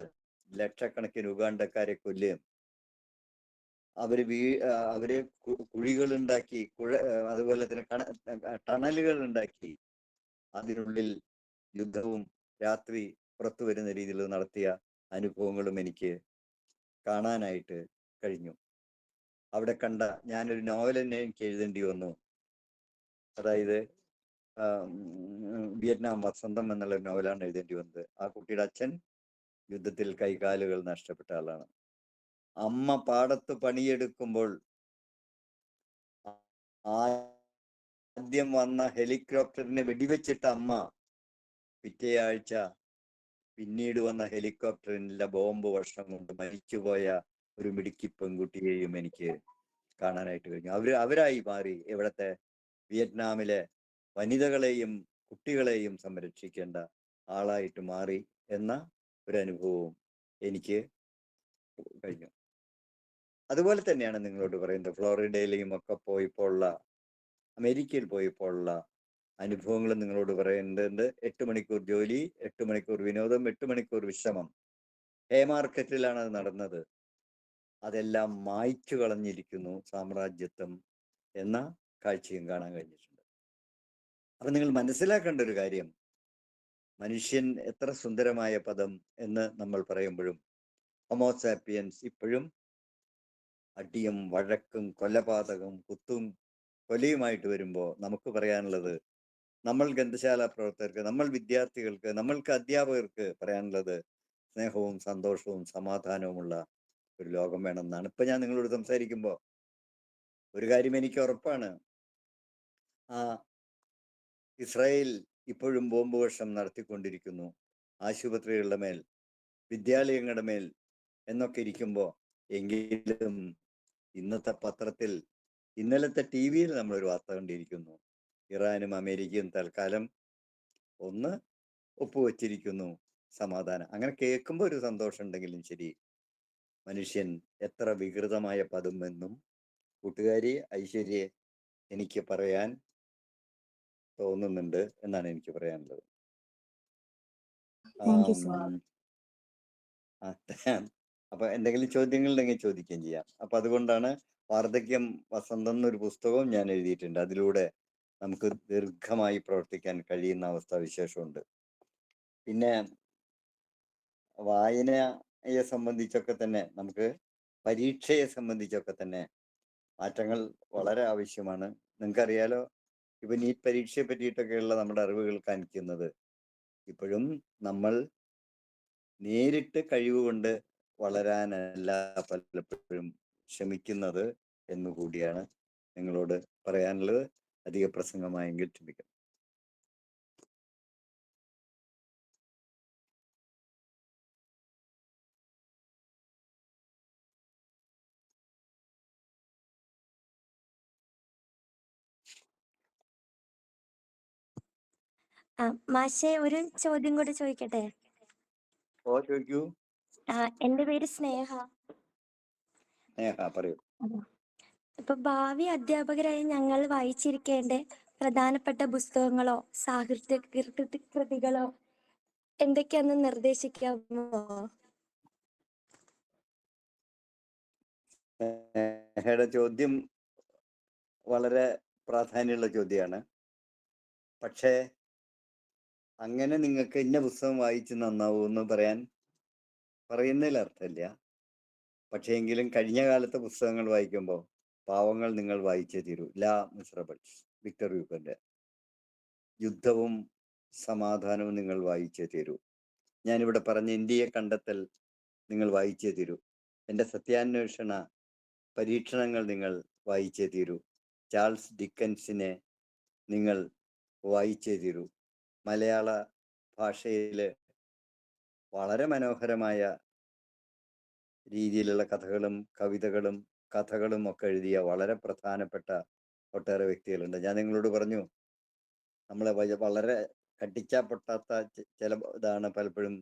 ലക്ഷക്കണക്കിന് ഉഗാണ്ടക്കാരെ കൊല്ലുകയും അവര് കുഴികൾ ഉണ്ടാക്കി അതുപോലെ തന്നെ ടണലുകൾ ഉണ്ടാക്കി അതിനുള്ളിൽ യുദ്ധവും രാത്രി പുറത്തു വരുന്ന രീതിയിൽ നടത്തിയ അനുഭവങ്ങളും എനിക്ക് കാണാനായിട്ട് കഴിഞ്ഞു. അവിടെ കണ്ട ഞാനൊരു നോവൽ തന്നെ എനിക്ക് എഴുതേണ്ടി വന്നു. അതായത് വിയറ്റ്നാം വസന്തം എന്നുള്ള നോവലാണ് എഴുതേണ്ടി വന്നത്. ആ കുട്ടിയുടെ അച്ഛൻ യുദ്ധത്തിൽ കൈകാലുകൾ നഷ്ടപ്പെട്ട ആളാണ്. അമ്മ പാടത്ത് പണിയെടുക്കുമ്പോൾ ആദ്യം വന്ന ഹെലികോപ്റ്ററിനെ വെടിവെച്ചിട്ട അമ്മ പിറ്റേ ആഴ്ച പിന്നീട് വന്ന ഹെലികോപ്റ്ററിലെ ബോംബ് വർഷം കൊണ്ട് മരിച്ചുപോയ ഒരു മിടുക്കി പെൺകുട്ടിയെയും എനിക്ക് കാണാനായിട്ട് കഴിഞ്ഞു. അവരായി മാറി ഇവിടുത്തെ വിയറ്റ്നാമിലെ വനിതകളെയും കുട്ടികളെയും സംരക്ഷിക്കേണ്ട ആളായിട്ട് മാറി എന്ന ഒരു അനുഭവവും എനിക്ക് കഴിഞ്ഞു. അതുപോലെ തന്നെയാണ് നിങ്ങളോട് പറയുന്നത്. ഫ്ലോറിഡയിലെയും ഒക്കെ പോയപ്പോൾ ഉള്ള, അമേരിക്കയിൽ പോയപ്പോൾ ഉള്ള അനുഭവങ്ങൾ നിങ്ങളോട് പറയേണ്ടതുണ്ട്. 8 മണിക്കൂർ ജോലി, 8 മണിക്കൂർ വിനോദം, 8 മണിക്കൂർ വിശ്രമം. മാർക്കറ്റിലാണ് അത് നടന്നത്. അതെല്ലാം മായ്ച്ചു കളഞ്ഞിരിക്കുന്നു സാമ്രാജ്യത്വം എന്ന കാഴ്ചയും കാണാൻ കഴിഞ്ഞിട്ടുണ്ട്. അപ്പൊ നിങ്ങൾ മനസ്സിലാക്കേണ്ട ഒരു കാര്യം, മനുഷ്യൻ എത്ര സുന്ദരമായ പദം എന്ന് നമ്മൾ പറയുമ്പോഴും ഹോമോസാപ്പിയൻസ് ഇപ്പോഴും അടിയും വഴക്കും കൊലപാതകവും കുത്തും കൊലയുമായിട്ട് വരുമ്പോൾ നമുക്ക് പറയാനുള്ളത്, നമ്മൾ ഗ്രന്ഥശാല പ്രവർത്തകർക്ക്, നമ്മൾ വിദ്യാർത്ഥികൾക്ക്, നമ്മൾക്ക് അധ്യാപകർക്ക് പറയാനുള്ളത് സ്നേഹവും സന്തോഷവും സമാധാനവുമുള്ള ഒരു ലോകം വേണമെന്നാണ്. ഇപ്പൊ ഞാൻ നിങ്ങളോട് സംസാരിക്കുമ്പോൾ ഒരു കാര്യം എനിക്ക് ഉറപ്പാണ്, ഇസ്രായേൽ ഇപ്പോഴും ബോംബ് വർഷം നടത്തിക്കൊണ്ടിരിക്കുന്നു ആശുപത്രികളുടെ മേൽ, വിദ്യാലയങ്ങളുടെ മേൽ എന്നൊക്കെ ഇരിക്കുമ്പോൾ, എങ്കിലും ഇന്നത്തെ പത്രത്തിൽ, ഇന്നലത്തെ TV-യിൽ നമ്മളൊരു വാർത്ത കണ്ടിരിക്കുന്നു, ഇറാനും അമേരിക്കയും തൽക്കാലം ഒന്ന് ഒപ്പുവെച്ചിരിക്കുന്നു സമാധാനം. അങ്ങനെ കേൾക്കുമ്പോൾ ഒരു സന്തോഷം ഉണ്ടെങ്കിലും ശരി, മനുഷ്യൻ എത്ര വികൃതമായ പദം എന്നും കൂട്ടുകാരി ഐശ്വര്യ എനിക്ക് പറയാൻ തോന്നുന്നുണ്ട് എന്നാണ് എനിക്ക് പറയാനുള്ളത്. അപ്പൊ എന്തെങ്കിലും ചോദ്യങ്ങൾ ഉണ്ടെങ്കിൽ ചോദിക്കുകയും ചെയ്യാം. അപ്പൊ അതുകൊണ്ടാണ് വാർദ്ധക്യം വസന്തം എന്നൊരു പുസ്തകവും ഞാൻ എഴുതിയിട്ടുണ്ട്. അതിലൂടെ നമുക്ക് ദീർഘമായി പ്രവർത്തിക്കാൻ കഴിയുന്ന അവസ്ഥാവിശേഷമുണ്ട്. പിന്നെ വായനയെ സംബന്ധിച്ചൊക്കെ തന്നെ, നമുക്ക് പരീക്ഷയെ സംബന്ധിച്ചൊക്കെ തന്നെ മാറ്റങ്ങൾ വളരെ ആവശ്യമാണ്. നിങ്ങൾക്കറിയാലോ, ഇപ്പൊ നീറ്റ് പരീക്ഷയെ പറ്റിയിട്ടൊക്കെയുള്ള നമ്മുടെ അറിവുകൾ കാണിക്കുന്നത്, ഇപ്പോഴും നമ്മൾ നേരിട്ട് കഴിവുകൊണ്ട് വളരാനല്ല പലപ്പോഴും ശ്രമിക്കുന്നത് എന്നുകൂടിയാണ് നിങ്ങളോട് പറയാനുള്ളത്. അധിക പ്രസംഗമായെങ്കിൽ ക്ഷമിക്കണം. മാഷെ, ഒരു ചോദ്യം കൂടി ചോദിക്കട്ടെ? ചോദിക്കൂ. എന്റെ പേര് സ്നേഹ. പറയൂ. ഇപ്പൊ ഭാവി അധ്യാപകരായി ഞങ്ങൾ വായിച്ചിരിക്കേണ്ട പ്രധാനപ്പെട്ട പുസ്തകങ്ങളോ സാഹിത്യ കൃതികളോ എന്തൊക്കെയാന്ന് നിർദ്ദേശിക്കാമോ? ചോദ്യം വളരെ പ്രാധാന്യമുള്ള ചോദ്യമാണ്. പക്ഷേ അങ്ങനെ നിങ്ങൾക്ക് ഇന്ന പുസ്തകം വായിച്ച് നന്നാവൂന്ന് പറയുന്നതിൽ അർത്ഥമില്ല. പക്ഷേ എങ്കിലും കഴിഞ്ഞ കാലത്തെ പുസ്തകങ്ങൾ വായിക്കുമ്പോൾ പാവങ്ങൾ നിങ്ങൾ വായിച്ചേ തീരൂ. ലാ മിസറബിൾസ്, വിക്ടർ ഹ്യൂഗോന്റെ യുദ്ധവും സമാധാനവും നിങ്ങൾ വായിച്ചേ തീരൂ. ഞാനിവിടെ പറഞ്ഞ ഇന്ത്യയെ കണ്ടെത്തൽ നിങ്ങൾ വായിച്ചേ തീരൂ. എൻ്റെ സത്യാന്വേഷണ പരീക്ഷണങ്ങൾ നിങ്ങൾ വായിച്ചേ തീരൂ. ചാൾസ് ഡിക്കൻസിനെ നിങ്ങൾ വായിച്ചേ തീരൂ. മലയാള ഭാഷയിൽ വളരെ മനോഹരമായ രീതിയിലുള്ള കഥകളും ഒക്കെ എഴുതിയ വളരെ പ്രധാനപ്പെട്ട ഒട്ടേറെ വ്യക്തികളുണ്ട്. ഞാൻ നിങ്ങളോട് പറഞ്ഞു, നമ്മളെ വളരെ കട്ടിച്ചാൽ പൊട്ടാത്ത ചില ഇതാണ് പലപ്പോഴും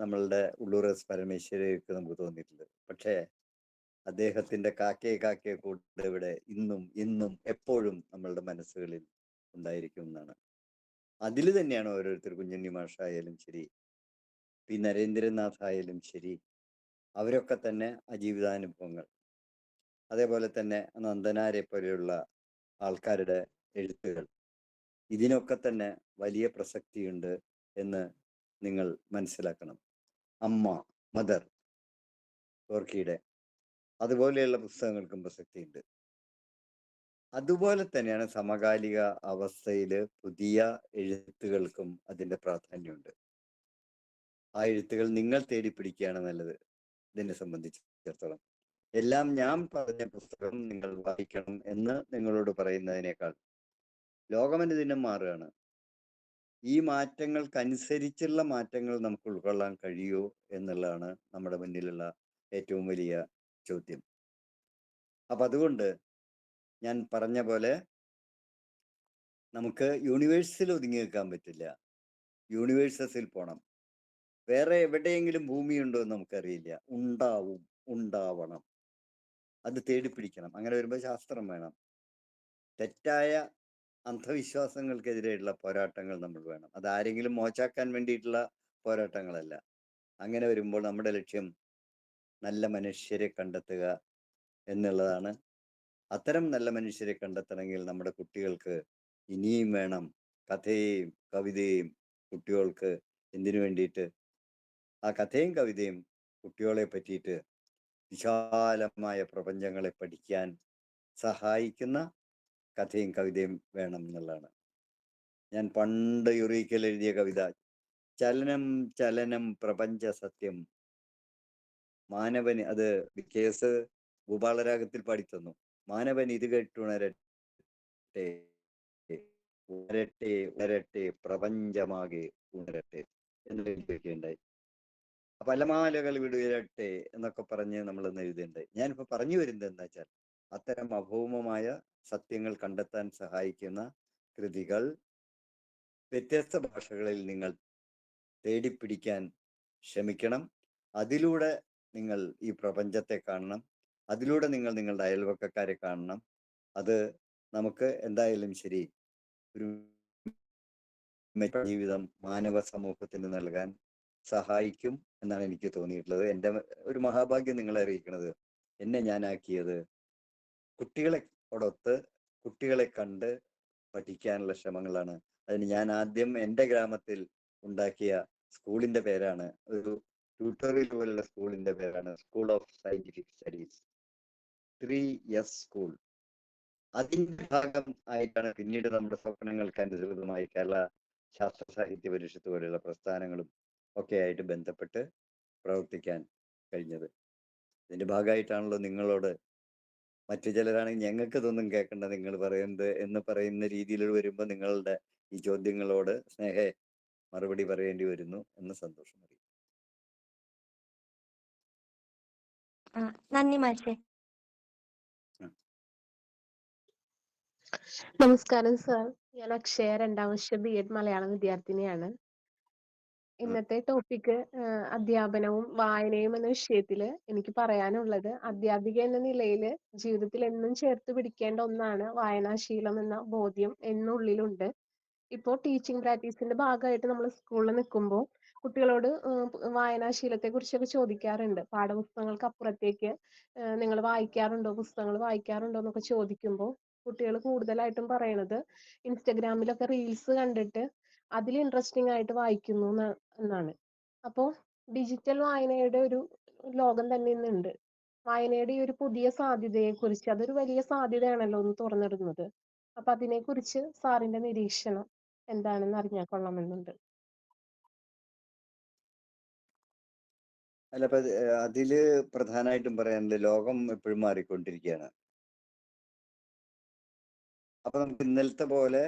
നമ്മളുടെ ഉള്ളൂർ എസ് പരമേശ്വരയ്ക്ക് നമുക്ക് തോന്നിയിട്ടുണ്ട്. പക്ഷേ അദ്ദേഹത്തിന്റെ കാക്കേ കാക്കേ കൂട്ട് ഇവിടെ ഇന്നും ഇന്നും എപ്പോഴും നമ്മളുടെ മനസ്സുകളിൽ ഉണ്ടായിരിക്കും എന്നാണ്. അതിൽ തന്നെയാണ് ഓരോരുത്തർ, കുഞ്ഞുണ്ണി മാഷായാലും ശരി, പി നരേന്ദ്രനാഥ് ആയാലും ശരി, അവരൊക്കെ തന്നെ ആ ജീവിതാനുഭവങ്ങൾ, അതേപോലെ തന്നെ നന്ദനാരെ പോലെയുള്ള ആൾക്കാരുടെ എഴുത്തുകൾ, ഇതിനൊക്കെ തന്നെ വലിയ പ്രസക്തിയുണ്ട് എന്ന് നിങ്ങൾ മനസ്സിലാക്കണം. അമ്മ, മദർ ഗോർക്കിയുടെ, അതുപോലെയുള്ള പുസ്തകങ്ങൾക്കും പ്രസക്തിയുണ്ട്. അതുപോലെ തന്നെയാണ് സമകാലിക അവസ്ഥയിൽ പുതിയ എഴുത്തുകൾക്കും അതിൻ്റെ പ്രാധാന്യമുണ്ട്. ആ എഴുത്തുകൾ നിങ്ങൾ തേടി പിടിക്കുകയാണ് നല്ലത്. ഇതിനെ സംബന്ധിച്ചിടത്തോളം എല്ലാം ഞാൻ പറഞ്ഞ പുസ്തകം നിങ്ങൾ വായിക്കണം എന്ന് നിങ്ങളോട് പറയുന്നതിനേക്കാൾ ലോകമനുദിനം മാറുകയാണ്. ഈ മാറ്റങ്ങൾക്കനുസരിച്ചുള്ള മാറ്റങ്ങൾ നമുക്ക് ഉൾക്കൊള്ളാൻ കഴിയുമോ എന്നുള്ളതാണ് നമ്മുടെ മുന്നിലുള്ള ഏറ്റവും വലിയ ചോദ്യം. അപ്പം അതുകൊണ്ട് ഞാൻ പറഞ്ഞ പോലെ നമുക്ക് യൂണിവേഴ്സിൽ ഒതുങ്ങി നിൽക്കാൻ പറ്റില്ല, യൂണിവേഴ്സസിൽ പോകണം. വേറെ എവിടെയെങ്കിലും ഭൂമിയുണ്ടോ എന്ന് നമുക്കറിയില്ല. ഉണ്ടാവും, ഉണ്ടാവണം, അത് തേടിപ്പിടിക്കണം. അങ്ങനെ വരുമ്പോൾ ശാസ്ത്രം വേണം. തെറ്റായ അന്ധവിശ്വാസങ്ങൾക്കെതിരെയുള്ള പോരാട്ടങ്ങൾ നമ്മൾ വേണം. അത് ആരെങ്കിലും മോശാക്കാൻ വേണ്ടിയിട്ടുള്ള പോരാട്ടങ്ങളല്ല. അങ്ങനെ വരുമ്പോൾ നമ്മുടെ ലക്ഷ്യം നല്ല മനുഷ്യരെ കണ്ടെത്തുക എന്നുള്ളതാണ്. അത്തരം നല്ല മനുഷ്യരെ കണ്ടെത്തണമെങ്കിൽ നമ്മുടെ കുട്ടികൾക്ക് ഇനിയും വേണം കഥയും കവിതയും. കുട്ടികൾക്ക് എന്തിനു വേണ്ടിയിട്ട്? ആ കഥയും കവിതയും കുട്ടികളെ പറ്റിയിട്ട് വിശാലമായ പ്രപഞ്ചങ്ങളെ പഠിക്കാൻ സഹായിക്കുന്ന കഥയും കവിതയും വേണം എന്നുള്ളതാണ്. ഞാൻ പണ്ട് യുറീക്കൽ എഴുതിയ കവിത, ചലനം ചലനം പ്രപഞ്ച സത്യം മാനവന്, അത് കേസ് ഭൂപാളരാഗത്തിൽ പാടിത്തന്നു. മാനവൻ ഇത് കേട്ടുണരട്ടെ, ഉണരട്ടെ ഉണരട്ടെ പ്രപഞ്ചമാകെ ഉണരട്ടെ എന്ന് എഴുതിയൊക്കെയുണ്ടായി. അപ്പൊ അലമാലകൾ വിടുവരട്ടെ എന്നൊക്കെ പറഞ്ഞ് നമ്മളൊന്ന് എഴുതിയുണ്ടായി. ഞാനിപ്പോ പറഞ്ഞു വരുന്നത് എന്താ വെച്ചാൽ, അത്തരം അഭൗമമായ സത്യങ്ങൾ കണ്ടെത്താൻ സഹായിക്കുന്ന കൃതികൾ വ്യത്യസ്ത ഭാഷകളിൽ നിങ്ങൾ തേടിപ്പിടിക്കാൻ ശ്രമിക്കണം. അതിലൂടെ നിങ്ങൾ ഈ പ്രപഞ്ചത്തെ കാണണം, അതിലൂടെ നിങ്ങൾ നിങ്ങളുടെ അയൽവക്കക്കാരെ കാണണം. അത് നമുക്ക് എന്തായാലും ശരി ഒരു ജീവിതം മാനവ സമൂഹത്തിന് നൽകാൻ സഹായിക്കും എന്നാണ് എനിക്ക് തോന്നിയിട്ടുള്ളത്. എൻ്റെ ഒരു മഹാഭാഗ്യം നിങ്ങളെ അറിയിക്കുന്നത്, എന്നെ ഞാനാക്കിയത് കുട്ടികളോടൊത്ത് കുട്ടികളെ കണ്ട് പഠിക്കാനുള്ള ശ്രമങ്ങളാണ്. അതിന് ഞാൻ ആദ്യം എൻ്റെ ഗ്രാമത്തിൽ ഉണ്ടാക്കിയ സ്കൂളിൻ്റെ പേരാണ്, ഒരു ട്യൂട്ടോറിയൽ പോലുള്ള സ്കൂളിൻ്റെ പേരാണ് school of scientific studies, 3S school. അതിൻ്റെ ഭാഗം ആയിട്ടാണ് പിന്നീട് നമ്മുടെ സ്വപ്നങ്ങൾക്ക് അനുസൃതമായി കേരള ശാസ്ത്ര സാഹിത്യ പരിഷത്ത് പോലെയുള്ള പ്രസ്ഥാനങ്ങളും ഒക്കെ ആയിട്ട് ബന്ധപ്പെട്ട് പ്രവർത്തിക്കാൻ കഴിഞ്ഞത്. ഇതിൻ്റെ ഭാഗമായിട്ടാണല്ലോ നിങ്ങളോട്, മറ്റു ചിലരാണെങ്കിൽ ഞങ്ങൾക്ക് ഇതൊന്നും കേൾക്കണ്ട നിങ്ങൾ പറയുന്നത് എന്ന് പറയുന്ന രീതിയിൽ വരുമ്പോൾ നിങ്ങളുടെ ഈ ചോദ്യങ്ങളോട് മറുപടി പറയേണ്ടി വരുന്നു എന്ന് സന്തോഷം അറിയും. നന്ദി മാഷേ. നമസ്കാരം സർ, ഞാൻ അക്ഷയ, 2ാം വർഷ BEd മലയാളം വിദ്യാർത്ഥിനിയാണ്. ഇന്നത്തെ ടോപ്പിക്ക് അധ്യാപനവും വായനയും എന്ന വിഷയത്തിൽ എനിക്ക് പറയാനുള്ളത്, അധ്യാപിക എന്ന നിലയിൽ ജീവിതത്തിൽ എന്നും ചേർത്ത് പിടിക്കേണ്ട ഒന്നാണ് വായനാശീലം എന്ന ബോധ്യം എന്നുള്ളിലുണ്ട്. ഇപ്പോൾ ടീച്ചിങ് പ്രാക്ടീസിന്റെ ഭാഗമായിട്ട് നമ്മൾ സ്കൂളിൽ നിൽക്കുമ്പോൾ കുട്ടികളോട് വായനാശീലത്തെ കുറിച്ചൊക്കെ ചോദിക്കാറുണ്ട്. പാഠപുസ്തകങ്ങൾക്ക് അപ്പുറത്തേക്ക് നിങ്ങൾ വായിക്കാറുണ്ടോ, പുസ്തകങ്ങൾ വായിക്കാറുണ്ടോ എന്നൊക്കെ ചോദിക്കുമ്പോൾ കുട്ടികൾ കൂടുതലായിട്ടും പറയണത് ഇൻസ്റ്റഗ്രാമിലൊക്കെ റീൽസ് കണ്ടിട്ട് അതിൽ ഇൻട്രസ്റ്റിംഗ് ആയിട്ട് വായിക്കുന്നു എന്നാണ്. അപ്പോൾ ഡിജിറ്റൽ വായനയുടെ ഒരു ലോകം തന്നെ ഇന്നുണ്ട്. വായനയുടെ ഈ ഒരു പുതിയ സാധ്യതയെ കുറിച്ച്, അതൊരു വലിയ സാധ്യതയാണല്ലോ ഒന്ന് തുറന്നിടുന്നത്. അപ്പൊ അതിനെ കുറിച്ച് സാറിന്റെ നിരീക്ഷണം എന്താണെന്ന് അറിഞ്ഞാൽ കൊള്ളാമെന്നുണ്ട്. അല്ല, അപ്പൊ അതില് പ്രധാനമായിട്ടും പറയാനുള്ളത്, ലോകം എപ്പോഴും മാറിക്കൊണ്ടിരിക്കുകയാണ്. അപ്പൊ നമുക്ക് ഇന്നലത്തെ പോലെ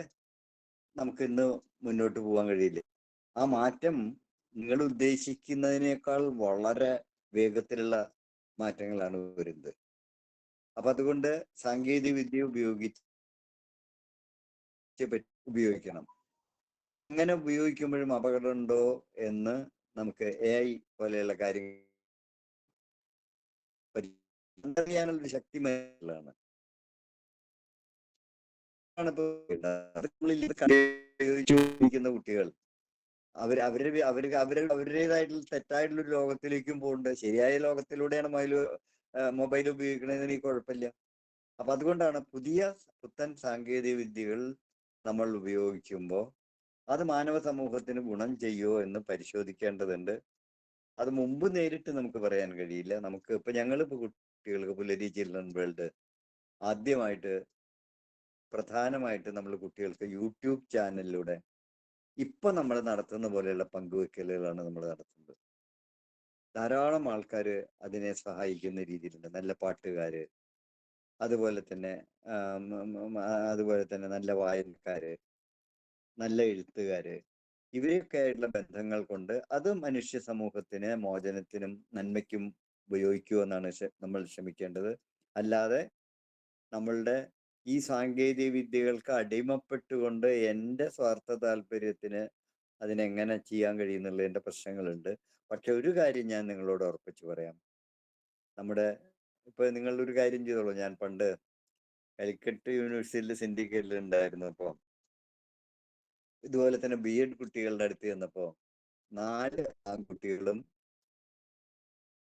നമുക്ക് ഇന്ന് മുന്നോട്ട് പോകാൻ കഴിയില്ല. ആ മാറ്റം നിങ്ങൾ ഉദ്ദേശിക്കുന്നതിനേക്കാൾ വളരെ വേഗത്തിലുള്ള മാറ്റങ്ങളാണ് വരുന്നത്. അപ്പൊ അതുകൊണ്ട് സാങ്കേതിക വിദ്യ ഉപയോഗിക്കണം. അങ്ങനെ ഉപയോഗിക്കുമ്പോഴും അപകടമുണ്ടോ എന്ന് നമുക്ക് AI പോലെയുള്ള കാര്യങ്ങൾ അറിയാനുള്ളൊരു ശക്തി മേലാണ്. ഉപയോഗിക്കുന്ന കുട്ടികൾ അവരുടേതായിട്ടുള്ള തെറ്റായിട്ടുള്ള ഒരു ലോകത്തിലേക്കും പോകുന്നുണ്ട്. ശരിയായ ലോകത്തിലൂടെയാണ് മൊബൈൽ ഉപയോഗിക്കണതിന് എനിക്ക് കുഴപ്പമില്ല. അപ്പൊ അതുകൊണ്ടാണ് പുത്തൻ സാങ്കേതിക വിദ്യകൾ നമ്മൾ ഉപയോഗിക്കുമ്പോൾ അത് മാനവ സമൂഹത്തിന് ഗുണം ചെയ്യുമോ എന്ന് പരിശോധിക്കേണ്ടതുണ്ട്. അത് മുമ്പ് നേരിട്ട് നമുക്ക് പറയാൻ കഴിയില്ല. ഇപ്പൊ ഞങ്ങളിപ്പോ കുട്ടികൾക്ക് പുലരി ചിൽഡ്രൻ വേൾഡ് ആദ്യമായിട്ട് പ്രധാനമായിട്ട് നമ്മൾ കുട്ടികൾക്ക് യൂട്യൂബ് ചാനലിലൂടെ ഇപ്പൊ നമ്മൾ നടത്തുന്ന പോലെയുള്ള പങ്കുവെക്കലുകളാണ് നമ്മൾ നടത്തുന്നത്. ധാരാളം ആൾക്കാർ അതിനെ സഹായിക്കുന്ന രീതിയിലുണ്ട്. നല്ല പാട്ടുകാര്, അതുപോലെ തന്നെ നല്ല വായനക്കാര്, നല്ല എഴുത്തുകാര്, ഇവയൊക്കെ ആയിട്ടുള്ള ബന്ധങ്ങൾ കൊണ്ട് അത് മനുഷ്യ സമൂഹത്തിന് മോചനത്തിനും നന്മയ്ക്കും ഉപയോഗിക്കുമെന്നാണ് നമ്മൾ ശ്രമിക്കേണ്ടത്. അല്ലാതെ നമ്മളുടെ ഈ സാങ്കേതിക വിദ്യകൾക്ക് അടിമപ്പെട്ടുകൊണ്ട് എൻ്റെ സ്വാർത്ഥ താല്പര്യത്തിന് അതിനെങ്ങനെ ചെയ്യാൻ കഴിയുന്നുള്ളതിൻ്റെ പ്രശ്നങ്ങളുണ്ട്. പക്ഷെ ഒരു കാര്യം ഞാൻ നിങ്ങളോട് ഉറപ്പിച്ചു പറയാം. ഇപ്പൊ നിങ്ങളൊരു കാര്യം ചെയ്തോളൂ. ഞാൻ പണ്ട് കാലിക്കറ്റ് യൂണിവേഴ്സിറ്റിയിൽ സിൻഡിക്കേറ്റിൽ ഉണ്ടായിരുന്നപ്പോ ഇതുപോലെ തന്നെ BEd കുട്ടികളുടെ അടുത്ത് ചെന്നപ്പോ 4 ആൺകുട്ടികളും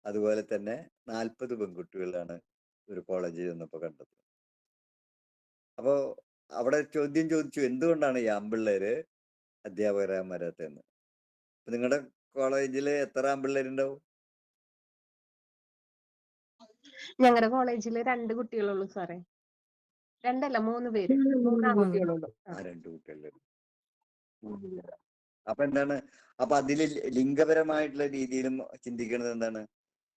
അതുപോലെ തന്നെ 40 പെൺകുട്ടികളാണ് ഒരു കോളേജിൽ ചെന്നപ്പോ കണ്ടത്. അപ്പോ അവിടെ ചോദ്യം ചോദിച്ചു, എന്തുകൊണ്ടാണ് ഈ ആൺപിള്ളേര് അധ്യാപകരാകാൻ വരാത്തതെന്ന്. നിങ്ങളുടെ കോളേജിൽ എത്ര ആൺപിള്ളേരുണ്ടാവും? ഞങ്ങളുടെ കോളേജിൽ 2 കുട്ടികളുള്ളൂ സാറേ. 2 അല്ല 3 പേര്. 3 ആൺകുട്ടികളുള്ളൂ. 2 കുട്ടികളേ. അപ്പൊ എന്താണ്? അപ്പൊ അതില് ലിംഗപരമായിട്ടുള്ള രീതിയിലും ചിന്തിക്കുന്നത് എന്താണ്?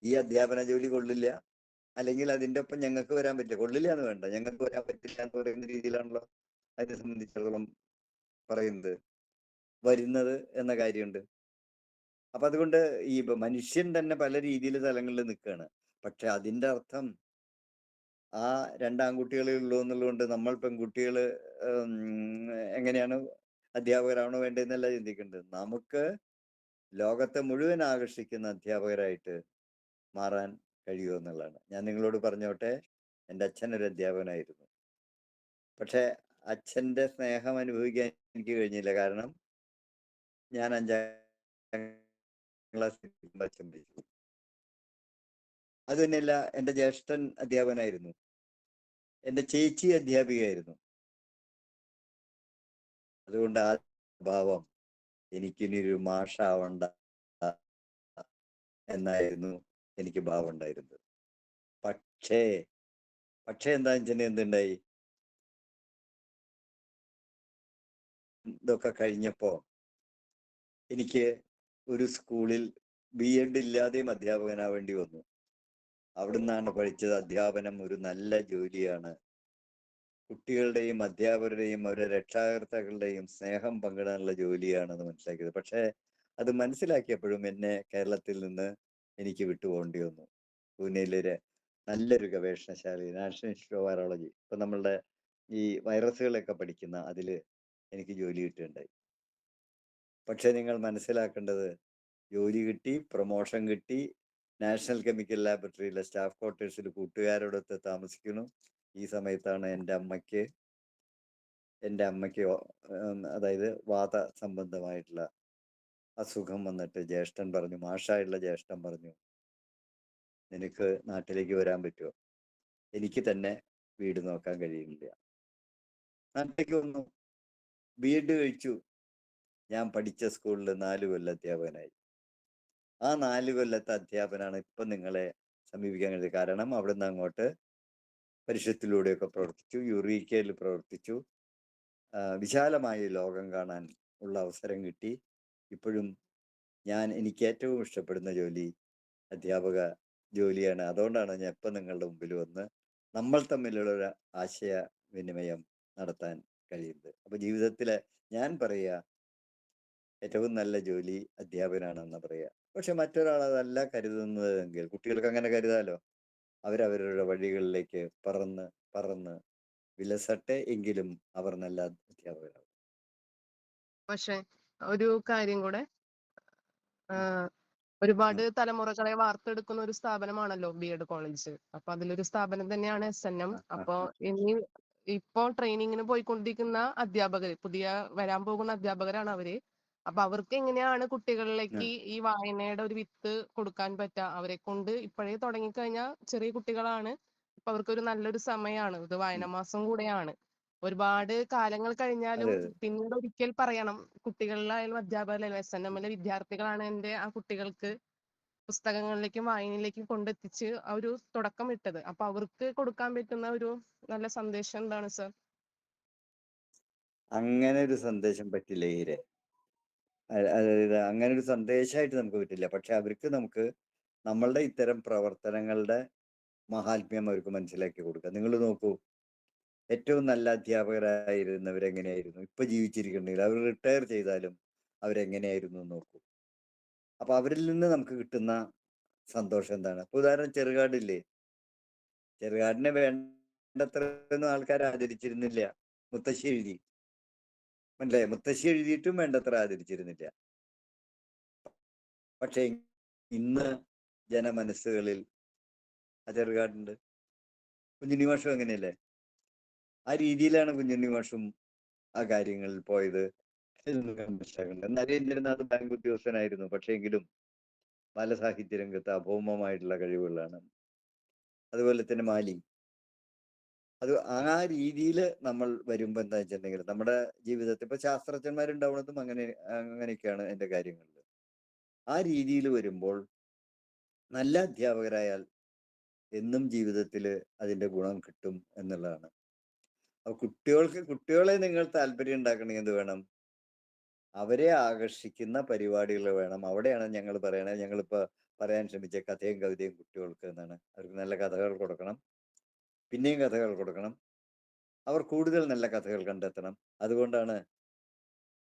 ഈ അധ്യാപന ജോലി കൊള്ളില്ല, അല്ലെങ്കിൽ അതിന്റെ ഒപ്പം ഞങ്ങൾക്ക് വരാൻ പറ്റില്ല. കൊള്ളില്ല എന്ന് വേണ്ട, ഞങ്ങൾക്ക് വരാൻ പറ്റില്ല എന്ന് പറയുന്ന രീതിയിലാണല്ലോ അതിനെ സംബന്ധിച്ചിടത്തോളം വരുന്നത് എന്ന കാര്യമുണ്ട്. അപ്പൊ അതുകൊണ്ട് ഈ മനുഷ്യൻ തന്നെ പല രീതിയിൽ തലങ്ങളിൽ നിൽക്കുകയാണ്. പക്ഷെ അതിന്റെ അർത്ഥം ആ 2 ആൺകുട്ടികളേ ഉള്ളൂ എന്നുള്ളതുകൊണ്ട് നമ്മൾ പെൺകുട്ടികൾ എങ്ങനെയാണ് അധ്യാപകരാണോ വേണ്ടതെന്നല്ല ചിന്തിക്കേണ്ടത്. നമുക്ക് ലോകത്തെ മുഴുവൻ ആകർഷിക്കുന്ന അധ്യാപകരായിട്ട് മാറാൻ കഴിയുമോ എന്നുള്ളതാണ്. ഞാൻ നിങ്ങളോട് പറഞ്ഞോട്ടെ, എൻ്റെ അച്ഛൻ ഒരു അധ്യാപകനായിരുന്നു. പക്ഷെ അച്ഛൻ്റെ സ്നേഹം അനുഭവിക്കാൻ എനിക്ക് കഴിഞ്ഞില്ല. കാരണം ഞാൻ 5ാം ക്ലാസ്സിൽ അച്ഛൻ മരിച്ചു. അത് തന്നെയല്ല, എൻ്റെ ജ്യേഷ്ഠൻ അധ്യാപകനായിരുന്നു, എൻ്റെ ചേച്ചി അധ്യാപികയായിരുന്നു. അതുകൊണ്ട് ആ ഭാവം എനിക്കിനി ഒരു മാഷാവണ്ട എന്നായിരുന്നു എനിക്ക് ഭാവം ഉണ്ടായിരുന്നത്. പക്ഷേ എന്താണെന്ന് വെച്ചാൽ എന്തുണ്ടായി? ഇതൊക്കെ കഴിഞ്ഞപ്പോ എനിക്ക് ഒരു സ്കൂളിൽ BEd ഇല്ലാതെയും അധ്യാപകനാവേണ്ടി വന്നു. അവിടുന്നാണ് പഠിച്ചത് അധ്യാപനം ഒരു നല്ല ജോലിയാണ്, കുട്ടികളുടെയും അധ്യാപകരുടെയും അവരുടെ രക്ഷാകർത്താക്കളുടെയും സ്നേഹം പങ്കിടാനുള്ള ജോലിയാണെന്ന് മനസ്സിലാക്കിയത്. പക്ഷെ അത് മനസ്സിലാക്കിയപ്പോഴും എന്നെ കേരളത്തിൽ നിന്ന് എനിക്ക് വിട്ടുപോകേണ്ടി വന്നു. പൂനെയിലൊരു നല്ലൊരു ഗവേഷണശാലയിൽ, നാഷണൽ ഇൻസ്റ്റിറ്റ്യൂട്ട് ഓഫ് വൈറോളജി, ഇപ്പൊ നമ്മളുടെ ഈ വൈറസുകളൊക്കെ പഠിക്കുന്ന അതില് എനിക്ക് ജോലി കിട്ടുകയുണ്ടായി. പക്ഷെ നിങ്ങൾ മനസ്സിലാക്കേണ്ടത്, ജോലി കിട്ടി, പ്രൊമോഷൻ കിട്ടി, നാഷണൽ കെമിക്കൽ ലാബറട്ടറിയിലെ സ്റ്റാഫ് ക്വാർട്ടേഴ്സിൽ കൂട്ടുകാരോടൊത്ത് താമസിക്കുന്നു. ഈ സമയത്താണ് എൻ്റെ അമ്മയ്ക്ക് അതായത് വാത സംബന്ധമായിട്ടുള്ള അസുഖം വന്നിട്ട് ജ്യേഷ്ഠൻ പറഞ്ഞു, മാഷായുള്ള ജ്യേഷ്ഠൻ പറഞ്ഞു, നിനക്ക് നാട്ടിലേക്ക് വരാൻ പറ്റുമോ? എനിക്ക് തന്നെ വീട് നോക്കാൻ കഴിയുന്നില്ല. നാട്ടിലേക്ക് വന്നു, BEd കഴിച്ചു. ഞാൻ പഠിച്ച സ്കൂളിൽ 4 കൊല്ലം അധ്യാപകനായി. ആ 4 കൊല്ലത്തെ അധ്യാപനാണ് ഇപ്പം നിങ്ങളെ സമീപിക്കാൻ കഴിയുന്നത്. കാരണം അവിടുന്ന് അങ്ങോട്ട് പരിഷത്തിലൂടെയൊക്കെ പ്രവർത്തിച്ചു, യുറീക്കയിൽ പ്രവർത്തിച്ചു, വിശാലമായ ലോകം കാണാൻ ഉള്ള അവസരം കിട്ടി. ഇപ്പോഴും എനിക്ക് ഏറ്റവും ഇഷ്ടപ്പെടുന്ന ജോലി അധ്യാപക ജോലിയാണ്. അതുകൊണ്ടാണ് ഞാൻ ഇപ്പം നിങ്ങളുടെ മുമ്പിൽ വന്ന് നമ്മൾ തമ്മിലുള്ള ഒരു ആശയവിനിമയം നടത്താൻ കഴിയുന്നത്. അപ്പൊ ജീവിതത്തിലെ ഞാൻ പറയുക, ഏറ്റവും നല്ല ജോലി അധ്യാപനാണെന്ന് പറയുക. പക്ഷെ മറ്റൊരാൾ അതല്ല കരുതുന്നതെങ്കിൽ കുട്ടികൾക്ക് അങ്ങനെ കരുതാലോ. അവരവരുടെ വഴികളിലേക്ക് പറന്ന് വിലസട്ടെ, എങ്കിലും അവർ നല്ല അധ്യാപകരാകും. പക്ഷെ ഒരു കാര്യം കൂടെ, ഒരുപാട് തലമുറകളെ വാർത്തെടുക്കുന്ന ഒരു സ്ഥാപനമാണല്ലോ ബി.എഡ് കോളേജ്. അപ്പൊ അതിലൊരു സ്ഥാപനം തന്നെയാണ് SNM. അപ്പൊ ഇപ്പോ ട്രെയിനിങ്ങിന് പോയിക്കൊണ്ടിരിക്കുന്ന അധ്യാപകര്, പുതിയ വരാൻ പോകുന്ന അധ്യാപകരാണ് അവര്. അപ്പൊ അവർക്ക് എങ്ങനെയാണ് കുട്ടികളിലേക്ക് ഈ വായനയുടെ ഒരു വിത്ത് കൊടുക്കാൻ പറ്റുക? അവരെ കൊണ്ട് ഇപ്പോഴേ തുടങ്ങിക്കഴിഞ്ഞാൽ ചെറിയ കുട്ടികളാണ്. അപ്പൊ അവർക്കൊരു നല്ലൊരു സമയമാണ്. ഇത് വായന മാസം കൂടെയാണ്. ഒരുപാട് കാലങ്ങൾ കഴിഞ്ഞാലും പിന്നീട് ഒരിക്കൽ പറയണം, കുട്ടികളിലായാലും അധ്യാപകരിലായാലും SNMലെ വിദ്യാർത്ഥികളാണ് ആ കുട്ടികൾക്ക് പുസ്തകങ്ങളിലേക്കും വായനയിലേക്കും കൊണ്ടെത്തിച്ച് ആ ഒരു തുടക്കം ഇട്ടത്. അപ്പൊ അവർക്ക് കൊടുക്കാൻ പറ്റുന്ന ഒരു നല്ല സന്ദേശം എന്താണ് സർ? അങ്ങനെ ഒരു സന്ദേശം പറ്റില്ല ഈരെ. അതായത് അങ്ങനെ ഒരു സന്ദേശമായിട്ട് നമുക്ക് പറ്റില്ല. പക്ഷെ അവർക്ക് നമുക്ക് നമ്മളുടെ ഇത്തരം പ്രവർത്തനങ്ങളുടെ മഹാത്മ്യം അവർക്ക് മനസ്സിലാക്കി കൊടുക്കുക. നിങ്ങൾ നോക്കൂ, ഏറ്റവും നല്ല അധ്യാപകരായിരുന്നവരെങ്ങനെയായിരുന്നു, ഇപ്പൊ ജീവിച്ചിരിക്കുന്നുണ്ടെങ്കിൽ അവർ റിട്ടയർ ചെയ്താലും അവരെങ്ങനെയായിരുന്നു എന്ന് നോക്കൂ. അപ്പൊ അവരിൽ നിന്ന് നമുക്ക് കിട്ടുന്ന സന്തോഷം എന്താണ്? ഇപ്പൊ ഉദാഹരണം ചെറുകാടില്ലേ, ചെറുകാടിനെ വേണ്ടത്രയൊന്നും ആൾക്കാർ ആദരിച്ചിരുന്നില്ല. മുത്തശ്ശി എഴുതി, മനസ്സിലായി, മുത്തശ്ശി എഴുതിയിട്ടും വേണ്ടത്ര ആദരിച്ചിരുന്നില്ല. പക്ഷെ ഇന്ന് ജനമനസ്സുകളിൽ ആ ചെറുകാടുണ്ട്. കുഞ്ഞുണ്ണി മാഷും അങ്ങനെയല്ലേ? ആ രീതിയിലാണ് കുഞ്ഞുണ്ണി മാഷും ആ കാര്യങ്ങളിൽ പോയത് എന്ന് മനസ്സിലാക്കുന്നുണ്ട്. നരേന്ദ്രനാഥ് ബാങ്ക് ഉദ്യോഗസ്ഥനായിരുന്നു, പക്ഷെ എങ്കിലും ബാലസാഹിത്യ രംഗത്ത് അഭൗമമായിട്ടുള്ള കഴിവുകളാണ്. അതുപോലെ തന്നെ മാലി. അത് ആ രീതിയിൽ നമ്മൾ വരുമ്പോൾ എന്താ വെച്ചിട്ടുണ്ടെങ്കിൽ നമ്മുടെ ജീവിതത്തിൽ ഇപ്പൊ ശാസ്ത്രജ്ഞന്മാരുണ്ടാവുന്നതും അങ്ങനെയൊക്കെയാണ് എൻ്റെ കാര്യങ്ങളിൽ. ആ രീതിയിൽ വരുമ്പോൾ നല്ല അധ്യാപകരായാൽ എന്നും ജീവിതത്തിൽ അതിൻ്റെ ഗുണം കിട്ടും എന്നുള്ളതാണ്. അപ്പൊ കുട്ടികളെ നിങ്ങൾ താല്പര്യം ഉണ്ടാക്കണമെങ്കിൽ എന്ത് വേണം? അവരെ ആകർഷിക്കുന്ന പരിപാടികൾ വേണം. അവിടെയാണ് ഞങ്ങൾ പറയണത്, ഞങ്ങളിപ്പോൾ പറയാൻ ശ്രമിച്ച കഥയും കവിതയും കുട്ടികൾക്ക് എന്നാണ്. അവർക്ക് നല്ല കഥകൾ കൊടുക്കണം, പിന്നെയും കഥകൾ കൊടുക്കണം. അവർ കൂടുതൽ നല്ല കഥകൾ കണ്ടെത്തണം. അതുകൊണ്ടാണ്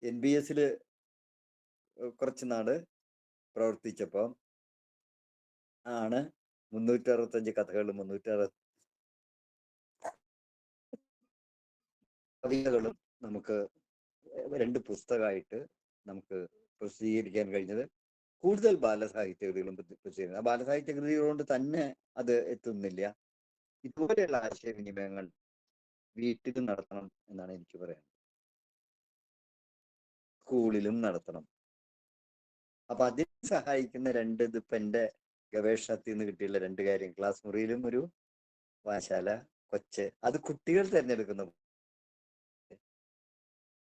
NBSൽ കുറച്ച് നാട് പ്രവർത്തിച്ചപ്പോൾ ആണ് 365 കഥകൾ 360 കവിതകളും നമുക്ക് 2 പുസ്തകമായിട്ട് നമുക്ക് പ്രസിദ്ധീകരിക്കാൻ കഴിഞ്ഞത്. കൂടുതൽ ബാലസാഹിത്യ കൃതികളും പ്രസിദ്ധീകരിക്കുന്നത്. ആ ബാലസാഹിത്യ കൃതികൾ കൊണ്ട് തന്നെ അത് എത്തുന്നില്ല. ഇതുപോലെയുള്ള ആശയവിനിമയങ്ങൾ വീട്ടിലും നടത്തണം എന്നാണ് എനിക്ക് പറയാനുള്ളത്. സ്കൂളിലും നടത്തണം. അപ്പൊ അതിന് സഹായിക്കുന്ന ഇതിപ്പോ എൻ്റെ ഗവേഷണത്തിൽ നിന്ന് കിട്ടിയുള്ള 2 കാര്യം. ക്ലാസ് മുറിയിലും ഒരു വായനശാല, അത് കുട്ടികൾ തിരഞ്ഞെടുക്കുന്ന,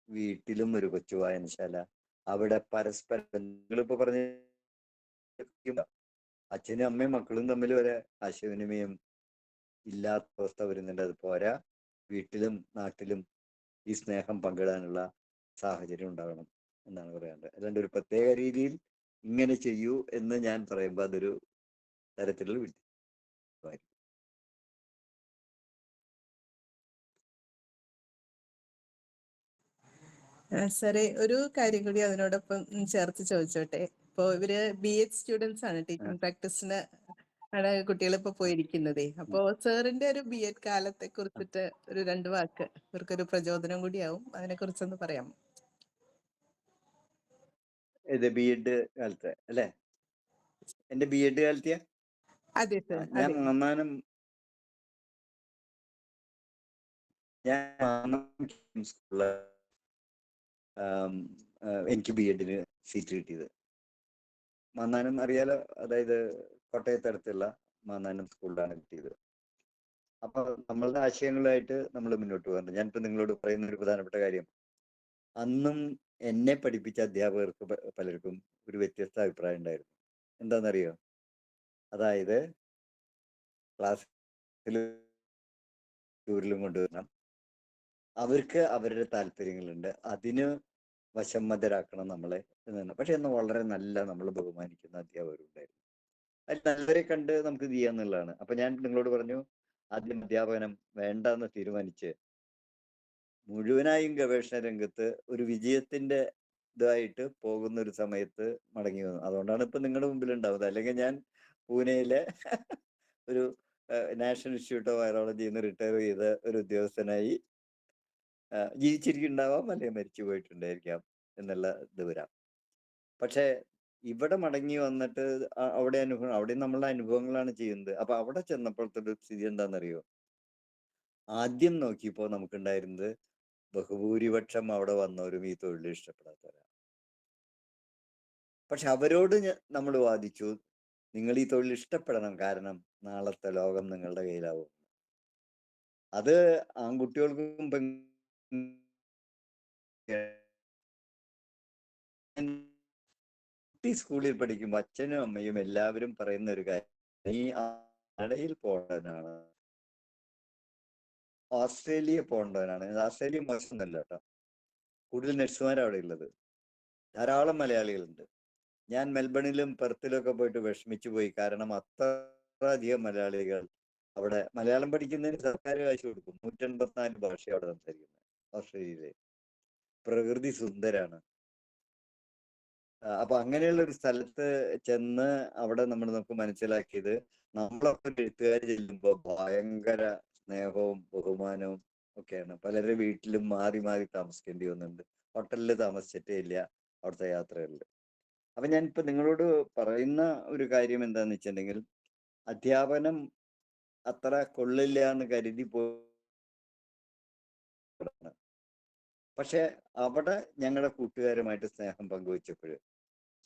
വീട്ടിലും ഒരു കൊച്ചു വായനശാല. അവിടെ പരസ്പരം നിങ്ങളിപ്പോ പറഞ്ഞ അച്ഛനും അമ്മയും മക്കളും തമ്മിൽ വരെ ആശയവിനിമയം ഇല്ലാത്ത അവസ്ഥ വരുന്നുണ്ട്. അത് പോരാ, വീട്ടിലും നാട്ടിലും ഈ സ്നേഹം പങ്കിടാനുള്ള സാഹചര്യം ഉണ്ടാകണം എന്നാണ് പറയാനുള്ളത്. അതുകൊണ്ട് ഒരു പ്രത്യേക രീതിയിൽ ഇങ്ങനെ ചെയ്യൂ എന്ന് ഞാൻ പറയുമ്പോൾ അതൊരു തരത്തിലുള്ള വിദ്യ. സാറേ, ഒരു കാര്യം കൂടി അതിനോടൊപ്പം ചേർത്ത് ചോദിച്ചോട്ടെ. ഇപ്പോൾ ഇവര് BEd സ്റ്റുഡൻസ് ആണ്, ടീച്ചിങ് പ്രാക്ടീസിന് ആണ് കുട്ടികൾ ഇപ്പൊ പോയിരിക്കുന്നതേ. അപ്പോ സാറിന്റെ ഒരു BEd കാലത്തെ കുറിച്ചിട്ട് ഒരു 2 വാക്ക് ഇവർക്കൊരു പ്രചോദനം കൂടിയാവും, അതിനെ കുറിച്ചൊന്ന് പറയാമോ? ഇത് BEd കാലത്ത് അല്ലേ? എന്റെ BEd കാലത്തെയാ? അതെ സർ. ഞാൻ മാന്നാനം സ്കൂളില് എനിക്ക് BEdന് സീറ്റ് കിട്ടിയത്. മാന്നാനം അറിയാലോ, അതായത് കോട്ടയത്തടുത്തുള്ള മാന്നാനം സ്കൂളിലാണ് കിട്ടിയത്. അപ്പൊ നമ്മളുടെ ആശയങ്ങളായിട്ട് നമ്മൾ മുന്നോട്ട് പോകുന്നുണ്ട്. ഞാനിപ്പോ നിങ്ങളോട് പറയുന്ന ഒരു പ്രധാനപ്പെട്ട കാര്യം, അന്നും എന്നെ പഠിപ്പിച്ച അധ്യാപകർക്ക് പലർക്കും ഒരു വ്യത്യസ്ത അഭിപ്രായം ഉണ്ടായിരുന്നു. എന്താണെന്നറിയോ? അതായത് ക്ലാസ്സിൽ ടൂറിലും കൊണ്ടുവരണം, അവർക്ക് അവരുടെ താല്പര്യങ്ങളുണ്ട്, അതിന് വശംവദരാക്കണം നമ്മളെ എന്നാണ്. പക്ഷെ എന്ന് വളരെ നല്ല നമ്മൾ ബഹുമാനിക്കുന്ന അധ്യാപകരുണ്ടായിരുന്നു. അതിൽ നല്ലവരെ കണ്ട് നമുക്ക് ഇത് ചെയ്യാന്നുള്ളതാണ്. അപ്പൊ ഞാൻ നിങ്ങളോട് പറഞ്ഞു, ആദ്യം അധ്യാപനം വേണ്ടെന്ന് തീരുമാനിച്ച് മുഴുവനായും ഗവേഷണ രംഗത്ത് ഒരു വിജയത്തിന്റെ ഇതായിട്ട് പോകുന്ന ഒരു സമയത്ത് മടങ്ങി വന്നു. അതുകൊണ്ടാണ് ഇപ്പൊ നിങ്ങളുടെ മുമ്പിൽ ഉണ്ടാവുന്നത്. അല്ലെങ്കിൽ ഞാൻ പൂനെയിലെ ഒരു നാഷണൽ ഇൻസ്റ്റിറ്റ്യൂട്ട് ഓഫ് വൈറോളജിയിൽ നിന്ന് റിട്ടയർ ചെയ്ത ഒരു ഉദ്യോഗസ്ഥനായി ജീവിച്ചിരിക്കുന്നുണ്ടാവാം, അല്ലെങ്കിൽ മരിച്ചു പോയിട്ടുണ്ടായിരിക്കാം എന്നുള്ള ഇത് വരാം. പക്ഷേ ഇവിടെ മടങ്ങി വന്നിട്ട് അവിടെ നമ്മളുടെ അനുഭവങ്ങളാണ് ചെയ്യുന്നത്. അപ്പൊ അവിടെ ചെന്നപ്പോഴത്തെ ഒരു സ്ഥിതി എന്താണെന്നറിയോ? ആദ്യം നോക്കിയപ്പോൾ നമുക്കുണ്ടായിരുന്നത് ബഹുഭൂരിപക്ഷം അവിടെ വന്നവരും ഈ തൊഴിൽ ഇഷ്ടപ്പെടാത്തവരാണ്. പക്ഷെ അവരോട് നമ്മൾ വാദിച്ചു, നിങ്ങൾ ഈ തൊഴിൽ ഇഷ്ടപ്പെടണം, കാരണം നാളത്തെ ലോകം നിങ്ങളുടെ കയ്യിലാവും. അത് ആൺകുട്ടികൾക്കും കുട്ടി സ്കൂളിൽ പഠിക്കുമ്പോൾ അച്ഛനും അമ്മയും എല്ലാവരും പറയുന്ന ഒരു കാര്യം, നീ കടയിൽ പോകേണ്ടവനാണ്, ഓസ്ട്രേലിയ പോകേണ്ടവനാണ്. ഓസ്ട്രേലിയ മോശമൊന്നുമല്ല കേട്ടോ, കൂടുതൽ നഴ്സുമാർ അവിടെ ഉള്ളത്, ധാരാളം മലയാളികളുണ്ട്. ഞാൻ മെൽബണിലും പെർത്തിലും ഒക്കെ പോയിട്ട് വിഷമിച്ചു പോയി, കാരണം അത്ര അധികം മലയാളികൾ അവിടെ മലയാളം പഠിക്കുന്നതിന് സർക്കാർ കാശ് കൊടുക്കും. 184 ഭാഷ അവിടെ സംസാരിക്കുന്നത് ഓസ്ട്രേലിയയിലെ. പ്രകൃതി സുന്ദരാണ്. അപ്പൊ അങ്ങനെയുള്ള ഒരു സ്ഥലത്ത് ചെന്ന് അവിടെ നമുക്ക് മനസ്സിലാക്കിയത്, നമ്മളൊക്കെ എഴുത്തുകാർ ചെല്ലുമ്പോൾ ഭയങ്കര സ്നേഹവും ബഹുമാനവും ഒക്കെയാണ്. പലരുടെ വീട്ടിലും മാറി മാറി താമസിക്കേണ്ടി വന്നിട്ടുണ്ട്. ഹോട്ടലിൽ താമസിച്ചിട്ടേ ഇല്ല അവിടുത്തെ യാത്രകളിൽ. അപ്പൊ ഞാനിപ്പോ നിങ്ങളോട് പറയുന്ന ഒരു കാര്യം എന്താന്ന് വെച്ചിട്ടുണ്ടെങ്കിൽ, അധ്യാപനം അത്ര കൊള്ളില്ല എന്ന് കരുതി പക്ഷെ അവിടെ ഞങ്ങളുടെ കൂട്ടുകാരുമായിട്ട്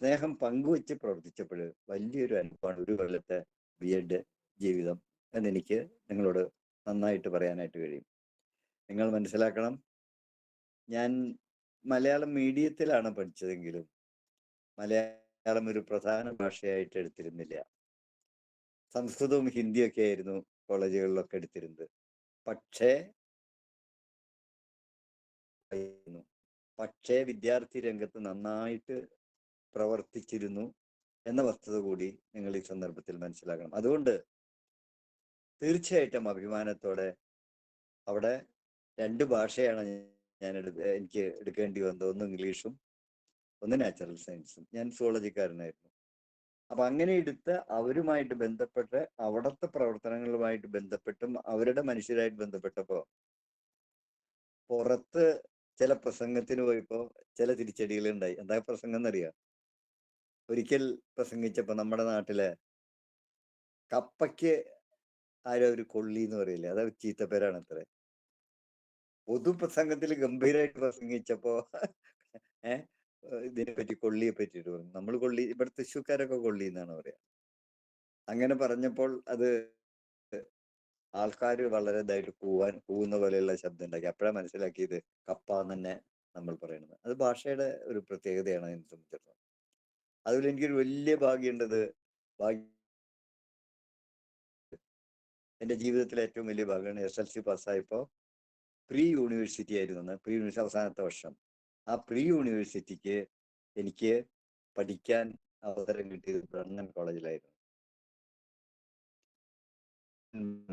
സ്നേഹം പങ്കുവെച്ച് പ്രവർത്തിച്ചപ്പോൾ വലിയൊരു അനുഭവമാണ് ഒരു കൊല്ലത്തെ BEd ജീവിതം എന്നെനിക്ക് നിങ്ങളോട് നന്നായിട്ട് പറയാനായിട്ട് കഴിയും. നിങ്ങൾ മനസ്സിലാക്കണം, ഞാൻ മലയാളം മീഡിയത്തിലാണ് പഠിച്ചതെങ്കിലും മലയാളം ഒരു പ്രധാന ഭാഷയായിട്ട് എടുത്തിരുന്നില്ല. സംസ്കൃതവും ഹിന്ദിയൊക്കെ ആയിരുന്നു കോളേജുകളിലൊക്കെ എടുത്തിരുന്നത്. പക്ഷേ വിദ്യാർത്ഥി രംഗത്ത് നന്നായിട്ട് പ്രവർത്തിച്ചിരുന്നു എന്ന വസ്തുത കൂടി നിങ്ങൾ ഈ സന്ദർഭത്തിൽ മനസ്സിലാക്കണം. അതുകൊണ്ട് തീർച്ചയായിട്ടും അഭിമാനത്തോടെ അവിടെ 2 ഭാഷയാണ് എനിക്ക് എടുക്കേണ്ടി വന്നത്. ഒന്ന് ഇംഗ്ലീഷും ഒന്ന് നാച്ചുറൽ സയൻസും. ഞാൻ സുവോളജിക്കാരനായിരുന്നു. അപ്പൊ അങ്ങനെ എടുത്ത് അവരുമായിട്ട് ബന്ധപ്പെട്ട് അവിടുത്തെ പ്രവർത്തനങ്ങളുമായിട്ട് ബന്ധപ്പെട്ടും അവരുടെ മനുഷ്യരായിട്ട് ബന്ധപ്പെട്ടപ്പോ പുറത്ത് ചില പ്രസംഗത്തിന് പോയപ്പോ ചില തിരിച്ചടികൾ ഉണ്ടായി. എന്താ പ്രസംഗം എന്നറിയാം? ഒരിക്കൽ പ്രസംഗിച്ചപ്പോ നമ്മുടെ നാട്ടിലെ കപ്പയ്ക്ക് ആരോ ഒരു കൊള്ളി എന്ന് പറയില്ലേ, അത് ചീത്തപ്പേരാണ് അത്ര. പൊതുപ്രസംഗത്തിൽ ഗംഭീരമായിട്ട് പ്രസംഗിച്ചപ്പോ ഇതിനെ പറ്റി കൊള്ളിയെ പറ്റിയിട്ട് പറഞ്ഞു. നമ്മൾ കൊള്ളി, ഇവിടെ തൃശ്ശൂർക്കാരൊക്കെ കൊള്ളി എന്നാണ് പറയാ. അങ്ങനെ പറഞ്ഞപ്പോൾ അത് ആൾക്കാർ വളരെ ഇതായിട്ട് കൂവുന്ന പോലെയുള്ള ശബ്ദം ഉണ്ടാക്കി. അപ്പോഴാണ് മനസ്സിലാക്കിയത് കപ്പ എന്ന് തന്നെ നമ്മൾ പറയുന്നത്. അത് ഭാഷയുടെ ഒരു പ്രത്യേകതയാണ് എന്നെ സംബന്ധിച്ചിടത്തോളം. അതിൽ എനിക്കൊരു വലിയ ഭാഗ്യമുണ്ടത്. എൻ്റെ ജീവിതത്തിലെ ഏറ്റവും വലിയ ഭാഗമാണ് SLC പാസ്സായപ്പോൾ പ്രീ യൂണിവേഴ്സിറ്റി ആയിരുന്നു. പ്രീ യൂണിവേഴ്സിറ്റി അവസാനത്തെ വർഷം. ആ പ്രീ യൂണിവേഴ്സിറ്റിക്ക് എനിക്ക് പഠിക്കാൻ അവസരം കിട്ടിയത് ബ്രണ്ണൻ കോളേജിലായിരുന്നു.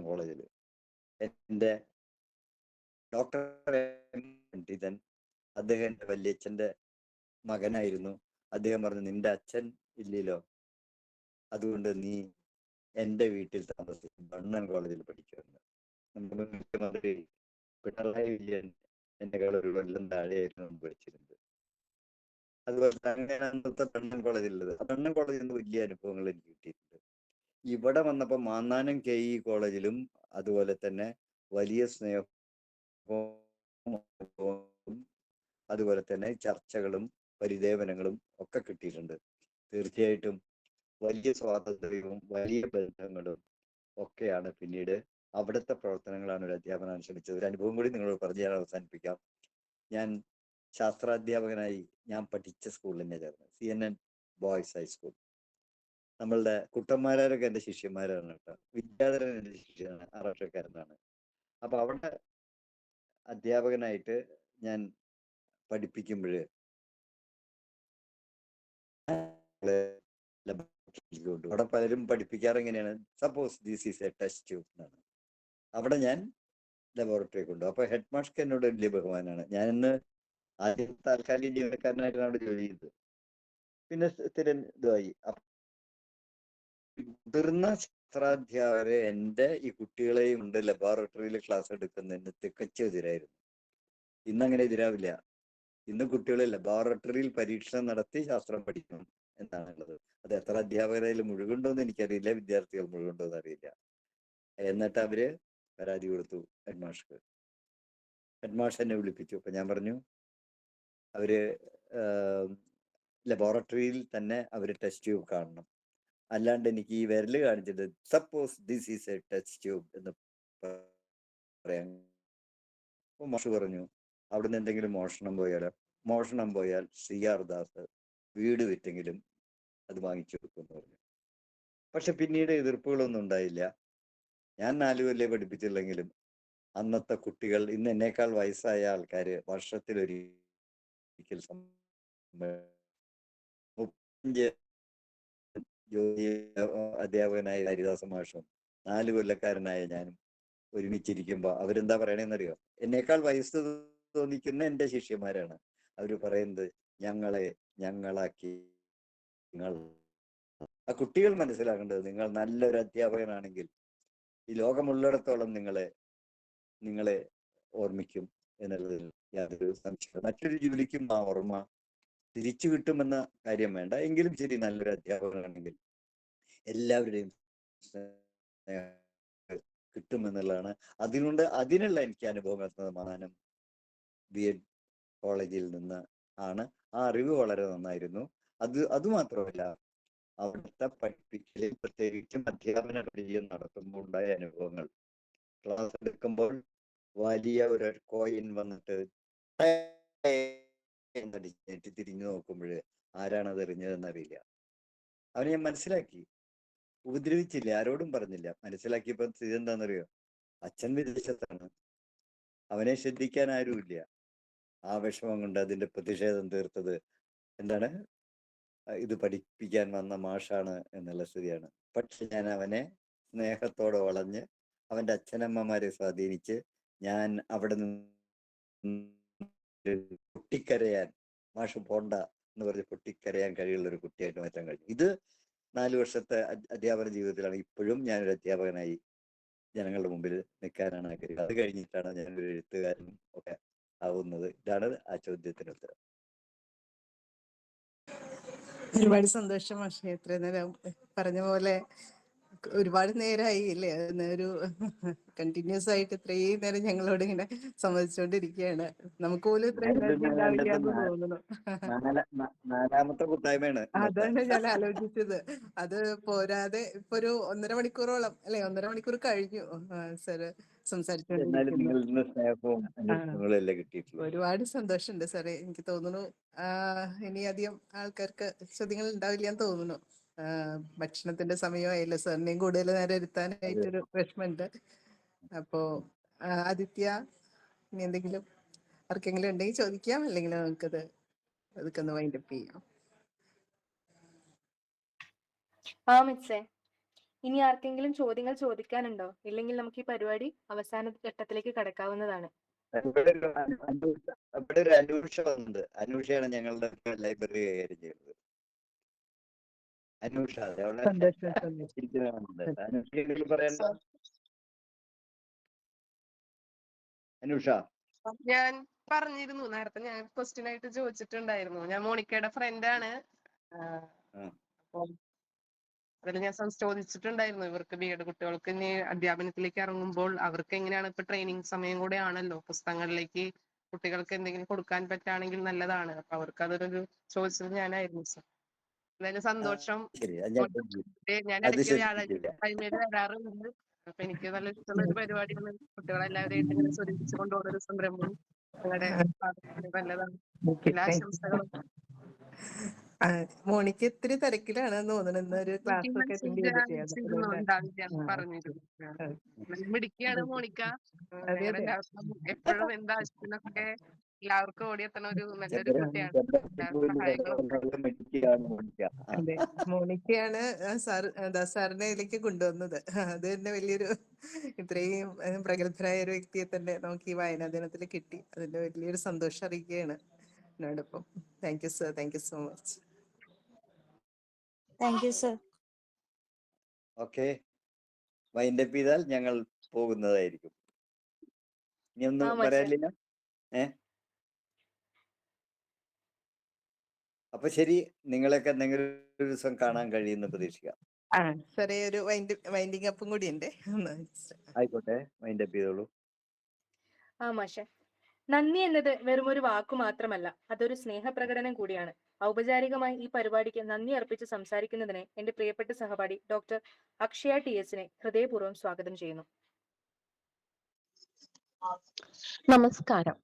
കോളേജിൽ എൻ്റെ ഡോക്ടർ പണ്ഡിതൻ, അദ്ദേഹം എൻ്റെ വല്യച്ഛൻ്റെ മകനായിരുന്നു. അദ്ദേഹം പറഞ്ഞു, നിന്റെ അച്ഛൻ ഇല്ലല്ലോ, അതുകൊണ്ട് നീ എൻ്റെ വീട്ടിൽ താമസിക്കും, ബ്രണ്ണൻ കോളേജിൽ പഠിക്കുമെന്ന്. നമ്മുടെ മുഖ്യമന്ത്രി പിണറായി വിജയൻ എന്നെക്കാൾ ഒരു കൊല്ലം താഴെയായിരുന്നു പഠിച്ചിരുന്നത്. അതുപോലെ തന്നെ അന്നത്തെ ബ്രണ്ണൻ കോളേജിലുള്ളത്. ബ്രണ്ണൻ കോളേജിൽ നിന്ന് വലിയ അനുഭവങ്ങൾ എനിക്ക് കിട്ടിയിട്ടുണ്ട്. ഇവിടെ വന്നപ്പോൾ മാന്നാനം KE കോളേജിലും അതുപോലെ തന്നെ വലിയ സ്നേഹവും അതുപോലെ തന്നെ ചർച്ചകളും പരിദേവനങ്ങളും ഒക്കെ കിട്ടിയിട്ടുണ്ട്. തീർച്ചയായിട്ടും വലിയ സ്വാതന്ത്ര്യവും വലിയ ബന്ധങ്ങളും ഒക്കെയാണ് പിന്നീട് അവിടുത്തെ പ്രവർത്തനങ്ങളാണ് ഒരു അധ്യാപനം ശ്രമിച്ചത്. ഒരു അനുഭവം കൂടി നിങ്ങളോട് പറഞ്ഞ് ഞാൻ അവസാനിപ്പിക്കാം. ഞാൻ ശാസ്ത്രാധ്യാപകനായി ഞാൻ പഠിച്ച സ്കൂളിൽ തന്നെ ചേർന്നു, CNN ബോയ്സ് ഹൈസ്കൂൾ. നമ്മളുടെ കുട്ടന്മാരൊക്കെ എൻ്റെ ശിഷ്യന്മാരാണ് കേട്ടോ. വിദ്യാധരൻ എൻ്റെ ശിഷ്യനാണ്, 6 വർഷക്കാരനാണ്. അപ്പൊ അവിടെ അധ്യാപകനായിട്ട് ഞാൻ പഠിപ്പിക്കുമ്പോൾ അവിടെ പലരും പഠിപ്പിക്കാറ് എങ്ങനെയാണ്, suppose this is A test tube എന്നാണ്. അവിടെ ഞാൻ ലബോറട്ടറി കൊണ്ടു. അപ്പൊ ഹെഡ് മാസ്റ്റർക്ക് എന്നോട് വലിയ ബഹുമാനാണ്. ഞാൻ ഇന്ന് ആദ്യം താൽക്കാലിക ജീവനക്കാരനായിട്ടാണ് അവിടെ ജോലി ചെയ്തത്. പിന്നെ സ്ഥിരം ഇതായി. മുതിർന്ന ശാസ്ത്രാധ്യാപകരെ എൻ്റെ ഈ കുട്ടികളെയും കൊണ്ട് ലബോറട്ടറിയിൽ ക്ലാസ് എടുക്കുന്നതിന് തികച്ചും എതിരായിരുന്നു. ഇന്നങ്ങനെ എതിരാവില്ല. ഇന്ന് കുട്ടികൾ ലബോറട്ടറിയിൽ പരീക്ഷണം നടത്തി ശാസ്ത്രം പഠിക്കണം. എന്നാണുള്ളത്. അത് എത്ര അധ്യാപകരതിൽ മുഴുകുണ്ടോ എന്ന് എനിക്കറിയില്ല, വിദ്യാർത്ഥികൾ മുഴുകുണ്ടോ എന്ന് അറിയില്ല. എന്നിട്ട് അവര് പരാതി കൊടുത്തു ഹെഡ് മാഷ്ക്ക്. ഹെഡ് മാഷ് എന്നെ വിളിപ്പിച്ചു. അപ്പൊ ഞാൻ പറഞ്ഞു അവര് ലബോറട്ടറിയിൽ തന്നെ അവര് ടെസ്റ്റ് ട്യൂബ് കാണണം, അല്ലാണ്ട് എനിക്ക് ഈ വിരല് കാണിച്ചിട്ട് suppose this is A test tube എന്ന് പറയാൻ. അപ്പൊ മാഷ് പറഞ്ഞു അവിടുന്ന് എന്തെങ്കിലും മോഷണം പോയാൽ CR ദാസ് വീട് വിറ്റെങ്കിലും അത് വാങ്ങിച്ചു കൊടുക്കുമെന്ന് പറഞ്ഞു. പക്ഷെ പിന്നീട് എതിർപ്പുകളൊന്നും ഉണ്ടായില്ല. ഞാൻ 4 കൊല്ലേ പഠിപ്പിച്ചില്ലെങ്കിലും അന്നത്തെ കുട്ടികൾ, ഇന്ന് എന്നേക്കാൾ വയസ്സായ ആൾക്കാര് വർഷത്തിലൊരിക്കൽ 35 ജോലി അധ്യാപകനായ ഹരിദാസ മാഷും 4 കൊല്ലക്കാരനായ ഞാനും ഒരുമിച്ചിരിക്കുമ്പോ അവരെന്താ പറയണേന്നറിയോ? എന്നേക്കാൾ വയസ്സ് തോന്നിക്കുന്ന എന്റെ ശിഷ്യന്മാരാണ്. അവര് പറയുന്നത് ഞങ്ങളാക്കി നിങ്ങൾ. ആ കുട്ടികൾ മനസ്സിലാക്കേണ്ടത്, നിങ്ങൾ നല്ലൊരു അധ്യാപകനാണെങ്കിൽ ഈ ലോകമുള്ളിടത്തോളം നിങ്ങളെ ഓർമ്മിക്കും എന്നുള്ളതിൽ യാതൊരു സംശയം. മറ്റൊരു ജോലിക്കും ആ ഓർമ്മ തിരിച്ചു കിട്ടുമെന്ന കാര്യം വേണ്ട, എങ്കിലും ശരി നല്ലൊരു അധ്യാപകനാണെങ്കിൽ എല്ലാവരുടെയും കിട്ടുമെന്നുള്ളതാണ്. അതിനുള്ള എനിക്ക് അനുഭവം സമാധാനം BEd കോളേജിൽ നിന്ന് ആണ്. ആ അറിവ് വളരെ നന്നായിരുന്നു. അതുമാത്രമല്ല, അവിടുത്തെ പഠിപ്പിക്കലിൽ പ്രത്യേകിച്ചും അധ്യാപന പരിചയം നടത്തുമ്പോൾ ഉണ്ടായ അനുഭവങ്ങൾ. ക്ലാസ് എടുക്കുമ്പോൾ വലിയ ഒരു കോയിൻ വന്നിട്ട് എന്നടിച്ചിട്ട് തിരിഞ്ഞു നോക്കുമ്പോൾ ആരാണത് എറിഞ്ഞതെന്നറിയില്ല. അവനെ ഞാൻ മനസ്സിലാക്കി, ഉപദ്രവിച്ചില്ല, ആരോടും പറഞ്ഞില്ല. മനസ്സിലാക്കിയപ്പോ സ്ഥിതി എന്താണെന്നറിയോ? അച്ഛൻ വിദേശത്താണ്, അവനെ ശ്രദ്ധിക്കാൻ ആരുമില്ല. ആ വിഷമം കൊണ്ട് അതിന്റെ പ്രതിഷേധം തീർത്തത് എന്താണ്, ഇത് പഠിപ്പിക്കാൻ വന്ന മാഷാണ് എന്നുള്ള സ്ഥിതിയാണ്. പക്ഷെ ഞാൻ അവനെ സ്നേഹത്തോടെ വളഞ്ഞ് അവന്റെ അച്ഛനമ്മമാരെ സ്വാധീനിച്ച് ഞാൻ അവിടെ നിന്ന് പൊട്ടിക്കരയാൻ, മാഷ് പോണ്ട എന്ന് പറഞ്ഞ് പൊട്ടിക്കരയാൻ കഴിയുള്ള ഒരു കുട്ടിയായിട്ട് മാറ്റാൻ കഴിഞ്ഞു. ഇത് 4 വർഷത്തെ അധ്യാപന ജീവിതത്തിലാണ്. ഇപ്പോഴും ഞാനൊരു അധ്യാപകനായി ജനങ്ങളുടെ മുമ്പിൽ നിൽക്കാനാണ് ആഗ്രഹിക്കുന്നത്. അത് കഴിഞ്ഞിട്ടാണ് ഞാനൊരു എഴുത്തുകാരനും ഒക്കെ ആവുന്നത്. ഇതാണ് ആ ചോദ്യത്തിന് ഉത്തരം. ഒരുപാട് സന്തോഷം മാഷേ. എത്ര നേരം പറഞ്ഞ പോലെ ഒരുപാട് നേരമായി അല്ലേ, ഒരു കണ്ടിന്യൂസ് ആയിട്ട് ഇത്രയും നേരം ഞങ്ങളോട് ഇങ്ങനെ സംവദിച്ചുകൊണ്ടിരിക്കുകയാണ്. നമുക്ക് പോലും ഇത്ര എനർജി ഉണ്ടാവില്ല എന്ന് തോന്നുന്നു. നാലാമത്തെ കൂട്ടായ്മയാണ് ഇന്നത്തെ. അതാണ് ഞാൻ ആലോചിച്ചത്. അത് പോരാതെ ഇപ്പൊ ഒരു 1.5 മണിക്കൂറോളം അല്ലെ, 1.5 മണിക്കൂർ കഴിഞ്ഞു സാറ് എന്നാലും സംസാരിച്ചുകൊണ്ടിരിക്കുന്നു. നിങ്ങളിൽ നിന്ന് സ്നേഹവും ആ, അന്വേഷണങ്ങളും എല്ലാം കിട്ടിയിട്ടുള്ളത്. ഒരുപാട് സന്തോഷമുണ്ട് സാറേ. എനിക്ക് തോന്നുന്നു ഇനി അധികം ആൾക്കാർക്ക് ചോദ്യങ്ങൾ ഉണ്ടാവില്ല എന്ന് തോന്നുന്നു. ഭക്ഷണത്തിന്റെ സമയമായില്ല, സാറിനെയും കൂടുതൽ നേരം ഇരുത്താനായിട്ടൊരു വിഷമമുണ്ട്. അപ്പോ ആദിത്യ, ഇനി എന്തെങ്കിലും ആർക്കെങ്കിലും ഉണ്ടെങ്കിൽ ചോദിക്കാം, അല്ലെങ്കിൽ നമുക്കത് അതൊക്കെ ഒന്ന് വൈൻഡപ്പ് ചെയ്യാം. മിസ്സേ, ഇനി ആർക്കെങ്കിലും ചോദ്യങ്ങൾ ചോദിക്കാനുണ്ടോ? ഇല്ലെങ്കിൽ നമുക്ക് ഈ പരിപാടി അവസാന ഘട്ടത്തിലേക്ക് കടക്കാവുന്നതാണ്. അവിടെ ഒരു അനൂഷ വന്നിട്ടുണ്ട്. അനൂഷയാണ് ഞങ്ങളുടെ ലൈബ്രറി കൈകാര്യം ചെയ്യുന്നത്. അനൂഷ, അനൂഷ എന്തെങ്കിലും പറയാനുണ്ടോ? അനൂഷ. ഞാൻ പറഞ്ഞിരുന്നു നേരത്തെ, ഞാൻ ക്വസ്റ്റ്യൻ ആയിട്ട് ചോദിച്ചിട്ടുണ്ടായിരുന്നു. ഞാൻ മോണിക്കയുടെ ഫ്രണ്ടാണ്. അതിൽ ഞാൻ ചോദിച്ചിട്ടുണ്ടായിരുന്നു, ഇവർക്ക് BEd കുട്ടികൾക്ക് ഇനി അധ്യാപനത്തിലേക്ക് ഇറങ്ങുമ്പോൾ അവർക്ക് എങ്ങനെയാണ്, ഇപ്പൊ ട്രെയിനിങ് സമയം കൂടെ ആണല്ലോ, പുസ്തകങ്ങളിലേക്ക് കുട്ടികൾക്ക് എന്തെങ്കിലും കൊടുക്കാൻ പറ്റുകയാണെങ്കിൽ നല്ലതാണ്. അപ്പൊ അവർക്ക് അതൊരു ചോദിച്ചത് ഞാനായിരുന്നു സർ. എന്തായാലും സന്തോഷം. ശരി, ഞാൻ അത് ഇടയ്ക്ക് വ്യാഴാഴ്ച ശ്രദ്ധിച്ചില്ല. ടൈമിൽ വരാറുണ്ട്. അപ്പൊ എനിക്ക് നല്ല ഇഷ്ടമുള്ള ഒരു പരിപാടിയാണ് കുട്ടികളെല്ലാവരെയായിട്ട് ഇങ്ങനെ സ്വരൂപിച്ചു കൊണ്ടുപോകുന്ന ഒരു സംരംഭം. നിങ്ങളുടെ നല്ലതാണ്. എല്ലാ ആശംസകളും. മോണിക്ക് ഇത്തിരി തിരക്കിലാണെന്ന് തോന്നുന്നു. ഇന്നൊരു ക്ലാസ് ഒക്കെ അറ്റൻഡ് ഉണ്ടാവില്ല ചെയ്തിട്ട്. പറഞ്ഞിരുന്നു. മിടുക്കിയാണ് മോണിക്ക. അതെ ഞങ്ങളുടെ അതെ എല്ലാവർക്കും എപ്പോഴും എന്താവശ്യത്തിനൊക്കെ എല്ലാവർക്കും ഓടിയെത്തുന്ന ഒരു നല്ലൊരു കുട്ടിയാണ്. എല്ലാ സഹായങ്ങളും അതെ, മോണിക്കയാണ് സാറിനെ ഇതിലേക്ക് കൊണ്ടുവന്നത്. അത് തന്നെ വലിയൊരു, ഇത്രയും പ്രഗത്ഭരായ ഒരു വ്യക്തിയെ തന്നെ നമുക്ക് ഈ വായനാ ദിനത്തിൽ കിട്ടി. അതിന്റെ വലിയൊരു സന്തോഷം അറിയിക്കുകയാണ് എന്നോടൊപ്പം. Thank you sir, thank you so much. Thank you sir. Okay, wind up ചെയ്താൽ ഞങ്ങൾ പോകുന്നതായിരിക്കും. ഇനി ഒന്നും പറയാനില്ല. അപ്പൊ ശരി, നിങ്ങളൊക്കെ എന്തെങ്കിലും ദിവസം കാണാൻ കഴിയുമെന്ന് പ്രതീക്ഷിക്കാം. സാറേ ഒരു വൈൻഡിങ് അപ്പും കൂടി ഉണ്ട്. ആയിക്കോട്ടെ, മൈൻഡപ്പ് ചെയ്തോളൂ. മാഷെ, നന്ദി എന്നത് വെറുമൊരു വാക്കു മാത്രമല്ല, അതൊരു സ്നേഹപ്രകടനം കൂടിയാണ്. ഔപചാരികമായി ഈ പരിപാടിക്ക് നന്ദി അർപ്പിച്ച് സംസാരിക്കുന്നതിന് എന്റെ പ്രിയപ്പെട്ട സഹപാഠി ഡോക്ടർ അക്ഷയ TS ഹൃദയപൂർവ്വം സ്വാഗതം ചെയ്യുന്നു. നമസ്കാരം.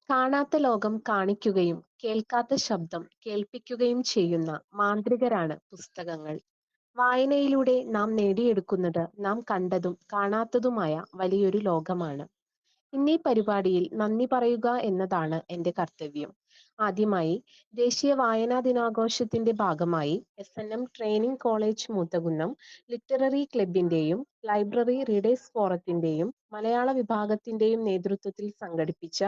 കാണാത്ത ലോകം കാണിക്കുകയും കേൾക്കാത്ത ശബ്ദം കേൾപ്പിക്കുകയും ചെയ്യുന്ന മാന്ത്രികരാണ് പുസ്തകങ്ങൾ. വായനയിലൂടെ നാം നേടിയെടുക്കുന്നത് നാം കണ്ടതും കാണാത്തതുമായ വലിയൊരു ലോകമാണ്. ഇന്നീ പരിപാടിയിൽ നന്ദി പറയുക എന്നതാണ് എൻ്റെ കർത്തവ്യം. ആദ്യമായി ദേശീയ വായനാ ദിനാഘോഷത്തിന്റെ ഭാഗമായി SNM training college Moothakunnam literary ക്ലബിന്റെയും ലൈബ്രറി റീഡേഴ്സ് ഫോറത്തിന്റെയും മലയാള വിഭാഗത്തിന്റെയും നേതൃത്വത്തിൽ സംഘടിപ്പിച്ച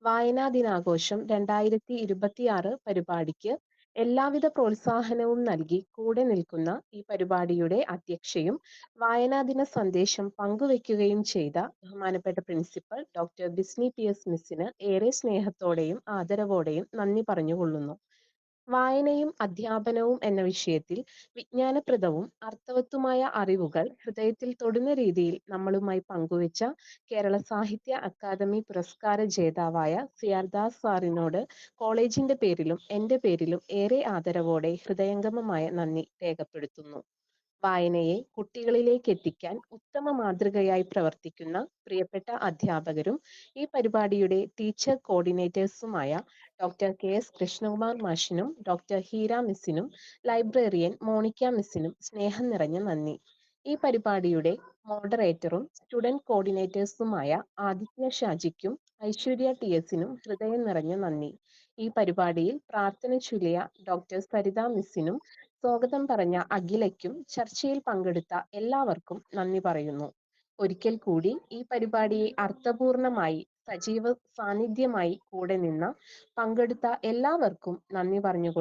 വായനാ ദിനാഘോഷം 2026 പരിപാടിക്ക് എല്ലാവിധ പ്രോത്സാഹനവും നൽകി കൂടെ നിൽക്കുന്ന ഈ പരിപാടിയുടെ അധ്യക്ഷയും വായനാ ദിന സന്ദേശം പങ്കുവെക്കുകയും ചെയ്ത ബഹുമാനപ്പെട്ട പ്രിൻസിപ്പൽ ഡോക്ടർ ബിസ്നി PS മിസ്സിന് ഏറെ സ്നേഹത്തോടെയും ആദരവോടെയും നന്ദി പറഞ്ഞുകൊള്ളുന്നു. വായനയും അധ്യാപനവും എന്ന വിഷയത്തിൽ വിജ്ഞാനപ്രദവും അർത്ഥവത്തുമായ അറിവുകൾ ഹൃദയത്തിൽ തൊടുന്ന രീതിയിൽ നമ്മളുമായി പങ്കുവെച്ച കേരള സാഹിത്യ അക്കാദമി പുരസ്കാര ജേതാവായ CR ദാസ് സാറിനോട് കോളേജിന്റെ പേരിലും എൻ്റെ പേരിലും ഏറെ ആദരവോടെ ഹൃദയംഗമമായ നന്ദി രേഖപ്പെടുത്തുന്നു. വായനയെ കുട്ടികളിലേക്ക് എത്തിക്കാൻ ഉത്തമ മാതൃകയായി പ്രവർത്തിക്കുന്ന പ്രിയപ്പെട്ട അധ്യാപകരും ഈ പരിപാടിയുടെ ടീച്ചർ കോർഡിനേറ്റേഴ്സുമായ ഡോക്ടർ KS കൃഷ്ണകുമാർ മാഷിനും ഡോക്ടർ ഹീര മിസ്സിനും ലൈബ്രറിയൻ മോണിക്ക മിസ്സിനും സ്നേഹം നിറഞ്ഞ നന്ദി. ഈ പരിപാടിയുടെ മോഡറേറ്ററും സ്റ്റുഡന്റ് കോർഡിനേറ്റേഴ്സുമായ ആദിത്യ ഷാജിക്കും ഐശ്വര്യ TSനും ഹൃദയം നിറഞ്ഞ നന്ദി. ഈ പരിപാടിയിൽ പ്രാർത്ഥന ചൊല്ലിയ ഡോക്ടർ സരിത മിസ്സിനും സ്വാഗതം പറഞ്ഞ അഖിലയ്ക്കും ചർച്ചയിൽ പങ്കെടുത്ത എല്ലാവർക്കും നന്ദി പറയുന്നു. ഒരിക്കൽ കൂടി ഈ പരിപാടിയെ അർത്ഥപൂർണമായി സജീവ സാന്നിധ്യമായി കൂടെ നിന്ന പങ്കെടുത്ത എല്ലാവർക്കും നന്ദി പറഞ്ഞു